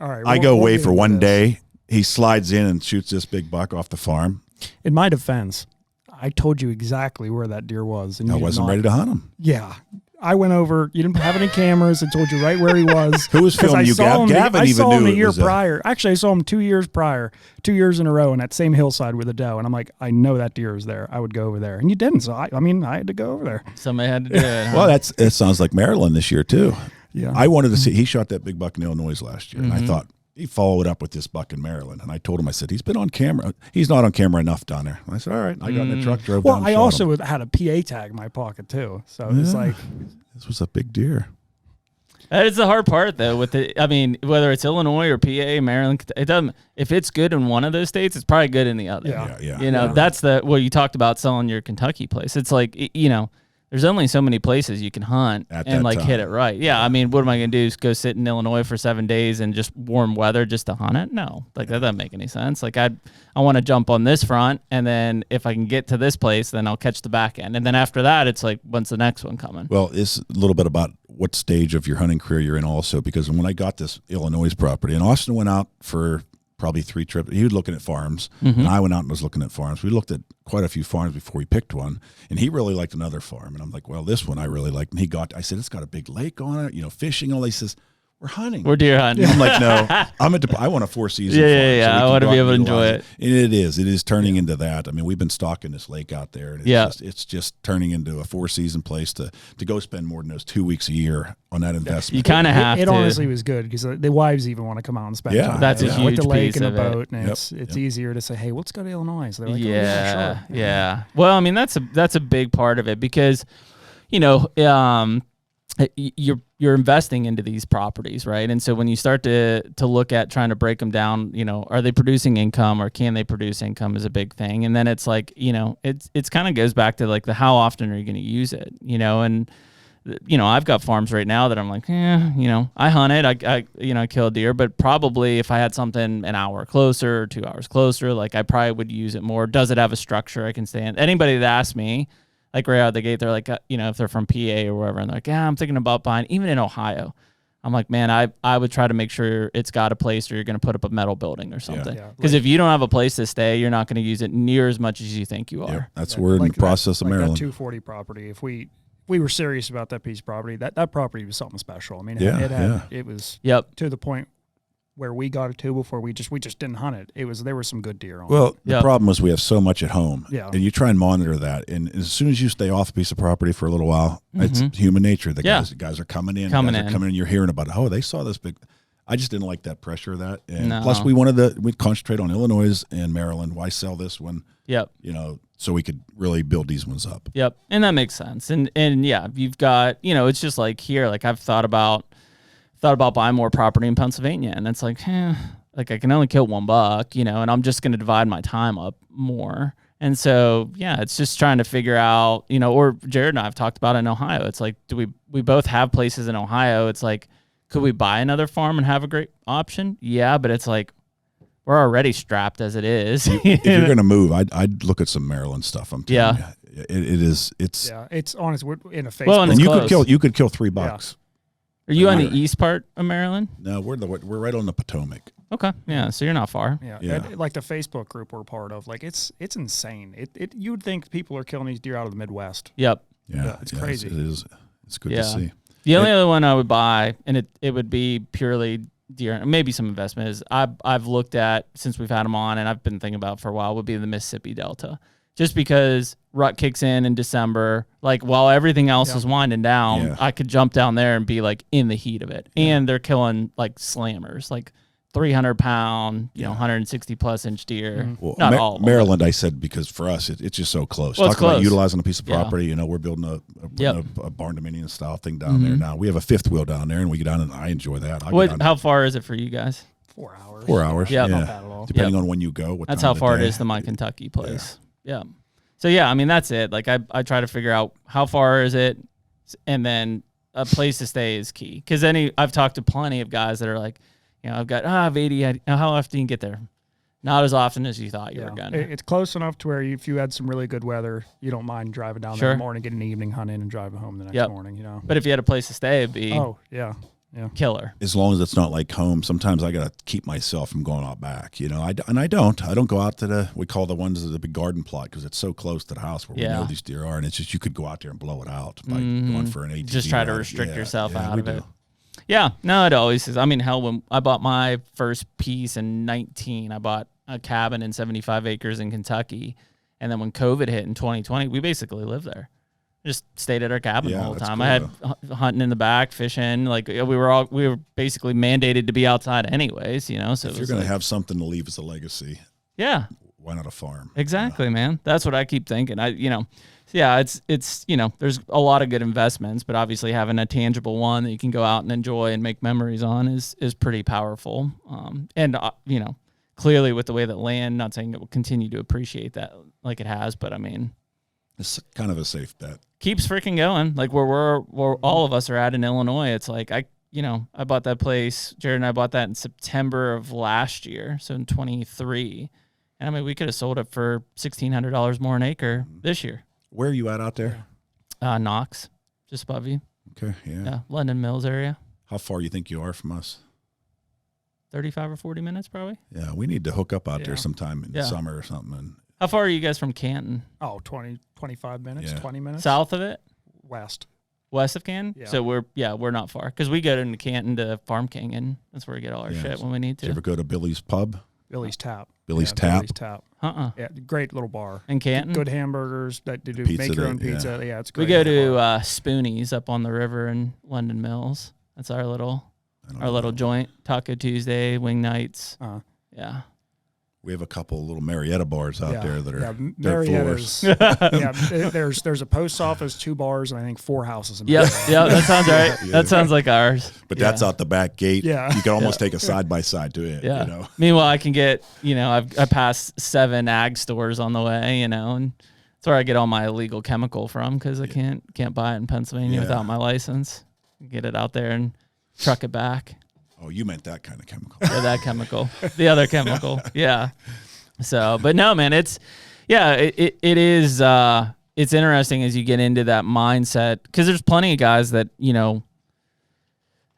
right, I go away for one day. He slides in and shoots this big buck off the farm. In my defense, I told you exactly where that deer was. And I wasn't ready to hunt him. Yeah. I went over. You didn't have any cameras. I told you right where he was. Who was filming you? Gavin I even saw him knew a year prior. Actually, I saw him 2 years prior, 2 years in a row, on that same hillside with a doe. And I'm like, I know that deer is there. I would go over there, and you didn't. So I had to go over there. Somebody had to do it. Huh? Well, it sounds like Maryland this year too. Yeah, I wanted to see. He shot that big buck in Illinois last year, and I thought he followed up with this buck in Maryland. And I told him, I said, he's been on camera. He's not on camera enough down there. And I said, all right. I got in the truck, drove down. Well, I also had a PA tag in my pocket too. So it's like, this was a big deer. That is the hard part, though. Whether it's Illinois or PA, Maryland, it doesn't. If it's good in one of those states, it's probably good in the other. Yeah. That's you talked about selling your Kentucky place. It's like there's only so many places you can hunt and hit it right. Yeah, I mean, what am I going to do? Is go sit in Illinois for 7 days and just warm weather just to hunt it? No, that doesn't make any sense. Like I want to jump on this front, and then if I can get to this place, then I'll catch the back end, and then after that, it's like, when's the next one coming? Well, it's a little bit about what stage of your hunting career you're in, also, because when I got this Illinois property, and Austin went out for probably 3 trips. He was looking at farms, and I went out and was looking at farms. We looked at quite a few farms before we picked one, and he really liked another farm. And I'm like, well, this one I really liked. And I said, it's got a big lake on it, fishing. And all he says, we're hunting. We're deer hunting. I'm like, no, I want a 4-season farm. Yeah. So I want to be able to enjoy it. And it is turning into that. I mean, we've been stocking this lake out there, and it's just turning into a 4-season place to go spend more than those 2 weeks a year on that investment. You kind of have to. It honestly was good, because the wives even want to come out and spend time. That's a huge with the lake piece and of the boat, it. and it's easier to say, hey, let's go to Illinois. So they're like, yeah. Well, I mean, that's a big part of it, because you're investing into these properties, right? And so when you start to look at trying to break them down, are they producing income, or can they produce income, is a big thing. And then it's like, it's kind of goes back to like the how often are you going to use it, and I've got farms right now that I'm like, I hunt it, I kill a deer, but probably if I had something an hour closer or 2 hours closer, like I probably would use it more. Does it have a structure I can stay in? Anybody that asks me, like right out of the gate, they're like, if they're from PA or wherever, and they're like, I'm thinking about buying, even in Ohio. I'm like, man, I would try to make sure it's got a place where you're going to put up a metal building or something. Because if you don't have a place to stay, you're not going to use it near as much as you think you are. Yeah, that's we're in the process of Maryland. That 240 property, if we were serious about that piece of property, that property was something special. I mean, it was to the point where we got it to before we just didn't hunt it. There were some good deer on it. Well, the problem was we have so much at home, and you try and monitor that. And as soon as you stay off a piece of property for a little while, it's human nature. The guys are coming in. You're hearing about it. Oh, they saw this big. I just didn't like that pressure of that. And plus we'd concentrate on Illinois and Maryland. Why sell this one? Yep. So we could really build these ones up. Yep. And that makes sense. And yeah, you've got, it's just like here, like I've thought about buying more property in Pennsylvania, and it's like, like I can only kill $1, and I'm just going to divide my time up more. And so, yeah, it's just trying to figure out, or Jared and I have talked about it in Ohio. It's like, we both have places in Ohio. It's like, could we buy another farm and have a great option? Yeah, but it's like, we're already strapped as it is. If you're going to move, I'd look at some Maryland stuff. I'm telling you. It's honest. We're in a Facebook. Well, and you could kill $3. Yeah. Are you on the east part of Maryland? No, we're right on the Potomac. Okay, yeah, so you're not far. Yeah. Like the Facebook group we're part of, like it's insane. You would think people are killing these deer out of the Midwest. Yep. Yeah, it's crazy. It is. It's good to see. The only other one I would buy, and it would be purely deer, maybe some investment, is I've looked at since we've had them on, and I've been thinking about for a while, would be the Mississippi Delta. Just because rut kicks in December, like while everything else is winding down, I could jump down there and be like in the heat of it. And they're killing like slammers, like 300-pound, 160+ inch deer. Mm-hmm. Well, not all Maryland, I said, because for us it's just so close. Well, Talk about utilizing a piece of property. We're building a barn dominion style thing down there now. We have a fifth wheel down there, and we get down, and I enjoy that. How far is it for you guys? 4 hours. 4 hours. Yeah, not bad at all. Depending on when you go. That's how far it is to my Kentucky place. Yeah. So yeah, I mean that's it. Like I try to figure out how far is it, and then a place to stay is key. Because I've talked to plenty of guys that are like, I've got I have 80. How often do you get there? Not as often as you thought you were gonna. It's close enough to where if you had some really good weather, you don't mind driving down there in the morning, getting an evening hunt in, and driving home the next morning. But if you had a place to stay, it'd be killer. As long as it's not like home. Sometimes I gotta keep myself from going out back. I don't go out to we call the ones the big garden plot because it's so close to the house where we know these deer are, and it's just you could go out there and blow it out by going for an ATV. Just try to restrict yourself out of it. Yeah, no, it always is. I mean, hell, when I bought my first piece in 19, I bought a cabin in 75 acres in Kentucky, and then when COVID hit in 2020, we basically lived there. Just stayed at our cabin the whole time. Cool, I had hunting in the back, fishing. Like we were basically mandated to be outside anyways, So if you're gonna have something to leave as a legacy, why not a farm? Exactly, man. That's what I keep thinking. It's there's a lot of good investments, but obviously having a tangible one that you can go out and enjoy and make memories on is pretty powerful. Clearly with the way that land, not saying it will continue to appreciate that like it has, but I mean, it's kind of a safe bet. Keeps freaking going. Like where all of us are at in Illinois, it's like I bought that place. Jared and I bought that in September of last year, so in 23. And I mean, we could have sold it for $1,600 more an acre this year. Where are you at out there? Knox, just above you. Okay, yeah. London Mills area. How far you think you are from us? 35 or 40 minutes, probably. Yeah, we need to hook up out there sometime in the summer or something. How far are you guys from Canton? 25 minutes, 20 minutes. South of it? West of Canton? Yeah. So we're not far. Because we go into Canton to Farm King, and that's where we get all our shit when we need to. Did you ever go to Billy's Pub? Billy's Tap. Billy's Tap? Yeah, great little bar. In Canton? Good hamburgers. That do pizza make your own pizza. Yeah, it's great. We go to Spoonies up on the river in London Mills. That's our little joint. Taco Tuesday, wing nights. Yeah. We have a couple little Marietta bars out there that are Marietta's. There's a post office, 2 bars, and I think 4 houses. Yeah, that sounds right. That sounds like ours. But that's out the back gate. Yeah, you can almost take a side by side to it. Yeah. Meanwhile, I can get I pass 7 ag stores on the way. And that's where I get all my illegal chemical from because I can't buy it in Pennsylvania without my license. Get it out there and truck it back. Oh, you meant that kind of chemical. Yeah, that chemical. The other chemical. Yeah. So, but no, man, it is, it's interesting as you get into that mindset because there's plenty of guys that,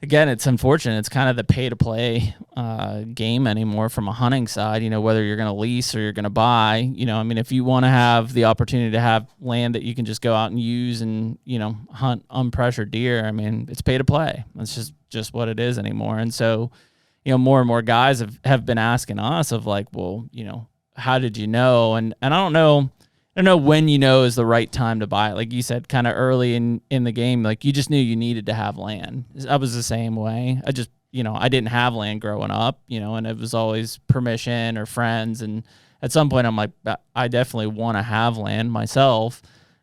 again, it's unfortunate. It's kind of the pay to play game anymore from a hunting side, whether you're going to lease or you're going to buy, I mean, if you want to have the opportunity to have land that you can just go out and use and, hunt unpressured deer, I mean, it's pay to play. That's just what it is anymore. And so, more and more guys have been asking us of like, well, how did you know? And I don't know when is the right time to buy it. Like you said, kind of early in the game, like you just knew you needed to have land. I was the same way. I just, I didn't have land growing up, and it was always permission or friends. And at some point I'm like, I definitely want to have land myself.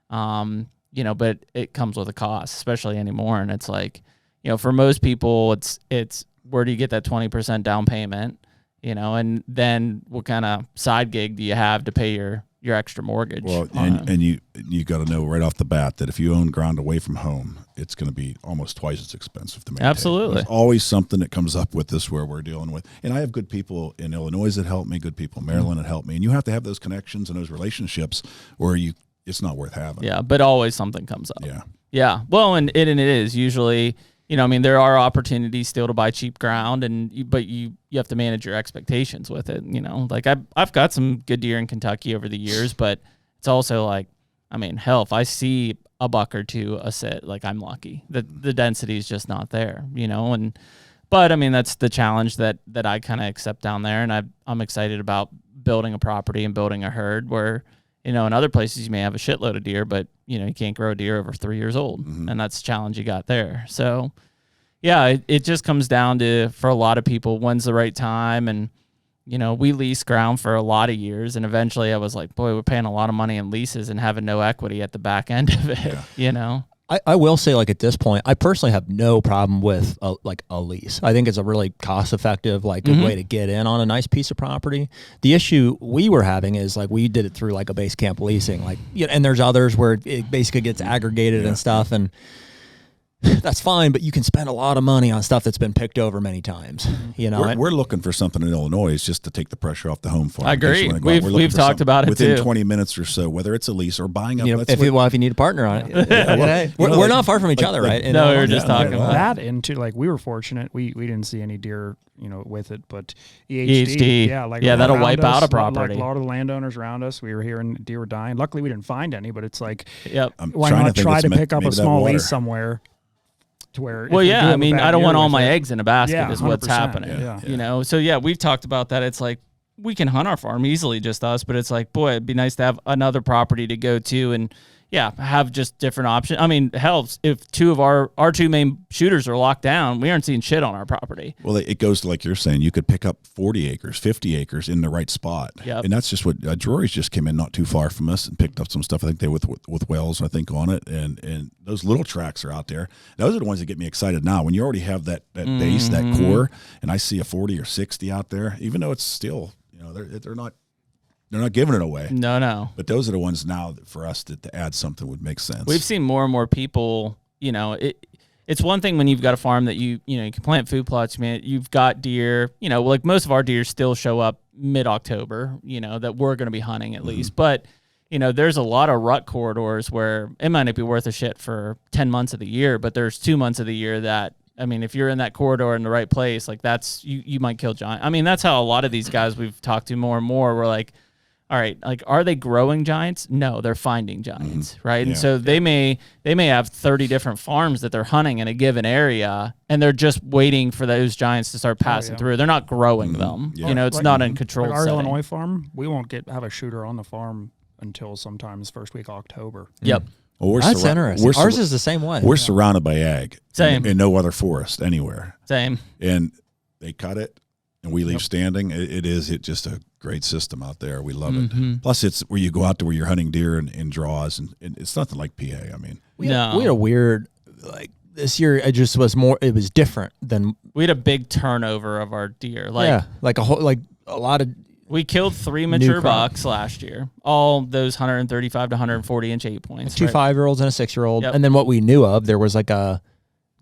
But it comes with a cost, especially anymore. And it's like, for most people, it's where do you get that 20% down payment, and then what kind of side gig do you have to pay your extra mortgage? Well, and you got to know right off the bat that if you own ground away from home, it's going to be almost twice as expensive to maintain. Absolutely. There's always something that comes up with this where we're dealing with. And I have good people in Illinois that help me, good people in Maryland that help me. And you have to have those connections and those relationships where it's not worth having. Yeah, but always something comes up. Yeah. Yeah. Well, and it is usually, there are opportunities still to buy cheap ground, but you have to manage your expectations with it. Like I've got some good deer in Kentucky over the years, but it's also like, hell, if I see a buck or two a sit, like I'm lucky. The density is just not there, but that's the challenge that I kind of accept down there, and I'm excited about building a property and building a herd where, in other places you may have a shitload of deer, but you can't grow a deer over 3 years old, and that's the challenge you got there. So, yeah, it just comes down to, for a lot of people, when's the right time. And we leased ground for a lot of years, and eventually I was like, boy, we're paying a lot of money in leases and having no equity at the back end of it. Yeah. I will say, like, at this point, I personally have no problem with a lease. I think it's a really cost-effective, good way to get in on a nice piece of property. The issue we were having is, we did it through, a base camp leasing. And there's others where it basically gets aggregated and stuff, and that's fine, but you can spend a lot of money on stuff that's been picked over many times. We're looking for something in Illinois just to take the pressure off the home farm. I agree. We've talked about it within too. 20 minutes or so, whether it's a lease or buying up. If you need a partner on it, we're not far from each other, right? No, we were just talking about that. Into we were fortunate. We didn't see any deer, with it, but EHD, that'll wipe out a property. A lot of the landowners around us, we were hearing deer were dying. Luckily, we didn't find any, but it's like, why not try to pick up a small lease somewhere? To where, I don't want all my eggs in a basket is what's happening. So we've talked about that. It's like, we can hunt our farm easily, just us, but it's like, boy, it'd be nice to have another property to go to and have just different options. Hell, if two of our two main shooters are locked down, we aren't seeing shit on our property. Well, it goes to, like you're saying, you could pick up 40 acres, 50 acres in the right spot. Yep. And that's just what Drury's just came in not too far from us and picked up some stuff. I think they with Wells, I think, on it. And those little tracks are out there. Those are the ones that get me excited now. When you already have that base, that core, and I see a 40 or 60 out there, even though it's still, they're not giving it away. No. But those are the ones now that for us to add something would make sense. We've seen more and more people, it's one thing when you've got a farm that you can plant food plots, you've got deer, most of our deer still show up mid-October, that we're going to be hunting at least. But, there's a lot of rut corridors where it might not be worth a shit for 10 months of the year, but there's 2 months of the year that, if you're in that corridor in the right place, that's, you might kill giant. That's how a lot of these guys we've talked to more and more, we're like, all right, are they growing giants? No, they're finding giants, right? Yeah. And so they may have 30 different farms that they're hunting in a given area, and they're just waiting for those giants to start passing through. They're not growing them. Yeah. It's not in controlled our setting. Illinois farm, we won't have a shooter on the farm until sometimes first week of October. Yep. Well, that's interesting. Ours is the same way. We're surrounded by ag. Same. And no other forest anywhere. Same. And they cut it, and we leave standing. It's just a great system out there. We love it. Plus, it's where you go out to where you're hunting deer in draws, and it's nothing like PA. We had a weird, this year, it just was more, it was different than. We had a big turnover of our deer. A lot of. We killed 3 mature bucks last year. All those 135 to 140 inch 8 points. 2 5-year-olds and a 6-year-old. Yep. And then what we knew of, there was a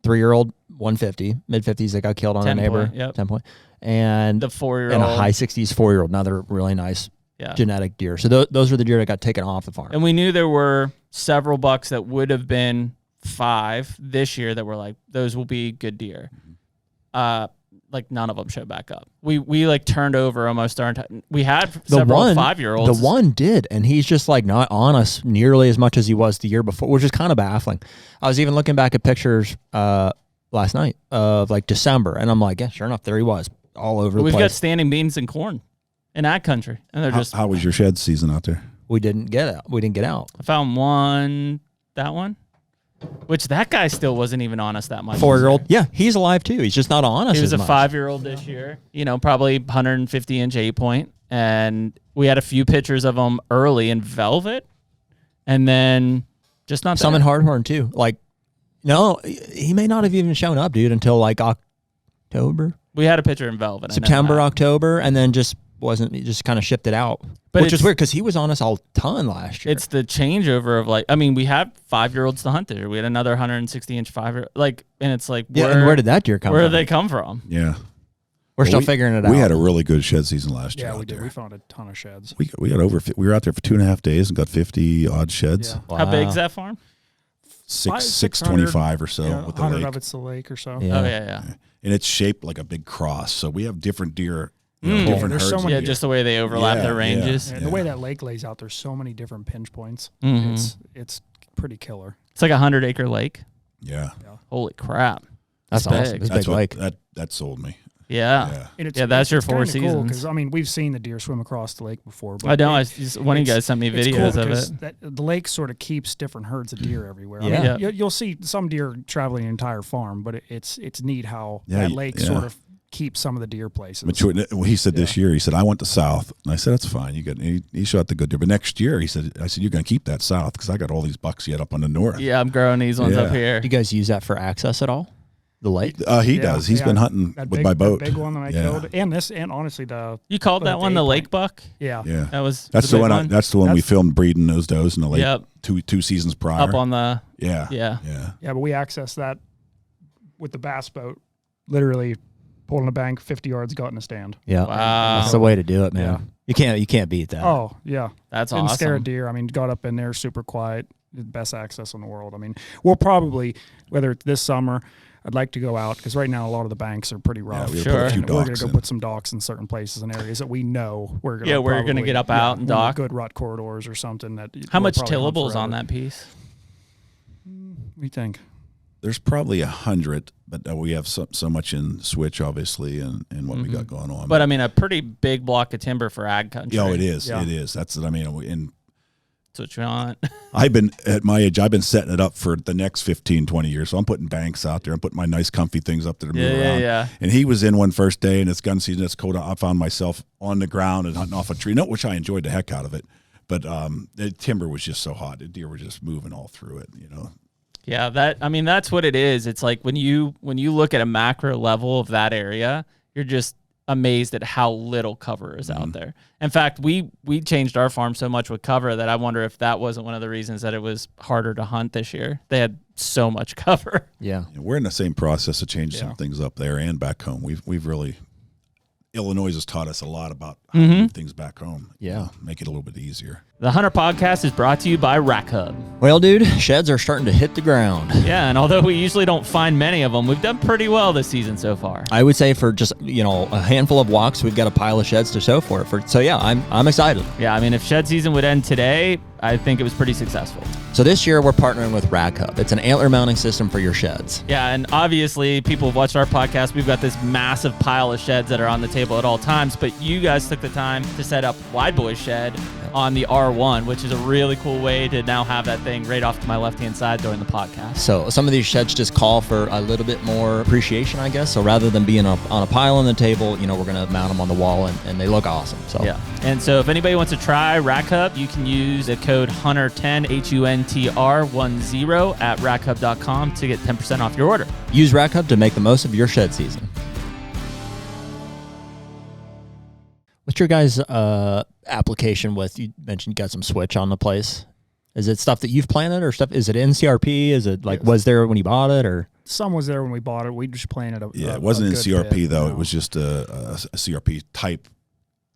3-year-old 150, mid-50s that got killed on a neighbor. 10 point. And the 4-year-old. And a high 60s 4-year-old. Now they're really nice genetic deer. So those were the deer that got taken off the farm. And we knew there were several bucks that would have been 5 this year that were like, those will be good deer. None of them showed back up. We turned over almost our entire. We had several 5-year-olds. The one did, and he's just not on us nearly as much as he was the year before, which is kind of baffling. I was even looking back at pictures last night of December, and I'm like, yeah, sure enough, there he was, all over the place. We've got standing beans and corn in ag country, and they're How was your shed season out there? We didn't get out. I found one. That one. Which that guy still wasn't even on us that much. 4-year-old. Yeah, he's alive too. He's just not on us. He was as a much. 5-year-old this year. Probably 150-inch 8-point, and we had a few pictures of him early in velvet, and then just not some in hardhorn too. Like, no, he may not have even shown up, dude, until like October. We had a picture in velvet. September, October, and then just wasn't. He just kind of shipped it out, which is weird because he was on us a ton last year. It's the changeover of we had 5-year-olds to hunt this year. We had another 160-inch 5-year, and it's like, and where did that deer come from? Where did they come from? Yeah. We're still figuring it out. We had a really good shed season last year. Yeah, we did. There. We found a ton of sheds. We got we were out there for 2.5 days and got 50 odd sheds. Yeah. Wow. How big's that farm? 625 or so with the 100 lake. of it's the lake or so. Yeah. Oh yeah. And it's shaped like a big cross. So we have different deer, Mm. different There's herds. so of many Yeah, deer. just the way they overlap Yeah, their ranges. And the way that lake lays out, there's so many different pinch points. Mhm. It's pretty killer. It's like a 100-acre lake. Yeah. Holy crap! That's It's awesome. big. It's a That's big lake. that sold me. Yeah. And it's, Yeah, that's your it's 4 kinda cool seasons. because we've seen the deer swim across the lake before. But I know. One of you it's- guys sent me it's videos cool of 'cause it. the lake sort of keeps different herds of deer everywhere. Yeah. I mean, you'll see some deer traveling an entire farm, but it's neat how that lake sort of keeps some of the deer places. Well, he said this year, he said, I went to south. And I said, that's fine. He shot the good deer. But next year, I said, you're going to keep that south because I got all these bucks yet up on the north. Yeah, I'm growing these ones up here. Do you guys use that for access at all? The lake? He does. He's been hunting with my boat. That big one that I killed. And honestly, You called that one the lake buck? Yeah. Yeah. That's the big one. That's the one we filmed breeding those does in the lake. Yep. Two seasons prior. Up on the Yeah. Yeah. But we accessed that with the bass boat, literally pulling a bank 50 yards, got in a stand. Yeah. Wow. That's the way to do it, man. Yeah. You can't beat that. Oh, yeah. That's Didn't scare a awesome. deer. I mean, got up in there super quiet, the best access in the world. I mean, we'll probably, whether it's this summer, I'd like to go out because right now a lot of the banks are pretty rough. we Sure. put a few And we're going docks to go in. put some docks in certain places and areas that we know we're going to. Yeah, where you're gonna get up out and dock. Good rut corridors or something that. How we'll much probably hunt tillables on forever. that piece? What do you think? There's probably 100, but we have so much in switch, obviously, and what we got going on. But I mean, a pretty big block of timber for ag country. Yeah, it is. Yeah. It is. That's what I mean. And That's what you want. I've been at my age. I've been setting it up for the next 15, 20 years. So I'm putting banks out there. I'm putting my nice, comfy things up there to move around. Yeah. And he was in one first day, and it's gun season. It's cold. I found myself on the ground and hunting off a tree. Which I enjoyed the heck out of it. But the timber was just so hot. The deer were just moving all through it. Yeah, that's what it is. It's like when you look at a macro level of that area, you're just amazed at how little cover is out there. In fact, we changed our farm so much with cover that I wonder if that wasn't one of the reasons that it was harder to hunt this year. They had so much cover. Yeah. We're in the same process of changing some things up there and back home. We've really Illinois has taught us a lot about how to move things back home. Yeah. Make it a little bit easier. The HUNTR Podcast is brought to you by Rhub. Well, dude, sheds are starting to hit the ground. Yeah, and although we usually don't find many of them, we've done pretty well this season so far. I would say for just, a handful of walks, we've got a pile of sheds to show for it. So yeah, I'm excited. Yeah, I mean, if shed season would end today, I think it was pretty successful. So this year we're partnering with Rhub. It's an antler mounting system for your sheds. Yeah, and obviously people have watched our podcast. We've got this massive pile of sheds that are on the table at all times, but you guys took the time to set up Wide Boy Shed on the R1, which is a really cool way to now have that thing right off to my left-hand side during the podcast. So some of these sheds just call for a little bit more appreciation, I guess. So rather than being on a pile on the table, we're going to mount them on the wall, and they look awesome. So yeah, and so if anybody wants to try Rhub, you can use the code HUNTR10, HUNTR10 at rackhub.com to get 10% off your order. Use Rhub to make the most of your shed season. What's your guys' application with? You mentioned you got some switch on the place. Is it stuff that you've planted or stuff? Is it in CRP? Is it was there when you bought it or? Some was there when we bought it. We just planted It wasn't in CRP bit, though. It was just a CRP type,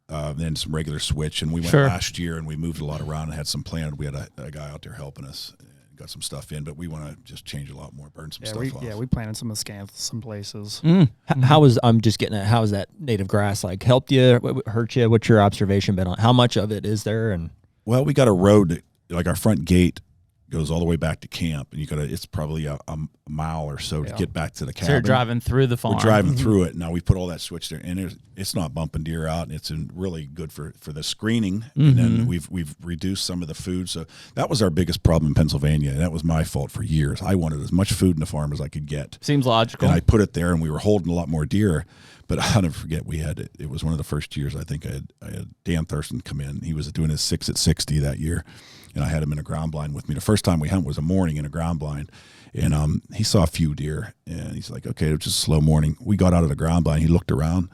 then some regular switch. And we went last year and we moved a lot around and had some planted. We had a guy out there helping us. Got some stuff in, but we want to just change a lot more, burn some stuff off. Yeah, we planted some scans some places. I'm just getting at, how is that native grass helped you, hurt you? What's your observation been on how much of it is there? And well, we got a road, like our front gate goes all the way back to camp, and it's probably a mile or so to get back to the cabin. So you're driving through the farm. We're driving through it. Now we put all that switch there, and it's not bumping deer out, and it's really good for the screening. And then we've reduced some of the food. So that was our biggest problem in Pennsylvania, and that was my fault for years. I wanted as much food in the farm as I could get. Seems logical. And I put it there, and we were holding a lot more deer. But I'll never forget, it was one of the first years I think I had Dan Thurston come in. He was doing his 6 at 60 that year, and I had him in a ground blind with me. The first time we hunted was a morning in a ground blind, and he saw a few deer, and he's like, okay, it was just a slow morning. We got out of the ground blind. He looked around,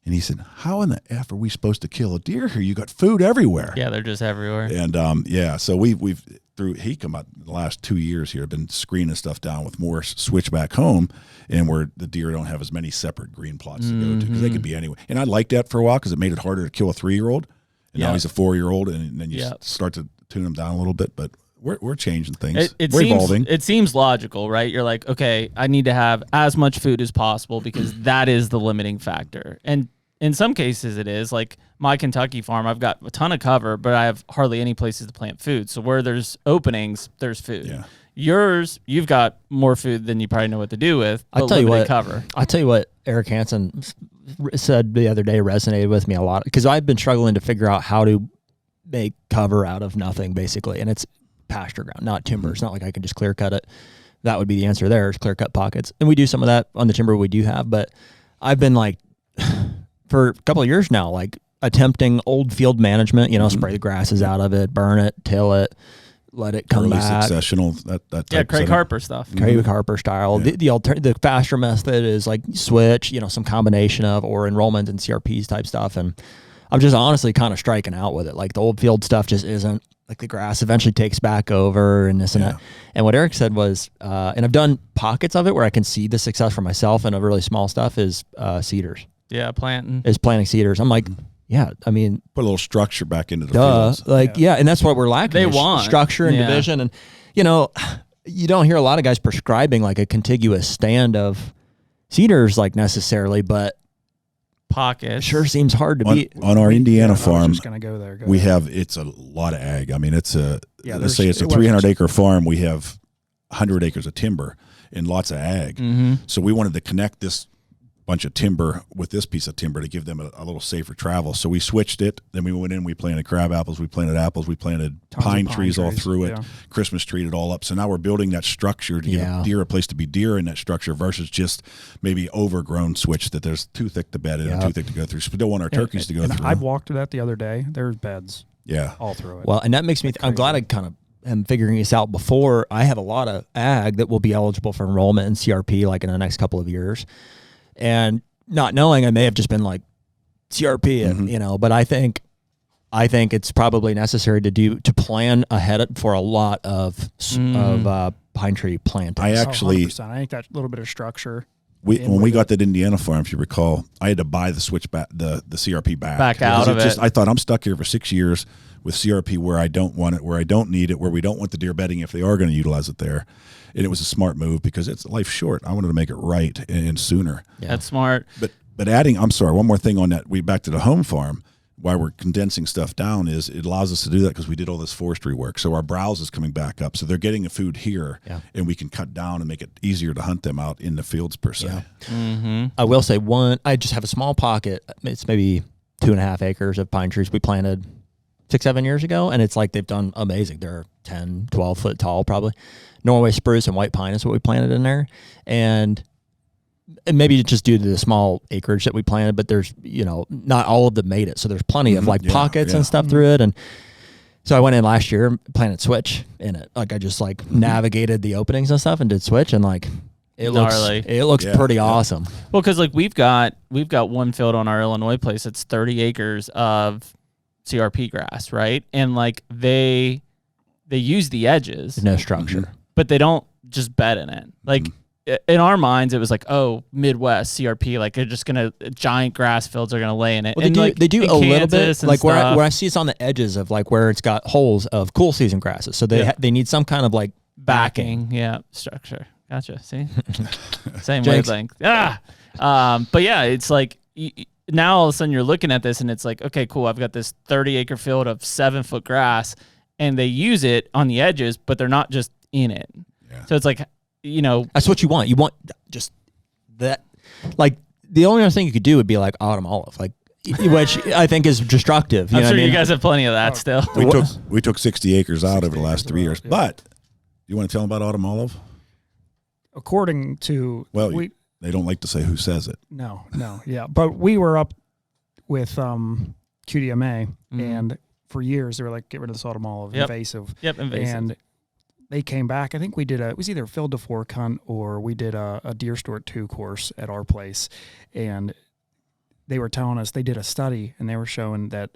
and he said, how in the F are we supposed to kill a deer here? You got food everywhere. Yeah, they're just everywhere. And so we've through Heacom the last 2 years here, been screening stuff down with more switch back home, and where the deer don't have as many separate green plots to go to, because they could be anywhere. And I liked that for a while because it made it harder to kill a 3-year-old. And now he's a 4-year-old, and then you start to tune him down a little bit. But we're changing things. We're evolving. It seems logical, right? You're like, okay, I need to have as much food as possible because that is the limiting factor. And in some cases it is. Like my Kentucky farm, I've got a ton of cover, but I have hardly any places to plant food. So where there's openings, there's food. Yeah. Yours, you've got more food than you probably know what to do with. I'll tell you what Eric Hansen said the other day resonated with me a lot, because I've been struggling to figure out how to make cover out of nothing, basically. And it's pasture ground, not timber. It's not like I can just clear cut it. That would be the answer there, is clear cut pockets. And we do some of that on the timber we do have, but I've been like, for a couple of years now, like attempting old field management, spray the grasses out of it, burn it, till it, let it come back. Successional, that type Craig Harper stuff. Craig Harper style. Yeah. The faster method is like switch, some combination of, or enrollment and CRPs type stuff. And I'm just honestly kind of striking out with it. Like the old field stuff just isn't, like the grass eventually takes back over and this and that. And what Eric said was, and I've done pockets of it where I can see the success for myself, and a really small stuff is cedars. Yeah, planting cedars. I'm like, yeah, I mean, put a little structure back into the fields. And that's what we're lacking. They want structure and division, and you don't hear a lot of guys prescribing like a contiguous stand of cedars like necessarily, but pockets sure seems hard to beat. On our Indiana farm, just gonna go there. It's a lot of ag. I mean, let's say it's a 300-acre farm. We have 100 acres of timber and lots of ag. So we wanted to connect this bunch of timber with this piece of timber to give them a little safer travel. So we switched it. Then we went in, we planted crab apples, we planted apples, we planted pine trees all through it, Christmas treed it all up. So now we're building that structure to give deer a place to be deer in that structure versus just maybe overgrown switch that there's too thick to bed in and too thick to go through. So we don't want our turkeys to go through. I walked through that the other day. There's beds all through it. Well, and that makes me, I'm glad I kind of am figuring this out before. I have a lot of ag that will be eligible for enrollment in CRP like in the next couple of years. And not knowing, I may have just been like CRP, and, but I think it's probably necessary to plan ahead for a lot of pine tree planting. I actually, I think that little bit of structure. When we got that Indiana farm, if you recall, I had to buy the switch back, the CRP back out of it. I thought I'm stuck here for 6 years with CRP where I don't want it, where I don't need it, where we don't want the deer bedding if they are going to utilize it there. And it was a smart move because it's life short. I wanted to make it right and sooner. Yeah. That's smart. But adding, I'm sorry, one more thing on that. Back to the home farm. Why we're condensing stuff down is it allows us to do that because we did all this forestry work. So our browse is coming back up. So they're getting the food here, and we can cut down and make it easier to hunt them out in the fields per se. Yeah. I will say I just have a small pocket. It's maybe 2.5 acres of pine trees we planted 6-7 years ago, and it's like they've done amazing. They're 10, 12 foot tall probably. Norway spruce and white pine is what we planted in there. And maybe just due to the small acreage that we planted, but there's, not all of them made it. So there's plenty of like pockets and stuff through it. And so I went in last year and planted switch in it. Like I just navigated the openings and stuff and did switch, and like it looks pretty awesome. Well, cause like we've got one field on our Illinois place. It's 30 acres of CRP grass. Right. And like they use the edges. No structure. But they don't just bed in it. Like in our minds, it was like, oh, Midwest CRP, like they're just giant grass fields are gonna lay in it. Well, they do a little bit, like where I see it's on the edges of like where it's got holes of cool season grasses. So they need some kind of like backing, structure. Gotcha. See, same wavelength. But yeah, it's like now all of a sudden you're looking at this and it's like, okay, cool. I've got this 30-acre field of 7-foot grass. and they use it on the edges, but they're not just in it. Yeah. So it's like, that's what you want. You want just that. Like the only other thing you could do would be like autumn olive, like which I think is destructive. I'm sure you guys have plenty of that still. We took 60 acres out over the last 3 years. Yeah. But you want to tell them about autumn olive? According to they don't like to say who says it. No, yeah. But we were up with QDMA, and for years they were like, get rid of this autumn olive, invasive. Yep, invasive. And they came back. I think we did it was either a field to fork hunt or we did a deer store 2 course at our place, and they were telling us they did a study and they were showing that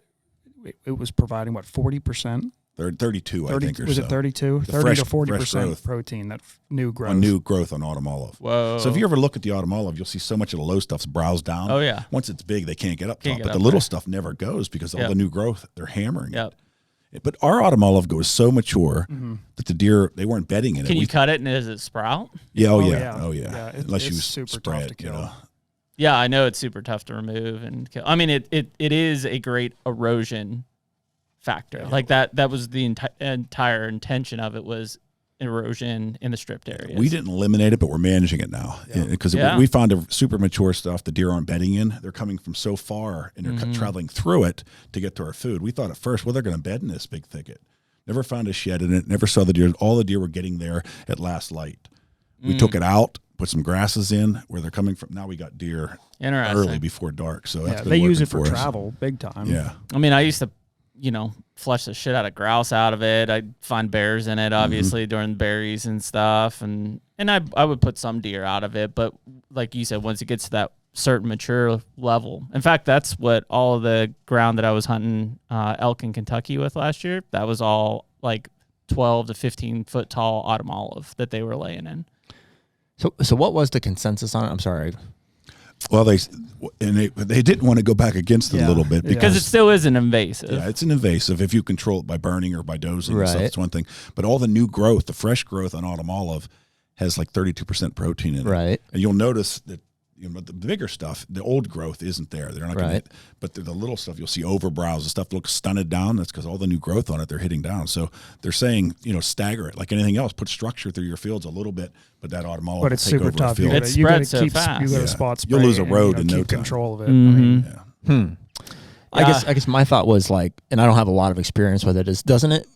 it was providing 40%. 32, I think, or was so. it 32? 30 to 40% protein, that new growth. New growth on autumn olive. Whoa. So if you ever look at the autumn olive, you'll see so much of the low stuff's browsed down. Oh, yeah. Once it's big, they can't get up top. But the little stuff never goes because all the new growth, they're hammering it. But our autumn olive goes so mature that the deer, they weren't bedding in it. Can you cut it and does it sprout? Yeah, oh yeah. Unless you super spray tough it, to kill. Yeah, I know it's super tough to remove and kill. I mean, it is a great erosion factor. Yeah. Like that was the entire intention of it, was erosion in the stripped areas. We didn't eliminate it, but we're managing it now because we found a super mature stuff the deer aren't bedding in. They're coming from so far and they're traveling through it to get to our food. We thought at first, they're going to bed in this big thicket. Never found a shed in it. Never saw the deer. All the deer were getting there at last light. We took it out, put some grasses in where they're coming from. Now we got deer early before dark. So that's they use it for travel big time. Yeah. I mean, I used to, flush the shit out of grouse out of it. I'd find bears in it, obviously, during berries and stuff. And I would put some deer out of it. But like you said, once it gets to that certain mature level. In fact, that's what all of the ground that I was hunting elk in Kentucky with last year, that was all like 12 to 15 foot tall autumn olive that they were laying in. So what was the consensus on it? I'm sorry. Well, they didn't want to go back against it a little bit because it still is an invasive. Yeah, it's an invasive. If you control it by burning or by dosing, and stuff, it's one thing. But all the new growth, the fresh growth on autumn olive, has like 32% protein in it. Right. And you'll notice that the bigger stuff, the old growth isn't there. They're not going to. But the little stuff, you'll see overbrows. The stuff looks stunted down. That's because all the new growth on it, they're hitting down. So they're saying, stagger it like anything else. Put structure through your fields a little bit, but that autumn olive. But it's super tough. It spreads so fast. You got a spot spray. You'll lose a road in no keep time. Control of it. I guess my thought was like, and I don't have a lot of experience with it. Is doesn't it?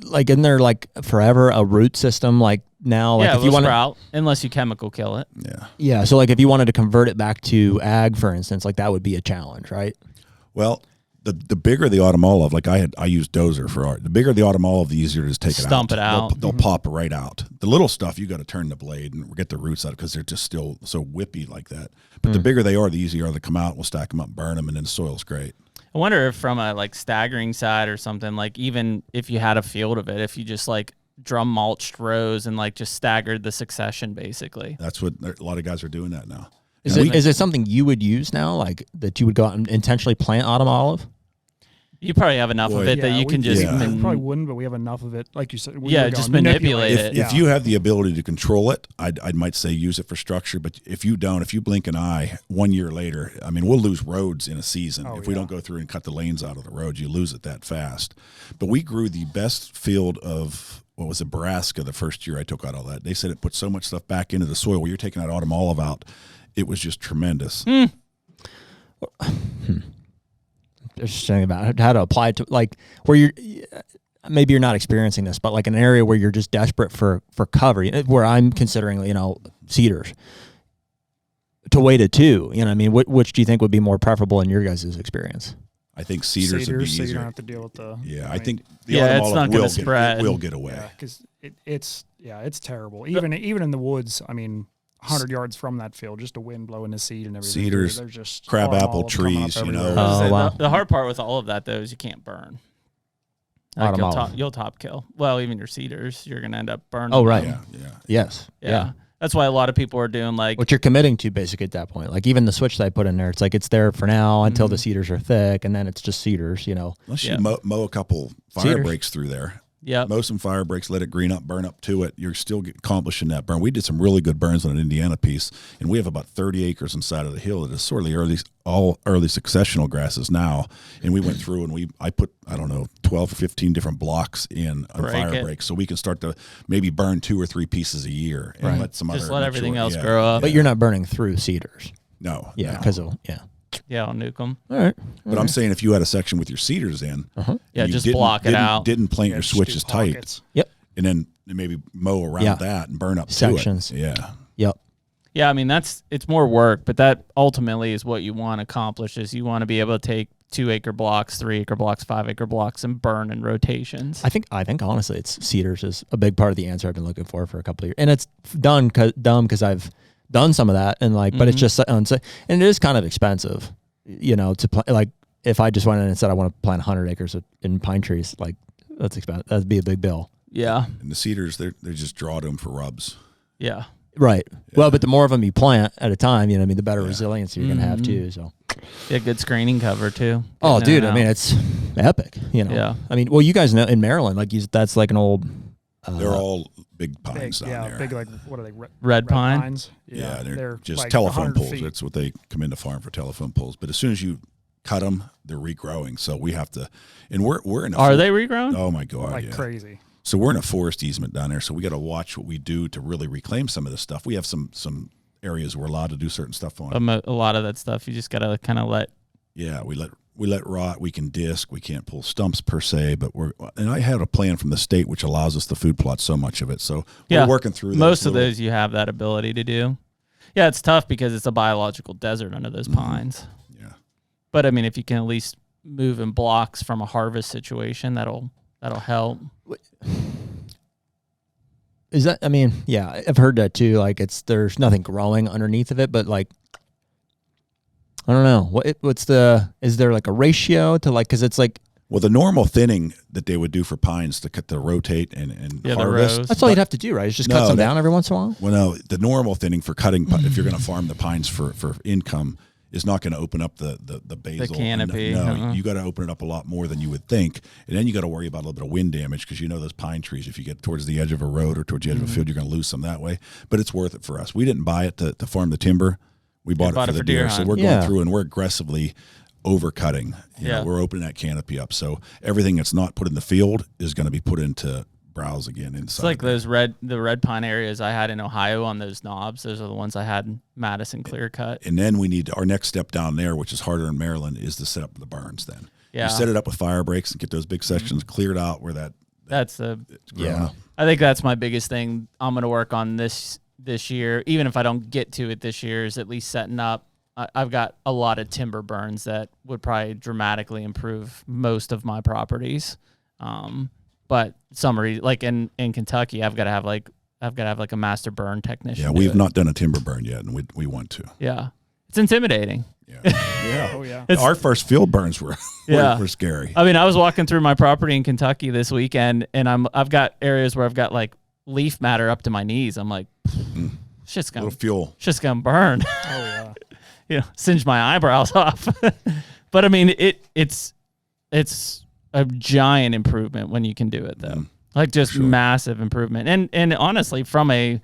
Like, isn't there like forever a root system like now? Like if you want sprout, unless you chemical kill it. Yeah. So like if you wanted to convert it back to ag, for instance, like that would be a challenge, right? Well, the bigger the autumn olive, like I use dozer for art. The bigger the autumn olive, the easier it is to take it out. Stump it out. They'll pop right out. The little stuff you got to turn the blade and get the roots out because they're just still so whippy like that. But the bigger they are, the easier they come out. We'll stack them up, burn them, and then the soil's great. I wonder if from a like staggering side or something, like even if you had a field of it, if you just like drum mulched rows and like just staggered the succession basically. That's what a lot of guys are doing that now. Is it something you would use now, like that you would go out and intentionally plant autumn olive? You probably have enough of it that you can just... We probably wouldn't, but we have enough of it. Like you said, just manipulate it. If you have the ability to control it, I might say use it for structure. But if you don't, if you blink an eye 1 year later, I mean, we'll lose roads in a season. If we don't go through and cut the lanes out of the roads, you lose it that fast. But we grew the best field of... What was Nebraska the first year I took out all that? They said it put so much stuff back into the soil. Where you're taking that autumn olive out, it was just tremendous. Just saying about how to apply it to like where you're maybe you're not experiencing this, but like an area where you're just desperate for cover, where I'm considering, cedars to wait at 2, you know what I mean? Which do you think would be more preferable in your guys' experience? I think cedars would be easier. So you don't have to deal with the... I think the autumn it's not going to spread. It will get away. Yeah, because it's terrible. Even in the woods, I mean... 100 yards from that field, just a wind blowing the seed and everything. Cedars, they're just crabapple trees, The hard part with all of that, though, is you can't burn. Like you'll top kill. Well, even your cedars, you're going to end up burning. Oh, right. Yeah. Yes. Yeah. That's why a lot of people are doing like... What you're committing to, basically, at that point. Like, even the switch that I put in there, it's like it's there for now until the cedars are thick, and then it's just cedars, Unless you mow a couple fire breaks through there. Yeah. Mow some fire breaks, let it green up, burn up to it. You're still accomplishing that burn. We did some really good burns on an Indiana piece, and we have about 30 acres inside of the hill that is sort of all early successional grasses now. And we went through and I put, 12 or 15 different blocks in on fire breaks, so we can start to maybe burn 2 or 3 pieces a year and let some just other let everything else grow up. But you're not burning through cedars. No. Yeah, because I'll nuke them. All right. But I'm saying if you had a section with your cedars in, just block it out. Didn't plant your switches tight. Yep. And then maybe mow around that and burn up sections. To it. Yeah. Yep. Yeah, I mean it's more work, but that ultimately is what you want to accomplish. Is you want to be able to take 2-acre blocks, 3-acre blocks, 5-acre blocks, and burn in rotations. I think honestly, it's cedars is a big part of the answer I've been looking for a couple of years, and it's dumb because I've done some of that and but it's just and it is kind of expensive, to like if I just went in and said I want to plant 100 acres in pine trees, like that's expensive. That'd be a big bill. Yeah. And the cedars, they just draw to them for rubs. Yeah. Right. Yeah. Well, but the more of them you plant at a time, the better resilience you're gonna have too. So. Yeah, good screening cover too. Oh, dude! I mean, it's epic. Yeah. I mean, well, you guys know in Maryland, that's like an old. They're all big pines down there. Big like what are they? Red pines. Yeah, they're just like telephone poles. Feet. That's what they come into farm for, telephone poles. But as soon as you cut them, they're regrowing. So we have to, and we're in. Are they regrowing? Oh my God! Like crazy. So we're in a forest easement down there. So we got to watch what we do to really reclaim some of this stuff. We have some areas we're allowed to do certain stuff on. A lot of that stuff you just gotta kind of let. Yeah, we let rot. We can disc. We can't pull stumps per se, but and I had a plan from the state which allows us to food plot so much of it. So we're working through most of those. You have that ability to do. Yeah, it's tough because it's a biological desert under those pines. Yeah, but I mean, if you can at least move in blocks from a harvest situation, that'll help. Is that? I mean, yeah, I've heard that too. Like there's nothing growing underneath of it, but like. I don't know. Is there like a ratio to because it's like. Well, the normal thinning that they would do for pines to rotate and harvest. That's all you'd have to do, right? Is just cut them down every once in a while? Well, no, the normal thinning for cutting, if you're going to farm the pines for income, is not going to open up the basal. The canopy. No, you got to open it up a lot more than you would think. And then you got to worry about a little bit of wind damage because those pine trees, if you get towards the edge of a road or towards the edge of a field, you're going to lose some that way. But it's worth it for us. We didn't buy it to farm the timber. We bought it for the deer. So we're going through and we're aggressively overcutting. We're opening that canopy up. So everything that's not put in the field is going to be put into browse again inside. It's like the red pine areas I had in Ohio on those knobs. Those are the ones I had in Madison clear cut. And then we need our next step down there, which is harder in Maryland, is to set up the burns then. Yeah. You set it up with fire breaks and get those big sections cleared out where that's I think that's my biggest thing I'm going to work on this year, even if I don't get to it this year, is at least setting up. I've got a lot of timber burns that would probably dramatically improve most of my properties. But summary, like in Kentucky, I've got to have a master burn technician. Yeah, we've not done a timber burn yet, and we want to. Yeah, it's intimidating. Yeah, yeah. Oh yeah. Our first field burns were scary. I mean, I was walking through my property in Kentucky this weekend, and I've got areas where I've got like leaf matter up to my knees. I'm like, shit's gonna fuel. Shit's gonna burn. Oh yeah. Singe my eyebrows off. But I mean, it's a giant improvement when you can do it though. Like just massive improvement. And honestly, from a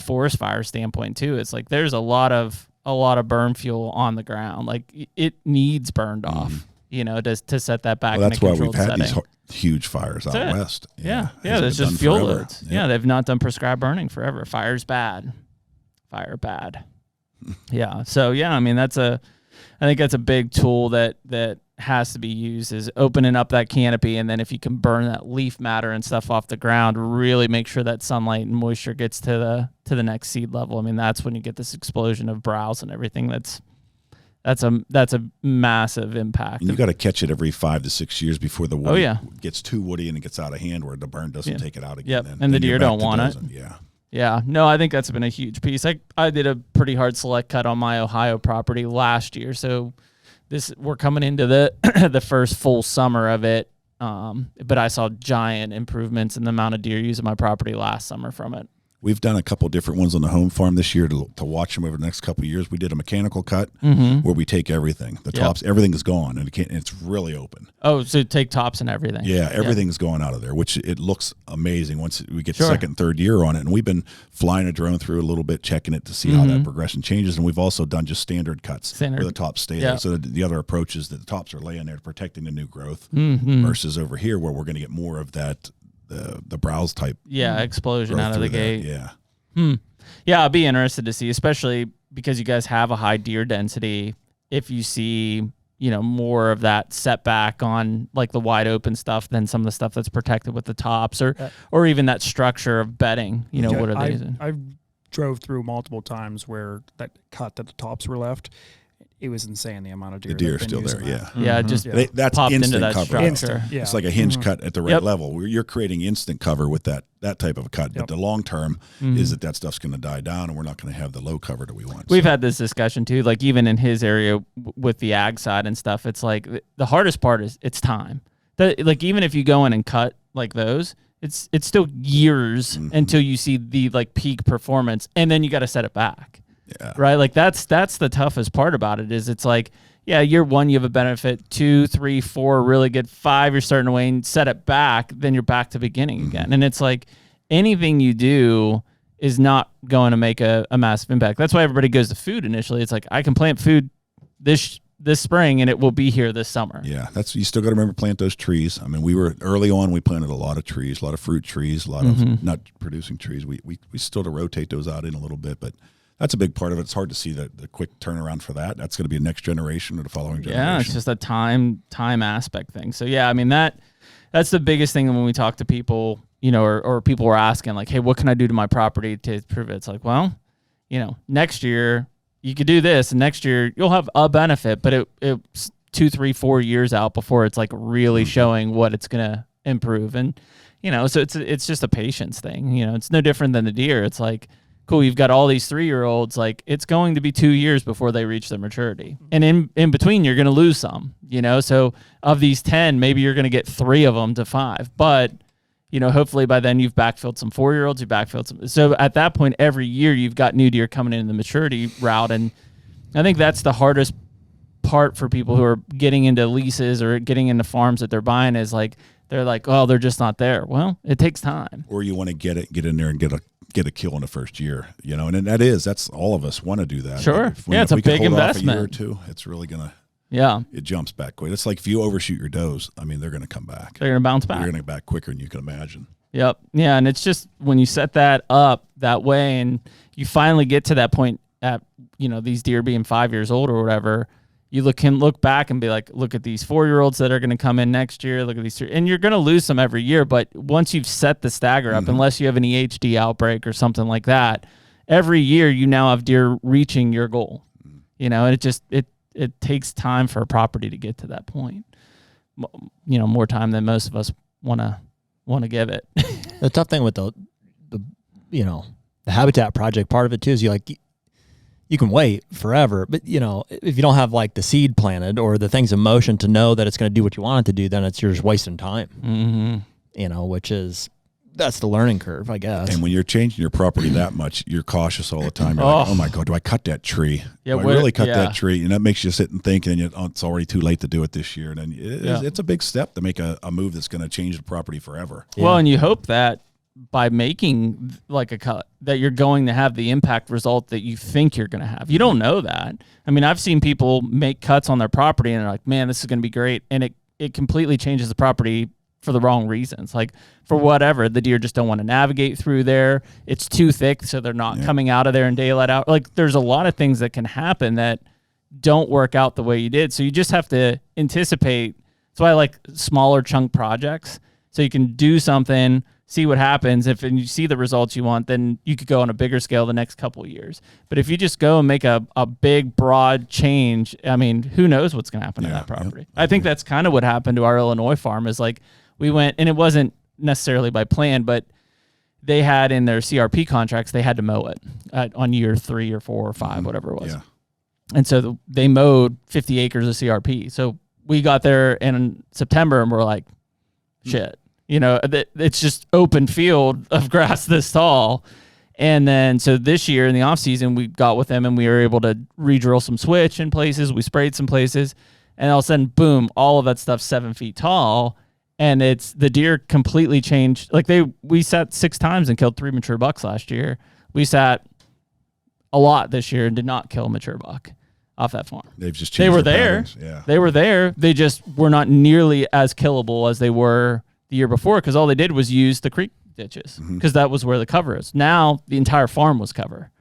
forest fire standpoint too, it's like there's a lot of burn fuel on the ground. Like it needs burned off, to set that back. Well, that's in a why we've had setting. these huge fires out west. Yeah. There's just fuel loads. Yeah, they've not done prescribed burning forever. Fire's bad. Fire bad. Yeah. So yeah, I mean I think that's a big tool that has to be used, is opening up that canopy, and then if you can burn that leaf matter and stuff off the ground, really make sure that sunlight and moisture gets to the next seed level. I mean, that's when you get this explosion of browse and everything. That's a massive impact. And you got to catch it every 5 to 6 years before the wood gets too woody and it gets out of hand, where the burn doesn't take it out again. Yep. And the deer don't want it. Yeah. Yeah, no, I think that's been a huge piece. I did a pretty hard select cut on my Ohio property last year, so we're coming into the the first full summer of it. But I saw giant improvements in the amount of deer using my property last summer from it. We've done a couple different ones on the home farm this year to watch them over the next couple of years. We did a mechanical cut where we take everything. The tops, everything is gone, and it's really open. Oh, so take tops and everything. Yeah, everything's gone out of there, which it looks amazing once we get second and third year on it. And we've been flying a drone through a little bit, checking it to see how that progression changes. And we've also done just standard cuts where the tops stay there. So the other approach is that the tops are laying there protecting the new growth versus over here where we're going to get more of that the browse type explosion out of the gate. Yeah, I'd be interested to see, especially because you guys have a high deer density, if you see more of that setback on like the wide open stuff than some of the stuff that's protected with the tops or even that structure of bedding. What are they using? I drove through multiple times where that cut that the tops were left. It was insane the amount of deer. The deer are still there, that's popped instant into that cover. Structure. It's like a hinge cut at the right level. You're creating instant cover with that type of a cut. But the long term is that stuff's going to die down, and we're not going to have the low cover that we want. We've had this discussion too. Like even in his area with the ag side and stuff, it's like the hardest part is it's time. Like even if you go in and cut like those, it's still years until you see the like peak performance, and then you got to set it back. Yeah. Right. Like that's the toughest part about it is it's like, year 1, you have a benefit, 2, 3, 4, really good, 5, you're starting to wane, set it back, then you're back to beginning again. And it's like anything you do is not going to make a massive impact. That's why everybody goes to food initially. It's like, I can plant food this spring and it will be here this summer. Yeah. You still got to remember plant those trees. I mean, we were early on, we planted a lot of trees, a lot of fruit trees, a lot of nut producing trees. We still to rotate those out in a little bit, but that's a big part of it. It's hard to see the quick turnaround for that. That's going to be the next generation or the following generation. Yeah, it's just a time aspect thing. So I mean that's the biggest thing when we talk to people, or people are asking like, hey, what can I do to my property to prove it? It's like, well, next year you could do this, and next year you'll have a benefit, but it's 2, 3, 4 years out before it's like really showing what it's going to improve. And so it's just a patience thing. It's no different than the deer. It's like, cool, you've got all these 3-year-olds, like it's going to be 2 years before they reach their maturity. And in between, you're going to lose some, so of these 10, maybe you're going to get 3 of them to 5. But, hopefully by then you've backfilled some 4-year-olds, you've backfilled some. So at that point, every year you've got new deer coming in the maturity route. And I think that's the hardest part for people who are getting into leases or getting into farms that they're buying is like, they're like, oh, they're just not there. Well, it takes time. Or you want to get in there and get a kill in the first year, and that's all of us want to do that. Sure. It's a big investment. A year or two, it's really going to, it jumps back quick. It's like if you overshoot your does, I mean, they're going to come back. They're going to bounce back. They're going to back quicker than you can imagine. Yep. Yeah. And it's just when you set that up that way and you finally get to that point at, these deer being 5 years old or whatever, you can look back and be like, look at these 4-year-olds that are going to come in next year. Look at these 3, and you're going to lose some every year. But once you've set the stagger up, unless you have an EHD outbreak or something like that, every year you now have deer reaching your goal. And it takes time for a property to get to that point. More time than most of us want to give it. The tough thing with the habitat project part of it too is you can wait forever, but if you don't have like the seed planted or the things in motion to know that it's going to do what you want it to do, then you're just wasting time. That's the learning curve, I guess. And when you're changing your property that much, you're cautious all the time. You're like, oh my God, do I cut that tree? Do I really cut that tree? And that makes you sit and think, and then it's already too late to do it this year. And then it's a big step to make a move that's going to change the property forever. Well, and you hope that by making like a cut that you're going to have the impact result that you think you're going to have. You don't know that. I mean, I've seen people make cuts on their property and they're like, man, this is going to be great. And it completely changes the property for the wrong reasons. Like for whatever, the deer just don't want to navigate through there. It's too thick, so they're not coming out of there in daylight out. Like there's a lot of things that can happen that don't work out the way you did. So you just have to anticipate. That's why I like smaller chunk projects. So you can do something, see what happens. If you see the results you want, then you could go on a bigger scale the next couple of years. But if you just go and make a big, broad change, I mean, who knows what's going to happen to that property? I think that's kind of what happened to our Illinois farm is like we went, and it wasn't necessarily by plan, but they had in their CRP contracts, they had to mow it on year 3 or 4 or 5, whatever it was. Yeah. And so they mowed 50 acres of CRP. So we got there in September and we're like, shit. It's just open field of grass this tall. And then, so this year in the off season, we got with them and we were able to re-drill some switch in places. We sprayed some places, and all of a sudden, boom, all of that stuff's 7 feet tall. And the deer completely changed. Like we sat 6 times and killed 3 mature bucks last year. We sat a lot this year and did not kill a mature buck off that farm. They've just changed. They were there. Yeah. They were there. They just were not nearly as killable as they were the year before, because all they did was use the creek ditches, because that was where the cover is. Now the entire farm was cover.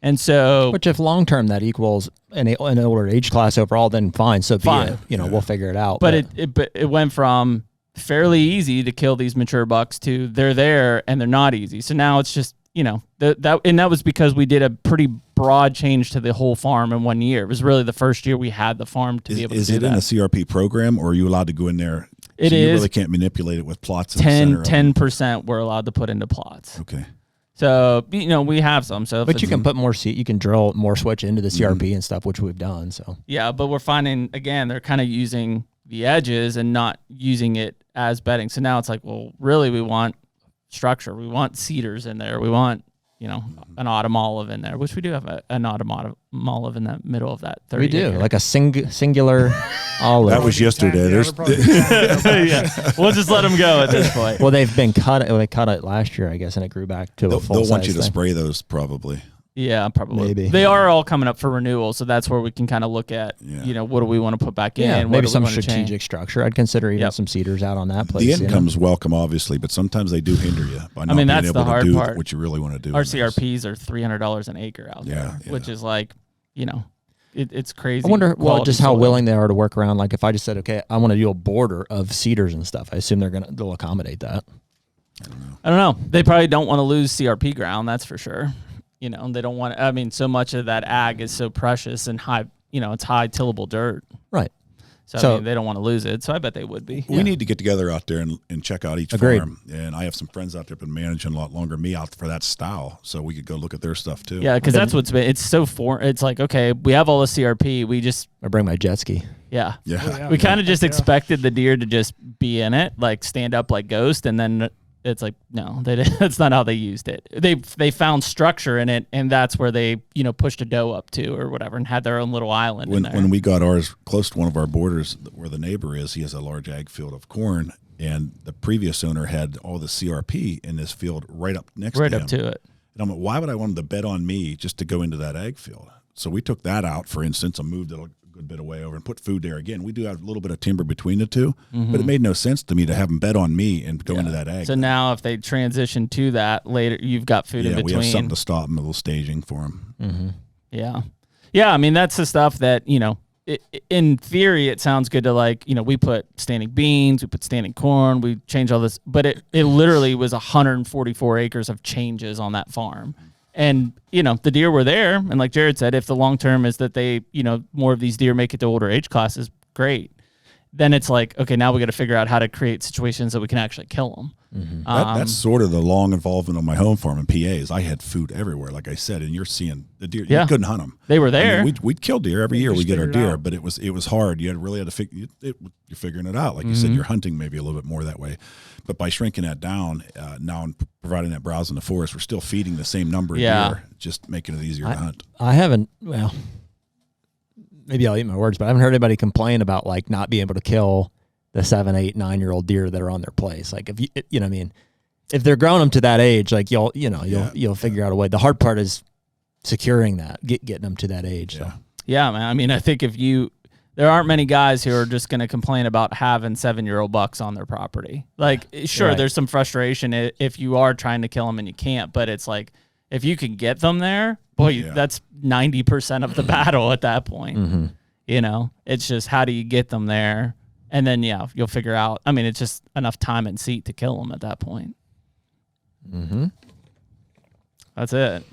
And so, which if long term that equals an older age class overall, then fine. So fine. Be it. You know, we'll figure it out. But it went from fairly easy to kill these mature bucks to they're there and they're not easy. So now it's just, you know, that was because we did a pretty broad change to the whole farm in 1 year. It was really the first year we had the farm to be able to do that. Is it in a CRP program, or are you allowed to go in there? It is. You really can't manipulate it with plots. 10% we're allowed to put into plots. Okay. So, you know, we have some. So, but you can put more you can drill more switch into the CRP and stuff, which we've done. So yeah, but we're finding again they're kind of using the edges and not using it as bedding. So now it's like, well, really, we want structure. We want cedars in there. We want, you know, an autumn olive in there, which we do have an autumn olive in the middle of that 30 We do, acre. like a singular olive. That was yesterday. Yeah. We'll just let them go at this point. Well, they've been cut. They cut it last year, I guess, and it grew back to a full size. They'll want you to thing. spray those probably. Yeah, probably. Maybe. They are all coming up for renewal, so that's where we can kind of look at, you know, what do we want to put back in? Yeah, what maybe do we some want to strategic change? structure. I'd consider even some cedars out on that place. The income's welcome, obviously, but sometimes they do hinder you by not being that's able the hard to do part. what you really want to do. Our CRPs are $300 an acre out there, which is like, you know, it's crazy. I wonder, just how soil. willing they are to work around. Like if I just said, okay, I want to do a border of cedars and stuff, I assume they'll accommodate that. I don't know. They probably don't want to lose CRP ground, that's for sure. You know, they don't want. I mean, so much of that ag is so precious and high. You know, it's high tillable dirt. Right. So I mean, they don't want to lose it. So I bet they would be. We need to get together out there and check out each farm. And I have some friends out there been managing a lot longer than me out for that style, so we could go look at their stuff too. Yeah, because that's what's been. It's so It's like, okay, we have all the CRP. We just. I bring my jet ski. Yeah. Yeah. Oh, yeah. We kind of just expected the deer to just be in it, like stand up like Ghost, and then. It's like, no, that's not how they used it. They found structure in it, and that's where they, you know, pushed a doe up to or whatever and had their own little island in there. When we got ours close to one of our borders where the neighbor is, he has a large ag field of corn, and the previous owner had all the CRP in this field right up next to him. Right up to it. And I'm like, why would I want him to bet on me just to go into that ag field? So we took that out, for instance, and moved it a good bit away over and put food there. Again, we do have a little bit of timber between the two, but it made no sense to me to have them bet on me and go into that ag. So now if they transition to that later, you've got food in between. We have something to stop them, a little staging for them. Yeah. Yeah, I mean, that's the stuff that, you know, in theory, it sounds good to like, you know, we put standing beans, we put standing corn, we change all this, but it literally was 144 acres of changes on that farm. And, you know, the deer were there. And like Jared said, if the long term is that they, you know, more of these deer make it to older age classes, great. Then it's like, okay, now we got to figure out how to create situations that we can actually kill them. That's sort of the long involvement on my home farm in PA is I had food everywhere, like I said, and you're seeing the deer. You couldn't hunt them. They were there. I mean, we'd kill deer every year. We get our deer, but it was hard. You really had to figure. You're figuring it out, like you said. You're hunting maybe a little bit more that way, but by shrinking that down now and providing that browse in the forest, we're still feeding the same number of deer, just making it easier to hunt. I haven't. Well, maybe I'll eat my words, but I haven't heard anybody complain about like not being able to kill the 7, 8, 9-year-old deer that are on their place. Like if you know what I mean, if they're growing them to that age, like you'll figure out a way. The hard part is securing that, getting them to that age. Yeah. So. Yeah, man. I mean, I think there aren't many guys who are just going to complain about having 7-year-old bucks on their property. Like, sure, there's some frustration if you are trying to kill them and you can't, but it's like, if you can get them there, boy, that's 90% of the battle at that point. You know, it's just how do you get them there? And then, you'll figure out. I mean, it's just enough time and seat to kill them at that point. That's it.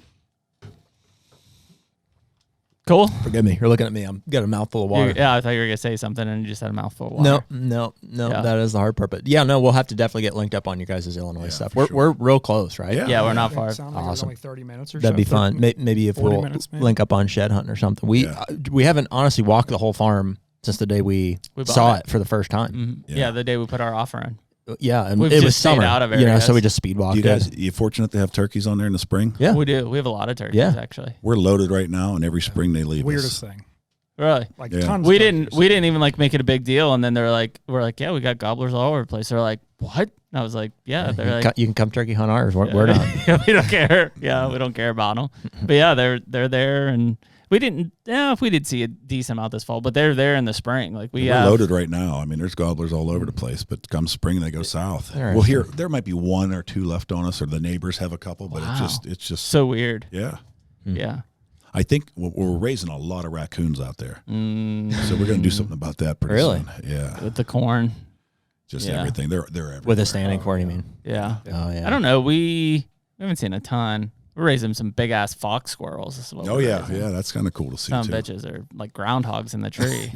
Cool. Forgive me. You're looking at me. I'm got a mouthful of water. I thought you were going to say something and you just had a mouthful of water. No. That is the hard part. But we'll have to definitely get linked up on your guys' Illinois stuff. We're real close, right? Yeah, we're not far. Like awesome. Only 30 minutes or That'd so. be fun. Maybe if we'll link up on shed hunting or something. We haven't honestly walked the whole farm since the day we saw it for the first time. Yeah, the day we put our offer in. Yeah, and We've it was just stayed summer, out of you know, areas. so we just speed walked. You fortunate to have turkeys on there in the spring? Yeah, We do. We have a lot of turkeys, actually. We're loaded right now, and every spring they leave Weirdest us. thing. Really? Like Yeah. tons. We of didn't turkeys. even like make it a big deal, and then we're like, yeah, we got gobblers all over the place. They're like, what? And I was like, yeah. They're like, you can come turkey hunt ours. We're not. Yeah, we don't care. Yeah, we don't care about them. But yeah, they're there, and we didn't. Yeah, if we did see a decent amount this fall, but they're there in the spring. Like We're loaded right now. I mean, there's gobblers all over the place, but come spring they go south. Well, here there might be one or two left on us, or the neighbors have a couple, but it's just so weird. Yeah. Yeah. I think we're raising a lot of raccoons out there, so we're going to do something about that pretty soon. Yeah, With the corn. just everything. They're everywhere. With a standing corn, you mean? Yeah. Oh yeah. I don't know. We haven't seen a ton. We're raising some big ass fox squirrels. This is what Oh we're yeah, raising. yeah. That's kind of cool to see Some too. bitches are like groundhogs in the tree.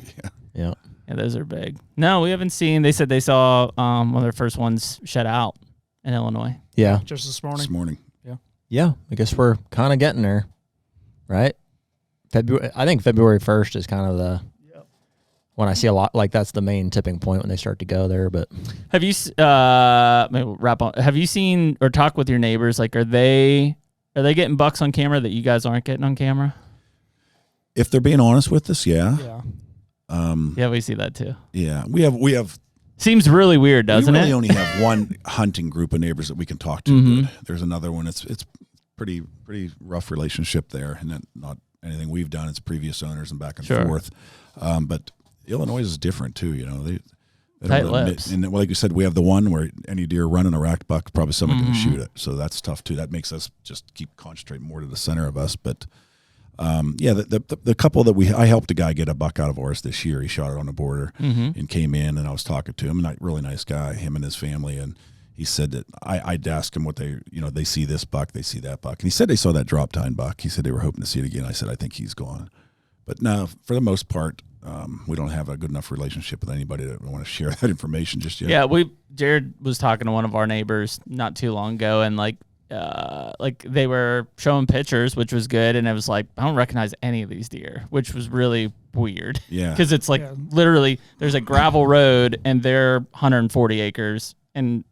Yeah. Yeah, those are big. No, we haven't seen. They said they saw one of their first ones shed out in Illinois. Yeah. Just this morning. This morning. Yeah. I guess we're kind of getting there, right? I think February 1st is kind of the when I see a lot, like that's the main tipping point when they start to go there. But have you maybe we'll wrap on? Have you seen or talked with your neighbors? Like, are they getting bucks on camera that you guys aren't getting on camera? If they're being honest with us, yeah. Yeah, we see that too. Yeah, we have. Seems really weird, doesn't we really it? only have one hunting group of neighbors that we can talk to. But there's another one. It's pretty rough relationship there, and not anything we've done. It's previous owners and back and forth. But Illinois is different too. You know, they Tight don't really lips. and like you said, we have the one where any deer running a racked buck, probably someone going to shoot it. So that's tough too. That makes us just keep concentrating more to the center of us. But the couple that I helped a guy get a buck out of ours this year. He shot it on the border and came in, and I was talking to him. And really nice guy, him and his family. And he said that I'd ask him what they see this buck, they see that buck. And he said they saw that drop tine buck. He said they were hoping to see it again. I said, I think he's gone. But no, for the most part, we don't have a good enough relationship with anybody that want to share that information just yet. Yeah, Jared was talking to one of our neighbors not too long ago, and like they were showing pictures, which was good, and it was like, I don't recognize any of these deer, which was really weird. Yeah. Because it's like literally there's a gravel road and they're 140 acres and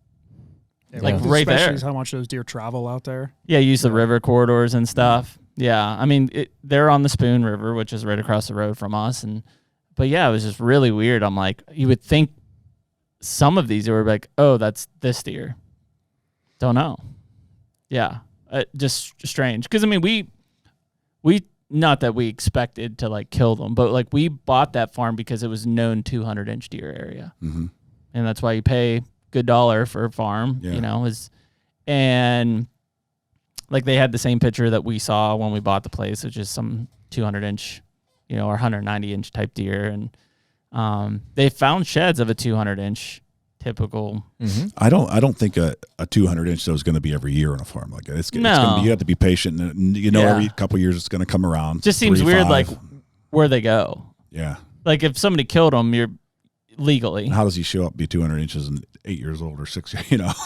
like right there. Especially how much those deer travel out there. Yeah, use the river corridors and stuff. Yeah, I mean they're on the Spoon River, which is right across the road from us, but yeah, it was just really weird. I'm like, you would think some of these were like, oh, that's this deer. Don't know. Yeah, just strange. Because I mean, we not that we expected to like kill them, but like we bought that farm because it was known 200-inch deer area, and that's why you pay good dollar for a farm. Yeah. You know, and like they had the same picture that we saw when we bought the place, which is some 200-inch, or 190-inch type deer, and they found sheds of a 200-inch. Typical. I don't think a 200-inch though is going to be every year on a farm like that. It's going to be, you have to be patient, and every couple of years it's going to come around. Just seems weird, like where they go. Yeah. Like if somebody killed them, you're legally. And how does he show up, be 200 inches and 8 years old or 6?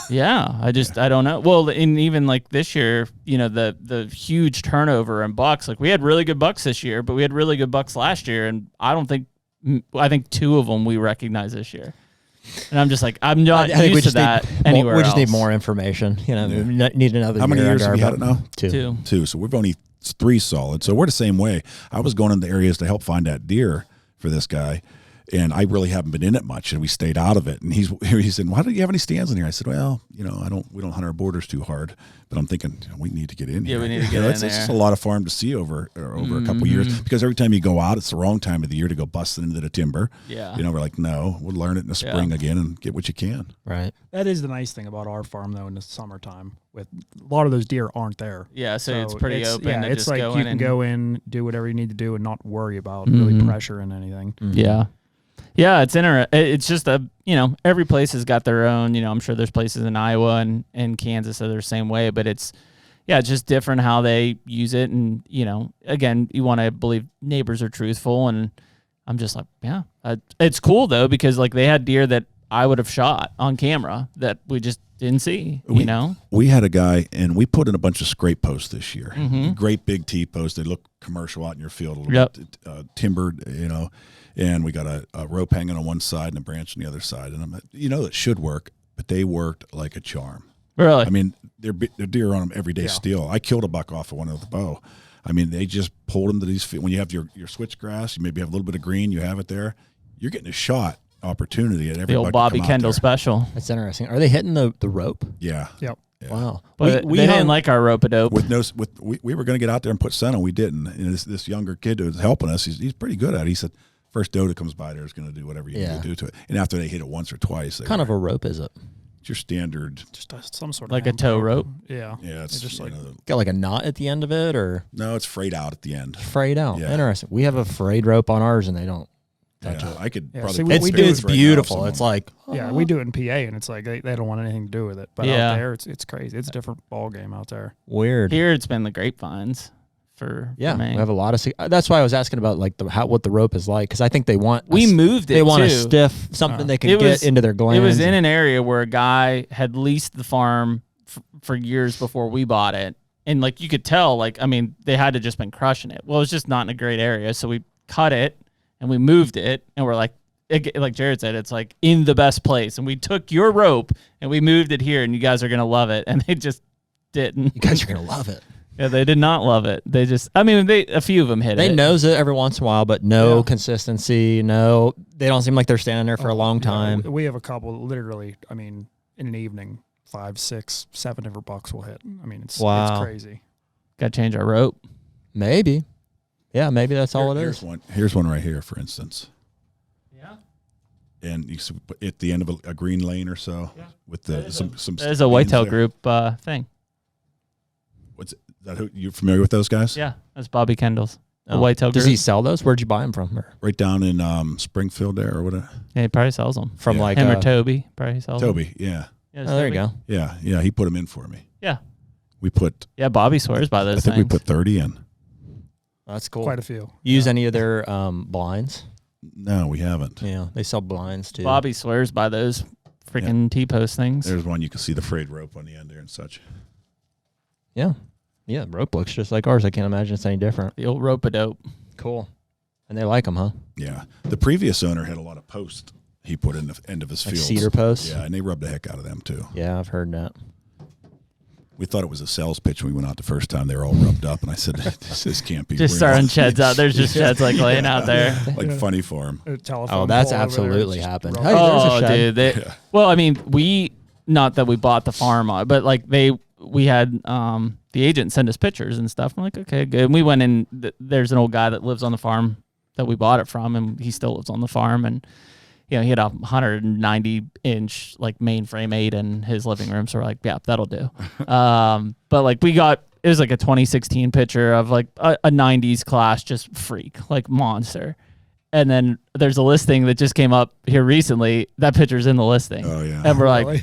Yeah, I don't know. Well, and even like this year, the huge turnover in bucks. Like we had really good bucks this year, but we had really good bucks last year, and I think 2 of them we recognize this year. And I'm just like, I'm not used to that anywhere else. We just need more information. We need another. How many years have you had it now? 2. So we've only 3 solid. So we're the same way. I was going into areas to help find that deer for this guy, and I really haven't been in it much, and we stayed out of it. And he said, "Why don't you have any stands in here?" I said, "Well, we don't hunt our borders too hard, but I'm thinking we need to get in here. Yeah, we need to get in It's there. just a lot of farm to see over a couple years, because every time you go out, it's the wrong time of the year to go busting into the timber. Yeah, we're like, no, we'll learn it in the spring again and get what you can. Right. That is the nice thing about our farm though. In the summertime, with a lot of those deer aren't there. Yeah, so it's pretty open. Yeah, to it's just like go you in can and go in, do whatever you need to do, and not worry about really pressuring anything. Yeah. Yeah, it's interesting. It's just every place has got their own, I'm sure there's places in Iowa and Kansas that are the same way, but it's just different how they use it. And, again, you want to believe neighbors are truthful. And I'm just like, yeah, it's cool though, because like they had deer that I would have shot on camera that we just didn't see, We had a guy, and we put in a bunch of scrape posts this year. Great big T-posts. They look commercial out in your field, a little bit timbered, and we got a rope hanging on one side and a branch on the other side. And I'm like, it should work. but they worked like a charm. Really? I mean, they're deer on them every day still. I killed a buck off of one of the bow. I mean, they just pulled them to these fields. When you have your switchgrass, you maybe have a little bit of green, you have it there. You're getting a shot opportunity at every the old Bobby Kendall special. That's interesting. Are they hitting the rope? Yeah. Yep. Yeah. Wow. But we didn't like our rope-a-dope. We were going to get out there and put scent on. We didn't. And this younger kid who was helping us, he's pretty good at it. He said, first doe that comes by there is going to do whatever you need to do to it. And after they hit it once or twice. What kind of a rope is it? It's your standard. Just some sort of like a tow rope. Yeah. Yeah. It's just like got like a knot at the end of it, or no, it's frayed out at the end. Frayed out. Yeah. Interesting. We have a frayed rope on ours, and they don't touch it. I could probably. See, It's beautiful. It's like yeah, we do it in PA, and it's like they don't want anything to do with it. But out there, it's crazy. It's a different ball game out there. Weird. Here, it's been the grapevines for we me. have a lot of. That's why I was asking about like what the rope is like, because I think they want. We moved it. They want too. a stiff something they can get into their glands. It was in an area where a guy had leased the farm for years before we bought it, and like you could tell, like I mean, they had to just been crushing it. Well, it was just not in a great area, so we cut it and we moved it, and we're like. Like Jared said, it's like in the best place. And we took your rope and we moved it here, and you guys are going to love it. And they just didn't. You guys are going to love it. Yeah, they did not love it. They just, I mean, a few of them hit it. They nose it every once in a while, but no consistency. No, they don't seem like they're standing there for a long time. We have a couple, literally, I mean, in an evening, 5, 6, 7 different bucks will hit. I mean, it's crazy. Got to change our rope. Maybe. Yeah, maybe that's all it is. Here's one right here, for instance. And you put at the end of a green lane or so with some. There's a whitetail group thing. What's that? Who you familiar with those guys? Yeah, that's Bobby Kendall's. A whitetail group. Does he sell those? Where'd you buy them from? Right down in Springfield there or whatever. Yeah, he probably sells them from like him or Toby. Probably sells Toby. them. Yeah. Oh, there you go. Yeah, he put them in for me. Yeah. We put. Yeah, Bobby swears by those. I think we put 30 in. That's cool. Quite a few. Use any of their blinds? No, we haven't. Yeah, they sell blinds too. Bobby swears by those freaking T-post things. There's one you can see the frayed rope on the end there and such. Yeah. Yeah, rope looks just like ours. I can't imagine it's any different. The old rope-a-dope. Cool. And they like them, huh? Yeah. The previous owner had a lot of posts he put in the end of his fields. Cedar posts? Yeah, and they rubbed the heck out of them too. Yeah, I've heard that. We thought it was a sales pitch when we went out the first time. They were all rubbed up, and I said, "This can't be just real." starting sheds out. There's just sheds like laying out there, like funny for them. Oh, that's absolutely happened. Hey, oh, dude. Well, I mean, not that we bought the farm, but like we had the agent send us pictures and stuff. I'm like, okay, good. And we went in. There's an old guy that lives on the farm that we bought it from, and he still lives on the farm, and. You know, he had a 190-inch like mainframe 8 in his living room, so we're like, yeah, that'll do. But like it was like a 2016 picture of like a 90s class, just freak, like monster. And then there's a listing that just came up here recently. That picture's in the listing. Oh yeah. And we're like, really?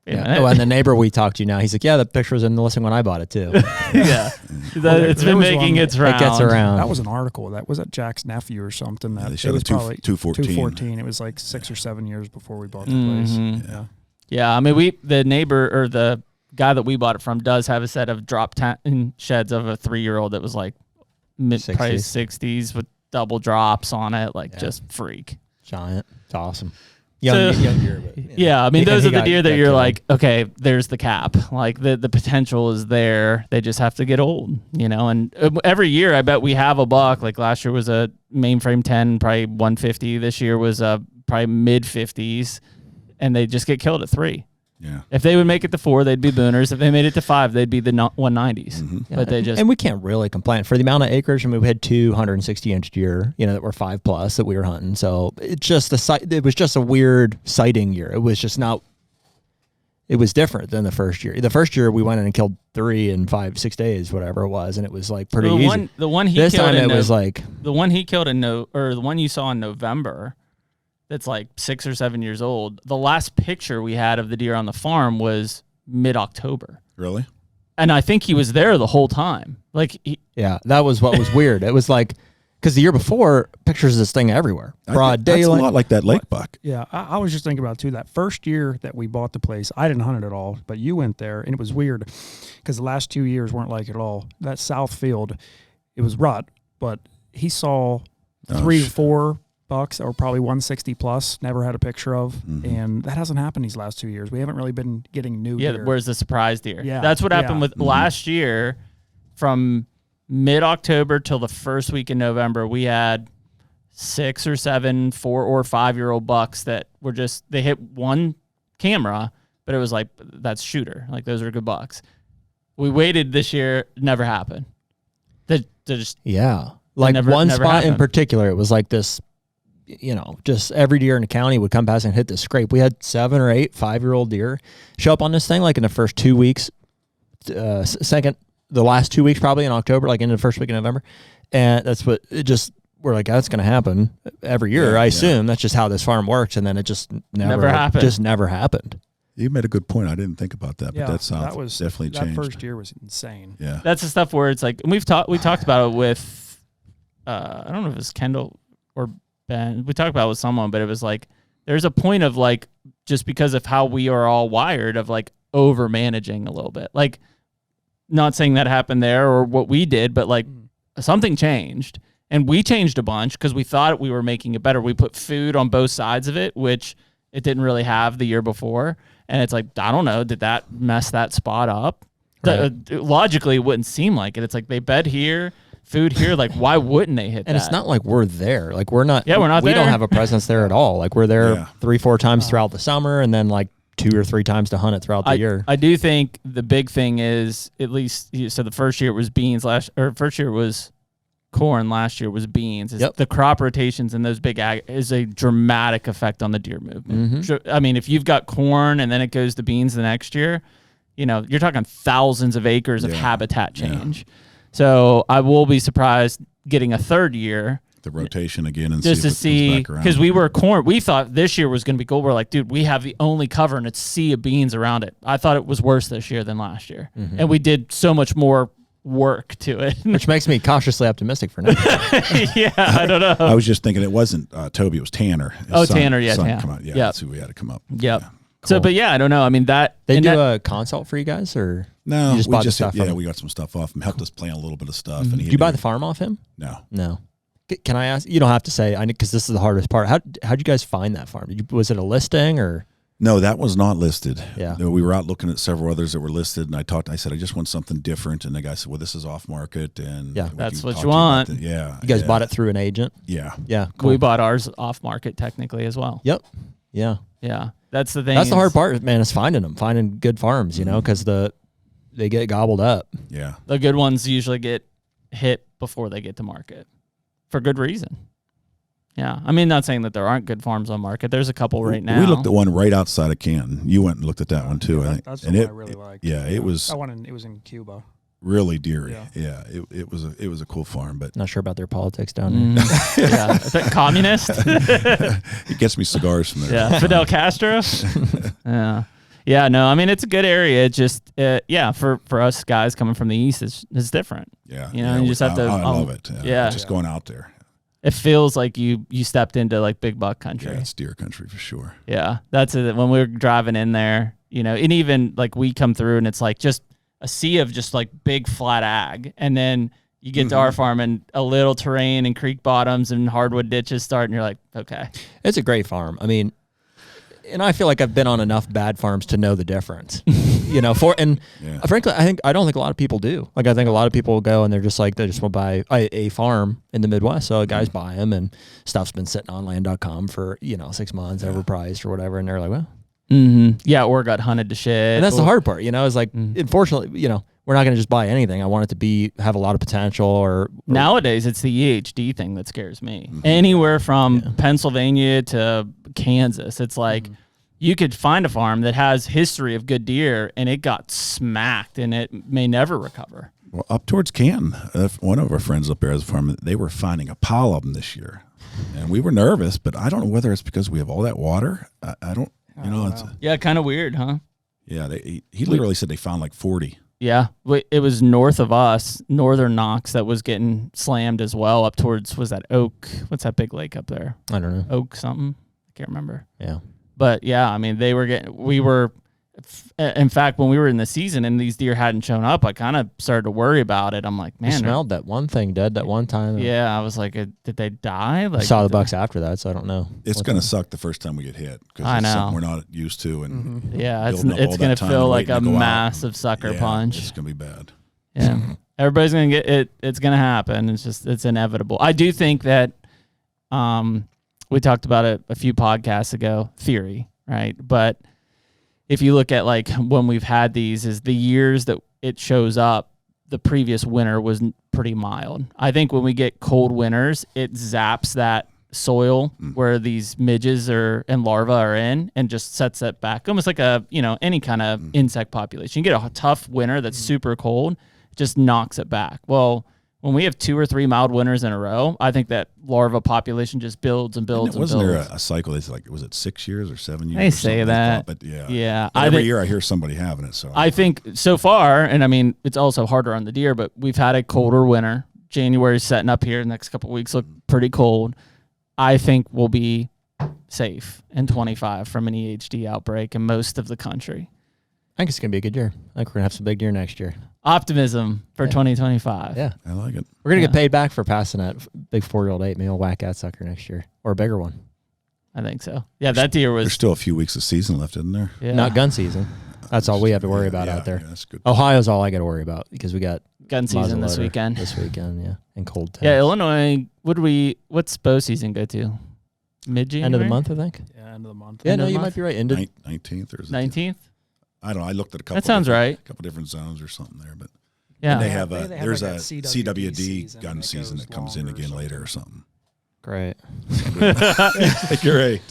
Yeah. Oh, and the neighbor we talked to now, he's like, yeah, the picture was in the listing when I bought it too. yeah, it's been making its round. It gets around. That was an article. That was at Jack's nephew or something. That they it showed was it probably 214. It was like 6 or 7 years before we bought the place. Yeah. I mean, the neighbor or the guy that we bought it from does have a set of drop sheds of a 3-year-old that was like probably 60s with double drops on it, like just freak. Giant. It's awesome. Young deer, but, yeah, I mean, those are the deer that you're like, okay, there's the cap. Like the potential is there. They just have to get old, you know. And every year, I bet we have a buck. Like last year was a mainframe 10, probably 150. This year was probably mid 50s, and they just get killed at 3. Yeah. If they would make it to 4, they'd be booners. If they made it to 5, they'd be the 190s. Mm-hmm. Yeah, but they just and we can't really complain for the amount of acreage. I mean, we had 260-inch deer, you know, that were 5+ that we were hunting. So it's just it was just a weird sighting year. It was just not. It was different than the first year. The first year we went in and killed 3 in 5-6 days, whatever it was, and it was like pretty easy. The one he this killed time in it was like the one he killed or the one you saw in November. That's like 6 or 7 years old. The last picture we had of the deer on the farm was mid-October. Really? And I think he was there the whole time. Like, yeah, that was what was weird. It was like, because the year before, pictures of this thing everywhere. Broad daylight. That's a lot like that lake buck. Yeah, I was just thinking about it too. That first year that we bought the place, I didn't hunt it at all, but you went there, and it was weird because the last 2 years weren't like it at all. That south field, it was rut, but he saw 3 or 4 bucks that were probably 160 plus, never had a picture of, and that hasn't happened these last 2 years. We haven't really been getting new deer. Where's the surprise deer? Yeah, that's what happened with last year. From mid-October till the first week in November, we had 6 or 7 4 or 5 year old bucks that were just, they hit one camera, but it was like, that's shooter. Like, those are good bucks. We waited this year, never happened. They just like one never spot happened. in particular, it was like this, just every deer in the county would come past and hit this scrape. We had 7 or 8 5-year-old deer show up on this thing like in the first 2 weeks, the last 2 weeks probably in October, like into the first week of November. And that's what it just, we're like, that's going to happen every year. I assume that's just how this farm works. And then it just never happened. Just never happened. You made a good point. I didn't think about that, but that sounds definitely changed. That first year was insane. Yeah. That's the stuff where it's like, and we talked about it with, I don't know if it was Kendall or Ben. We talked about it with someone, but it was like, there's a point of like, just because of how we are all wired of like over managing a little bit. Like, not saying that happened there or what we did, but like something changed. And we changed a bunch because we thought we were making it better. We put food on both sides of it, which it didn't really have the year before. And it's like, I don't know, did that mess that spot up? Right. Logically, it wouldn't seem like it. It's like they bed here, food here. Like, why wouldn't they hit that? And it's not like we're there. Like, we're not. Yeah, we're not there. We don't have a presence there at all. Like, we're there 3-4 times throughout the summer and then like 2 or 3 times to hunt it throughout the year. I do think the big thing is, at least, so the first year it was beans, first year was corn, last year was beans. The crop rotations in those big ag is a dramatic effect on the deer movement. I mean, if you've got corn and then it goes to beans the next year, you're talking thousands of acres of habitat change. So I will be surprised getting a third year. The rotation again and just to see, because we were corn. We thought this year was going to be cool. We're like, dude, we have the only cover and it's sea of beans around it. I thought it was worse this year than last year. And we did so much more work to it. Which makes me cautiously optimistic for next year. Yeah, I don't know. I was just thinking it wasn't Toby, it was Tanner. Tanner, Tanner. Come out. Yeah, that's who we had to come up. Yep. Yeah. Cool. So, but yeah, I don't know. I mean, they do a consult for you guys, or no? You just bought the stuff from him? We got some stuff off him. Helped us plan a little bit of stuff. And did you buy the farm off him? No. Can I ask? You don't have to say, because this is the hardest part. How'd you guys find that farm? Was it a listing or? No, that was not listed. Yeah. We were out looking at several others that were listed, and I said, I just want something different. And the guy said, well, this is off market. And that's what you want. Yeah. You guys bought it through an agent? Yeah. Yeah. Cool. We bought ours off market technically as well. Yep. Yeah. Yeah. That's the thing. That's the hard part, man, is finding good farms, because they get gobbled up. Yeah. The good ones usually get hit before they get to market for good reason. Yeah. I mean, not saying that there aren't good farms on market. There's a couple right now. We looked at one right outside of Canton. You went and looked at that one too. That's what I really liked. Yeah, it was. It was in Cuba. Really deery. Yeah. It was a cool farm, but not sure about their politics down there. Yeah. Is that communist? It gets me cigars from there. Yeah. Fidel Castro. Yeah. Yeah. No, I mean, it's a good area. It just, for us guys coming from the East, it's different. Yeah. You just have to. I love it. Yeah. Just going out there. It feels like you stepped into like big buck country. Yeah, it's deer country for sure. Yeah. That's it. When we were driving in there, and even like we come through and it's like just a sea of just like big flat ag. And then you get to our farm and a little terrain and creek bottoms and hardwood ditches start and you're like, okay. It's a great farm. I mean, and I feel like I've been on enough bad farms to know the difference, frankly, I don't think a lot of people do. Like, I think a lot of people go and they're just like, they just want to buy a farm in the Midwest. So guys buy them and stuff's been sitting on land.com for, 6 months overpriced or whatever. And they're like, well, yeah, or got hunted to shit. And that's the hard part, is like, unfortunately, we're not going to just buy anything. I want it to have a lot of potential or nowadays it's the EHD thing that scares me. Anywhere from Pennsylvania to Kansas, it's like you could find a farm that has history of good deer and it got smacked and it may never recover. Well, up towards Canton, one of our friends up there has a farm. They were finding a pile of them this year, and we were nervous. But I don't know whether it's because we have all that water. I don't. Yeah, kind of weird, huh? Yeah, he literally said they found like 40. Yeah, it was north of us, northern Knox, that was getting slammed as well. Up towards, was that Oak? What's that big lake up there? I don't know. Oak something. I can't remember. Yeah. But yeah, I mean, we were In fact, when we were in the season and these deer hadn't shown up, I kind of started to worry about it. I'm like, man, I smelled that one thing dead that one time. Yeah, I was like, did they die? Like, I saw the bucks after that, so I don't know. It's going to suck the first time we get hit because it's something we're not used to. And yeah, it's going to feel like a massive sucker punch. It's going to be bad. Yeah, everybody's going to get it. It's going to happen. It's inevitable. I do think that we talked about it a few podcasts ago, theory, right? But if you look at like when we've had these, is the years that it shows up, the previous winter was pretty mild. I think when we get cold winters, it zaps that soil where these midges and larvae are in and just sets it back. Almost like any kind of insect population. You get a tough winter that's super cold, just knocks it back. Well, when we have 2 or 3 mild winters in a row, I think that larva population just builds and builds and builds. Wasn't there a cycle? It's like, was it 6 years or 7 years? They say that. But yeah. But every year I hear somebody having it. So I think so far, and I mean, it's also harder on the deer, but we've had a colder winter. January's setting up here. The next couple of weeks look pretty cold. I think we'll be safe in 25 from an EHD outbreak in most of the country. I think it's going to be a good year. I think we're going to have some big deer next year. Optimism for 2025. Yeah. I like it. We're going to get paid back for passing that big 4-year-old 8. Maybe we'll whack that sucker next year. Or a bigger one. I think so. Yeah, that deer was... There's still a few weeks of season left, isn't there? Yeah. Not gun season. That's all we have to worry about out there. Yeah, that's good. Ohio's all I got to worry about because we got... gun season this weekend. Yeah. And cold temps. Yeah, Illinois, what's bow season go to? Mid-January? End of the month, I think. Yeah, end of the month. Yeah, you might be right. 19th or 19th? I don't know. I looked at a couple. That sounds right. A couple different zones or something there, but yeah, and they have there's like a CWD gun season that comes in again later or something. Great. Great.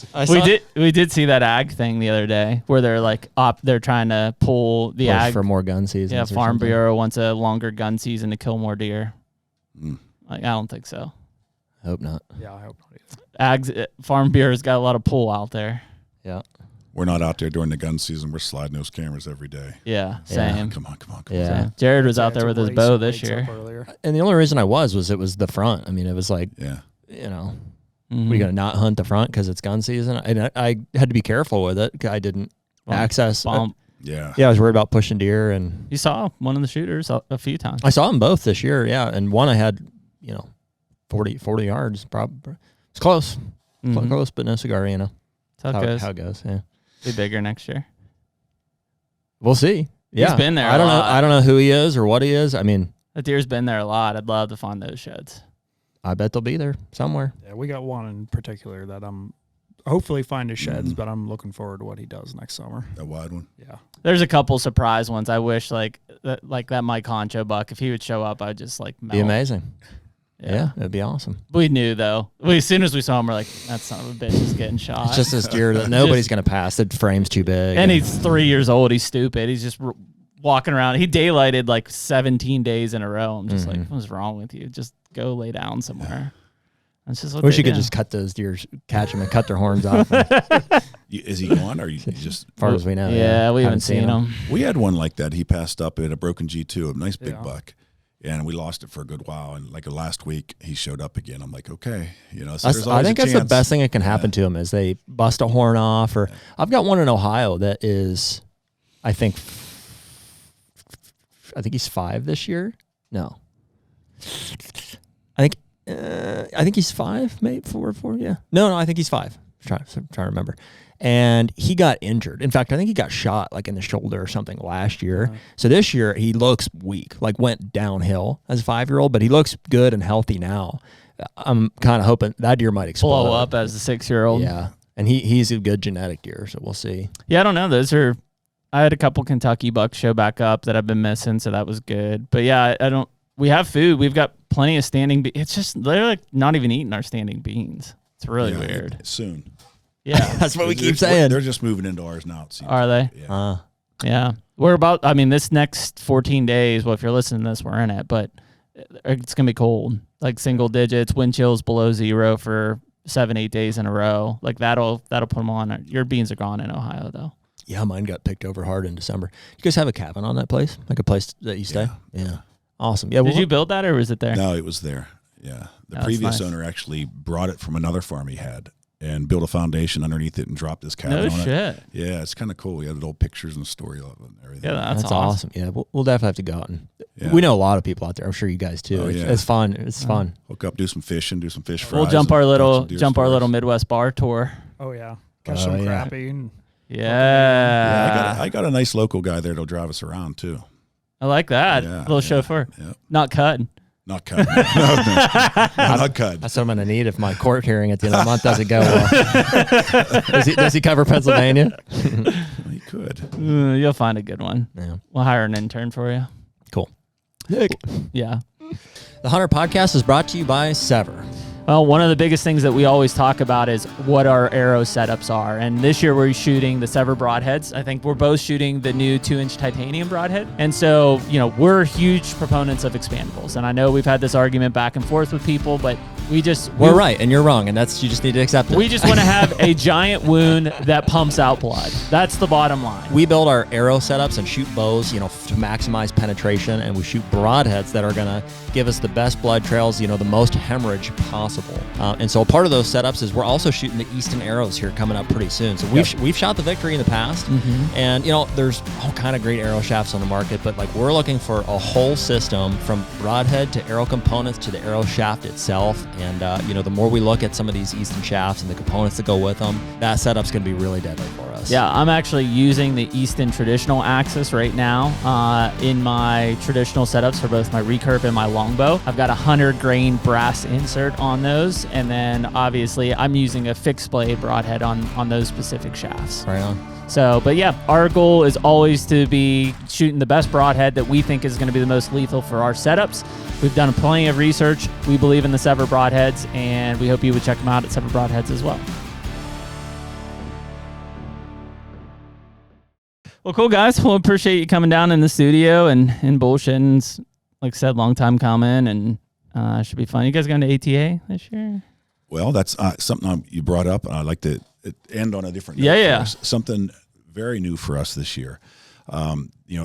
We did see that ag thing the other day where they're like they're trying to pull the ag for more gun seasons. Yeah, Farm Bureau wants a longer gun season to kill more deer. Like, I don't think so. I hope not. Yeah, I hope not either. Farm Bureau's got a lot of pull out there. Yeah. We're not out there during the gun season. We're sliding those cameras every day. Yeah, same. Come on. Yeah. Same. Jared was out there with his bow this year. And the only reason I was it was the front. I mean, it was like, we going to not hunt the front because it's gun season? And I had to be careful with it. I didn't access. Yeah, I was worried about pushing deer. And you saw one of the shooters a few times. I saw them both this year, yeah. And one I had, 40 yards. Probably. It's close. Close, but no cigar, How it goes, yeah. Be bigger next year. We'll see. Yeah. He's been there. I don't know who he is or what he is. I mean, the deer's been there a lot. I'd love to find those sheds. I bet they'll be there somewhere. Yeah, we got one in particular that I'm hopefully find his sheds, but I'm looking forward to what he does next summer. That wide one. Yeah. There's a couple surprise ones. I wish like that Mike Honcho buck, if he would show up, I'd just like melt. Be amazing. Yeah, it'd be awesome. We knew though. As soon as we saw him, we're like, that son of a bitch is getting shot. It's just this deer that nobody's going to pass. The frame's too big. And he's 3 years old. He's stupid. He's just walking around. He daylighted like 17 days in a row. I'm just like, what's wrong with you? Just go lay down somewhere. That's just what I wish you could just cut those deer, catch them and cut their horns off. Is he gone or you just... As far as we know. Yeah, we haven't seen him. We had one like that. He passed up at a broken G2, a nice big buck. And we lost it for a good while. And like last week, he showed up again. I'm like, okay. So I think that's the best thing that can happen to him is they bust a horn off. Or I've got one in Ohio that is, I think he's 5 this year. No. I think he's 5, maybe 4, yeah. No, I think he's 5. I'm trying to remember. And he got injured. In fact, I think he got shot like in the shoulder or something last year. So this year he looks weak, like went downhill as a 5-year-old, but he looks good and healthy now. I'm kind of hoping that deer might explode. Blow up as a 6-year-old. Yeah. And he's a good genetic deer, so we'll see. Yeah, I don't know. I had a couple Kentucky bucks show back up that I've been missing, so that was good. But yeah, we have food. We've got plenty of standing. It's just, they're like not even eating our standing beans. It's really weird. Soon. Yeah. That's what we keep saying. They're just moving into ours now. Are they? Yeah. Yeah. We're about, this next 14 days, well, if you're listening to this, we're in it, but it's going to be cold. Like single digits, wind chills below 0 for 7-8 days in a row. Like that'll put them on. Your beans are gone in Ohio, though. Yeah, mine got picked over hard in December. You guys have a cabin on that place? Like a place that you stay? Yeah. Awesome. Yeah. Did you build that or was it there? No, it was there. Yeah. The previous owner actually brought it from another farm he had. and built a foundation underneath it and dropped this cabin on shit. it. Yeah, it's kind of cool. We had old pictures and story of it and everything. Yeah, that's awesome. Yeah, we'll definitely have to go out and we know a lot of people out there. I'm sure you guys too. It's fun. It's fun. Hook up, do some fishing, do some fish fries. We'll jump our little Midwest bar tour. Oh yeah, catch some crappie. And I got a nice local guy there that'll drive us around too. I like that. Little chauffeur. Yeah. Not cut. Not cut. No. Not cut. That's what I'm going to need if my court hearing at the end of the month doesn't go well. Does he cover Pennsylvania? He could. You'll find a good one. Yeah. We'll hire an intern for you. Cool. Nick. Yeah. The HUNTR Podcast is brought to you by Sever. Well, one of the biggest things that we always talk about is what our arrow setups are. And this year we're shooting the Sever broadheads. I think we're both shooting the new 2-inch titanium broadhead. And so, we're huge proponents of expandables. And I know we've had this argument back and forth with people, but we're right and you're wrong. And you just need to accept it. We just want to have a giant wound that pumps out blood. That's the bottom line. We build our arrow setups and shoot bows, to maximize penetration. And we shoot broadheads that are going to give us the best blood trails, the most hemorrhage possible. And so part of those setups is we're also shooting the Easton arrows here coming up pretty soon. So we've shot the Victory in the past, and there's all kind of great arrow shafts on the market, but we're looking for a whole system from broadhead to arrow components to the arrow shaft itself. And the more we look at some of these Easton shafts and the components that go with them, that setup's going to be really deadly for us. Yeah, I'm actually using the Easton traditional axis right now in my traditional setups for both my recurve and my longbow. I've got a 100 grain brass insert on those, and then obviously I'm using a fixed blade broadhead on those specific shafts. Right on. So, but yeah, our goal is always to be shooting the best broadhead that we think is going to be the most lethal for our setups. We've done plenty of research. We believe in the Sever broadheads, and we hope you would check them out at Sever Broadheads as well. Well, cool, guys. Well, appreciate you coming down in the studio and bullshitting. Like I said, long time coming, and should be fun. You guys going to ATA this year? Well, that's something you brought up, and I'd like to end on a different note. Yeah. Something very new for us this year.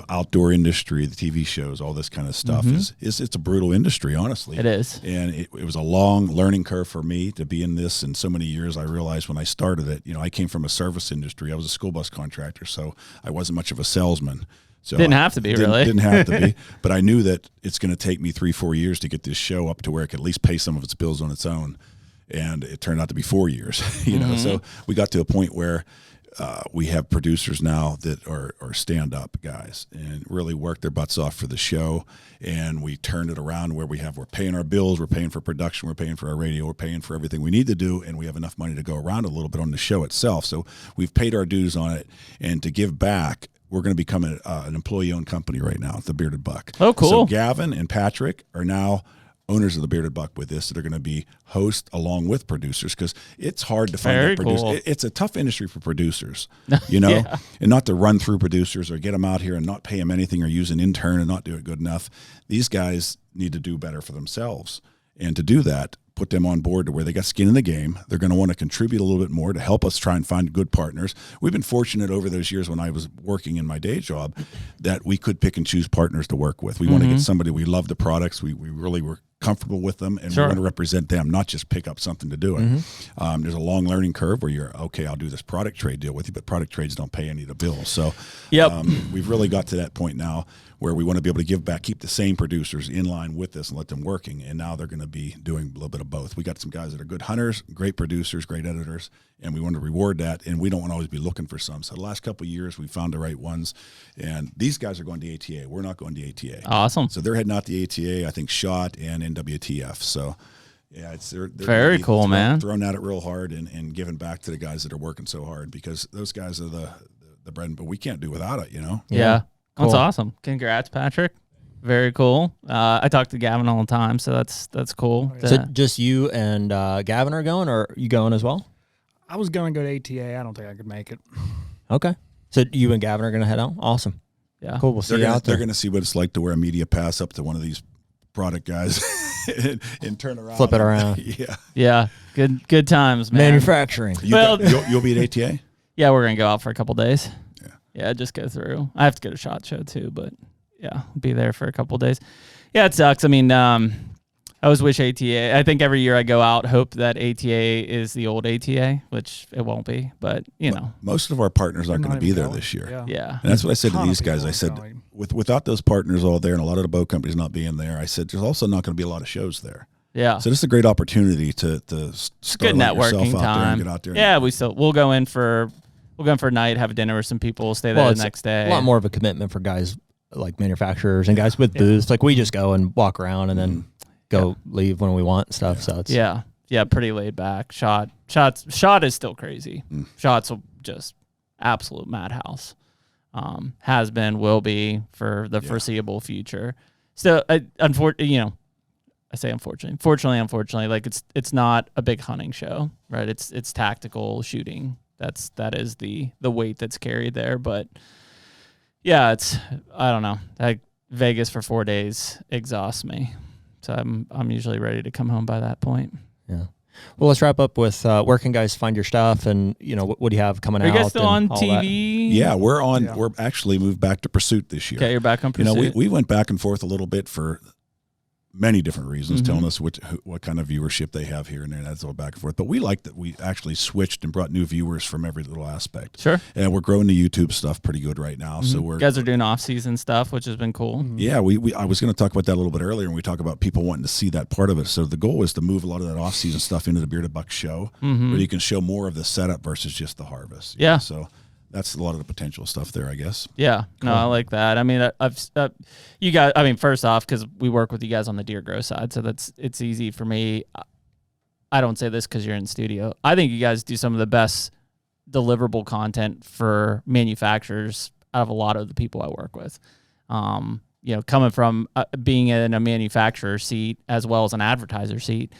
Outdoor industry, the TV shows, all this kind of stuff it's a brutal industry, honestly. It is. And it was a long learning curve for me to be in this. And so many years I realized when I started it, I came from a service industry. I was a school bus contractor, so I wasn't much of a salesman. So didn't have to be, really. Didn't have to be. But I knew that it's going to take me 3-4 years to get this show up to where it could at least pay some of its bills on its own. And it turned out to be 4 years, So we got to a point where we have producers now that are stand-up guys and really work their butts off for the show. And we turned it around where we're paying our bills, we're paying for production, we're paying for our radio, we're paying for everything we need to do, and we have enough money to go around a little bit on the show itself. So we've paid our dues on it, and to give back, we're going to become an employee-owned company right now, the Bearded Buck. Oh, cool. So Gavin and Patrick are now owners of the Bearded Buck with this. So they're going to be hosts along with producers, because it's hard to find a producer. Cool. It's a tough industry for producers, and not to run through producers or get them out here and not pay them anything or use an intern and not do it good enough. These guys need to do better for themselves. And to do that, put them on board to where they got skin in the game. They're going to want to contribute a little bit more to help us try and find good partners. We've been fortunate over those years when I was working in my day job that we could pick and choose partners to work with. We want to get somebody, we love the products. We really were comfortable with them, and we want to represent them, not just pick up something to do it. There's a long learning curve where you're, okay, I'll do this product trade deal with you, but product trades don't pay any of the bills. So we've really got to that point now where we want to be able to give back, keep the same producers in line with this and let them working. And now they're going to be doing a little bit of both. We got some guys that are good hunters, great producers, great editors, and we want to reward that. And we don't want to always be looking for some. So the last couple of years, we found the right ones. And these guys are going to ATA. We're not going to ATA. Awesome. So they're heading out to ATA, I think, SHOT and NWTF. So yeah, they're very cool, man. Throwing at it real hard and giving back to the guys that are working so hard, because those guys are the bread, but we can't do without it, Yeah. Cool. That's awesome. Congrats, Patrick. Very cool. I talk to Gavin all the time, so that's cool. So just you and Gavin are going, or are you going as well? I was going to go to ATA. I don't think I could make it. Okay. So you and Gavin are going to head out? Awesome. Yeah. Cool. We'll see you out there. They're going to see what it's like to wear a media pass up to one of these product guys and turn around. Flip it around. Yeah. Yeah. Good times, man. Manufacturing. You'll be at ATA? Yeah, we're going to go out for a couple days. Yeah. Yeah, just go through. I have to go to SHOT Show too, but yeah, be there for a couple days. Yeah, it sucks. I mean, I always wish ATA. I think every year I go out, hope that ATA is the old ATA, which it won't be. But most of our partners aren't going to be there this year. Yeah. And that's what I said to these guys. I said, without those partners all there and a lot of the boat companies not being there, I said there's also not going to be a lot of shows there. Yeah. So this is a great opportunity to good networking time. Get out there. Yeah, we'll go in for a night, have a dinner with some people, stay there the next day. A lot more of a commitment for guys like manufacturers and guys with booths. Like we just go and walk around and then leave when we want and stuff. So it's pretty laid back. Shot is still crazy. Shot's just absolute madhouse. Has been, will be for the foreseeable future. So I say unfortunately. Fortunately, like it's not a big hunting show, right? It's tactical shooting. That is the weight that's carried there. But yeah, I don't know. Like Vegas for 4 days exhausts me. So I'm usually ready to come home by that point. Yeah. Well, let's wrap up with where can guys find your stuff, and what do you have coming out? Are you guys still on TV? Yeah, we're on. Yeah. We're actually moved back to Pursuit this year. Okay, you're back on Pursuit. We went back and forth a little bit for many different reasons, telling us what kind of viewership they have here and there. That's all back and forth. But we like that we actually switched and brought new viewers from every little aspect. Sure. And we're growing the YouTube stuff pretty good right now. So you guys are doing off-season stuff, which has been cool. Yeah, I was going to talk about that a little bit earlier, and we talk about people wanting to see that part of it. So the goal is to move a lot of that off-season stuff into the Bearded Buck show, where you can show more of the setup versus just the harvest. Yeah. So that's a lot of the potential stuff there, I guess. Yeah, cool. No, I like that. I mean, you guys. I mean, first off, because we work with you guys on the deer grow side, so it's easy for me. I don't say this because you're in studio. I think you guys do some of the best deliverable content for manufacturers out of a lot of the people I work with. Coming from being in a manufacturer seat as well as an advertiser seat,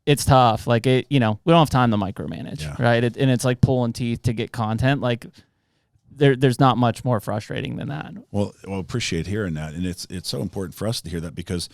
it's tough. Like we don't have time to micromanage, right? And it's like pulling teeth to get content. Like there's not much more frustrating than that. Well, appreciate hearing that, and it's so important for us to hear that because,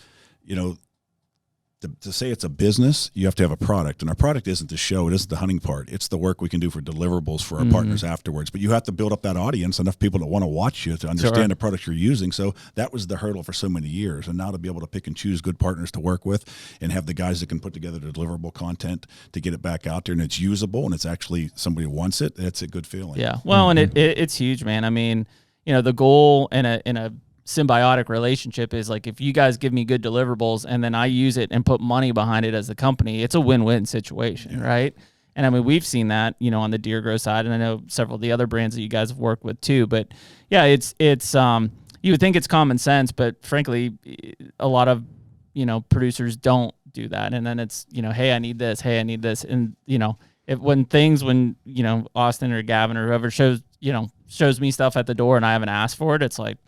to say it's a business, you have to have a product, and our product isn't the show, it isn't the hunting part, it's the work we can do for deliverables for our partners afterwards. But you have to build up that audience, enough people that want to watch you to understand the product you're using. So that was the hurdle for so many years, and now to be able to pick and choose good partners to work with and have the guys that can put together the deliverable content to get it back out there, and it's usable and it's actually somebody wants it, it's a good feeling. Yeah, well, and it's huge, man. I mean, the goal in a symbiotic relationship is like, if you guys give me good deliverables and then I use it and put money behind it as a company, it's a win-win situation, right? And I mean, we've seen that, on the deer grow side, and I know several of the other brands that you guys have worked with too. But yeah, it's you would think it's common sense, but frankly, a lot of producers don't do that. And then it's hey, I need this, and when Austin or Gavin or whoever shows me stuff at the door and I haven't asked for it, it's like,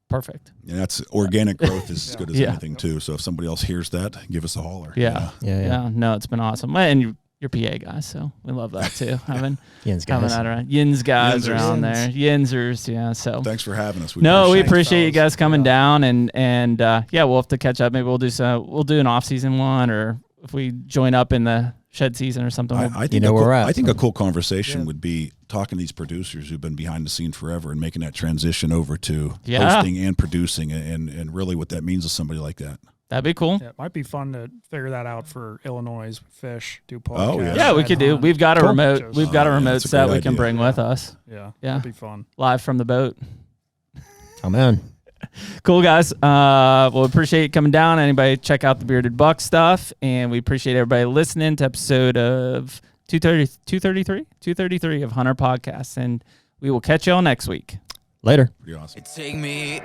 perfect. And that's organic growth is as good as anything too. So if somebody else hears that, give us a holler. Yeah. No, it's been awesome. And you're PA guys, so we love that too. Having Yins guys around there. Yinsers, yeah. So thanks for having us. We appreciate you guys coming down, and we'll have to catch up. Maybe we'll do an off-season one, or if we join up in the shed season or something. I think a cool conversation would be talking to these producers who've been behind the scenes forever and making that transition over to hosting and producing, and really what that means to somebody like that. That'd be cool. Yeah, it might be fun to figure that out for Illinois Fish, do podcasts. Yeah, we could do. We've got a remote. We've got a remote set we can bring with us. Yeah, that'd be fun. Live from the boat. Oh man. Cool, guys. Well, appreciate you coming down. Anybody check out the Bearded Buck stuff, and we appreciate everybody listening to episode of 233 of HUNTR Podcast, and we will catch y'all next week. Later. Pretty awesome. Take me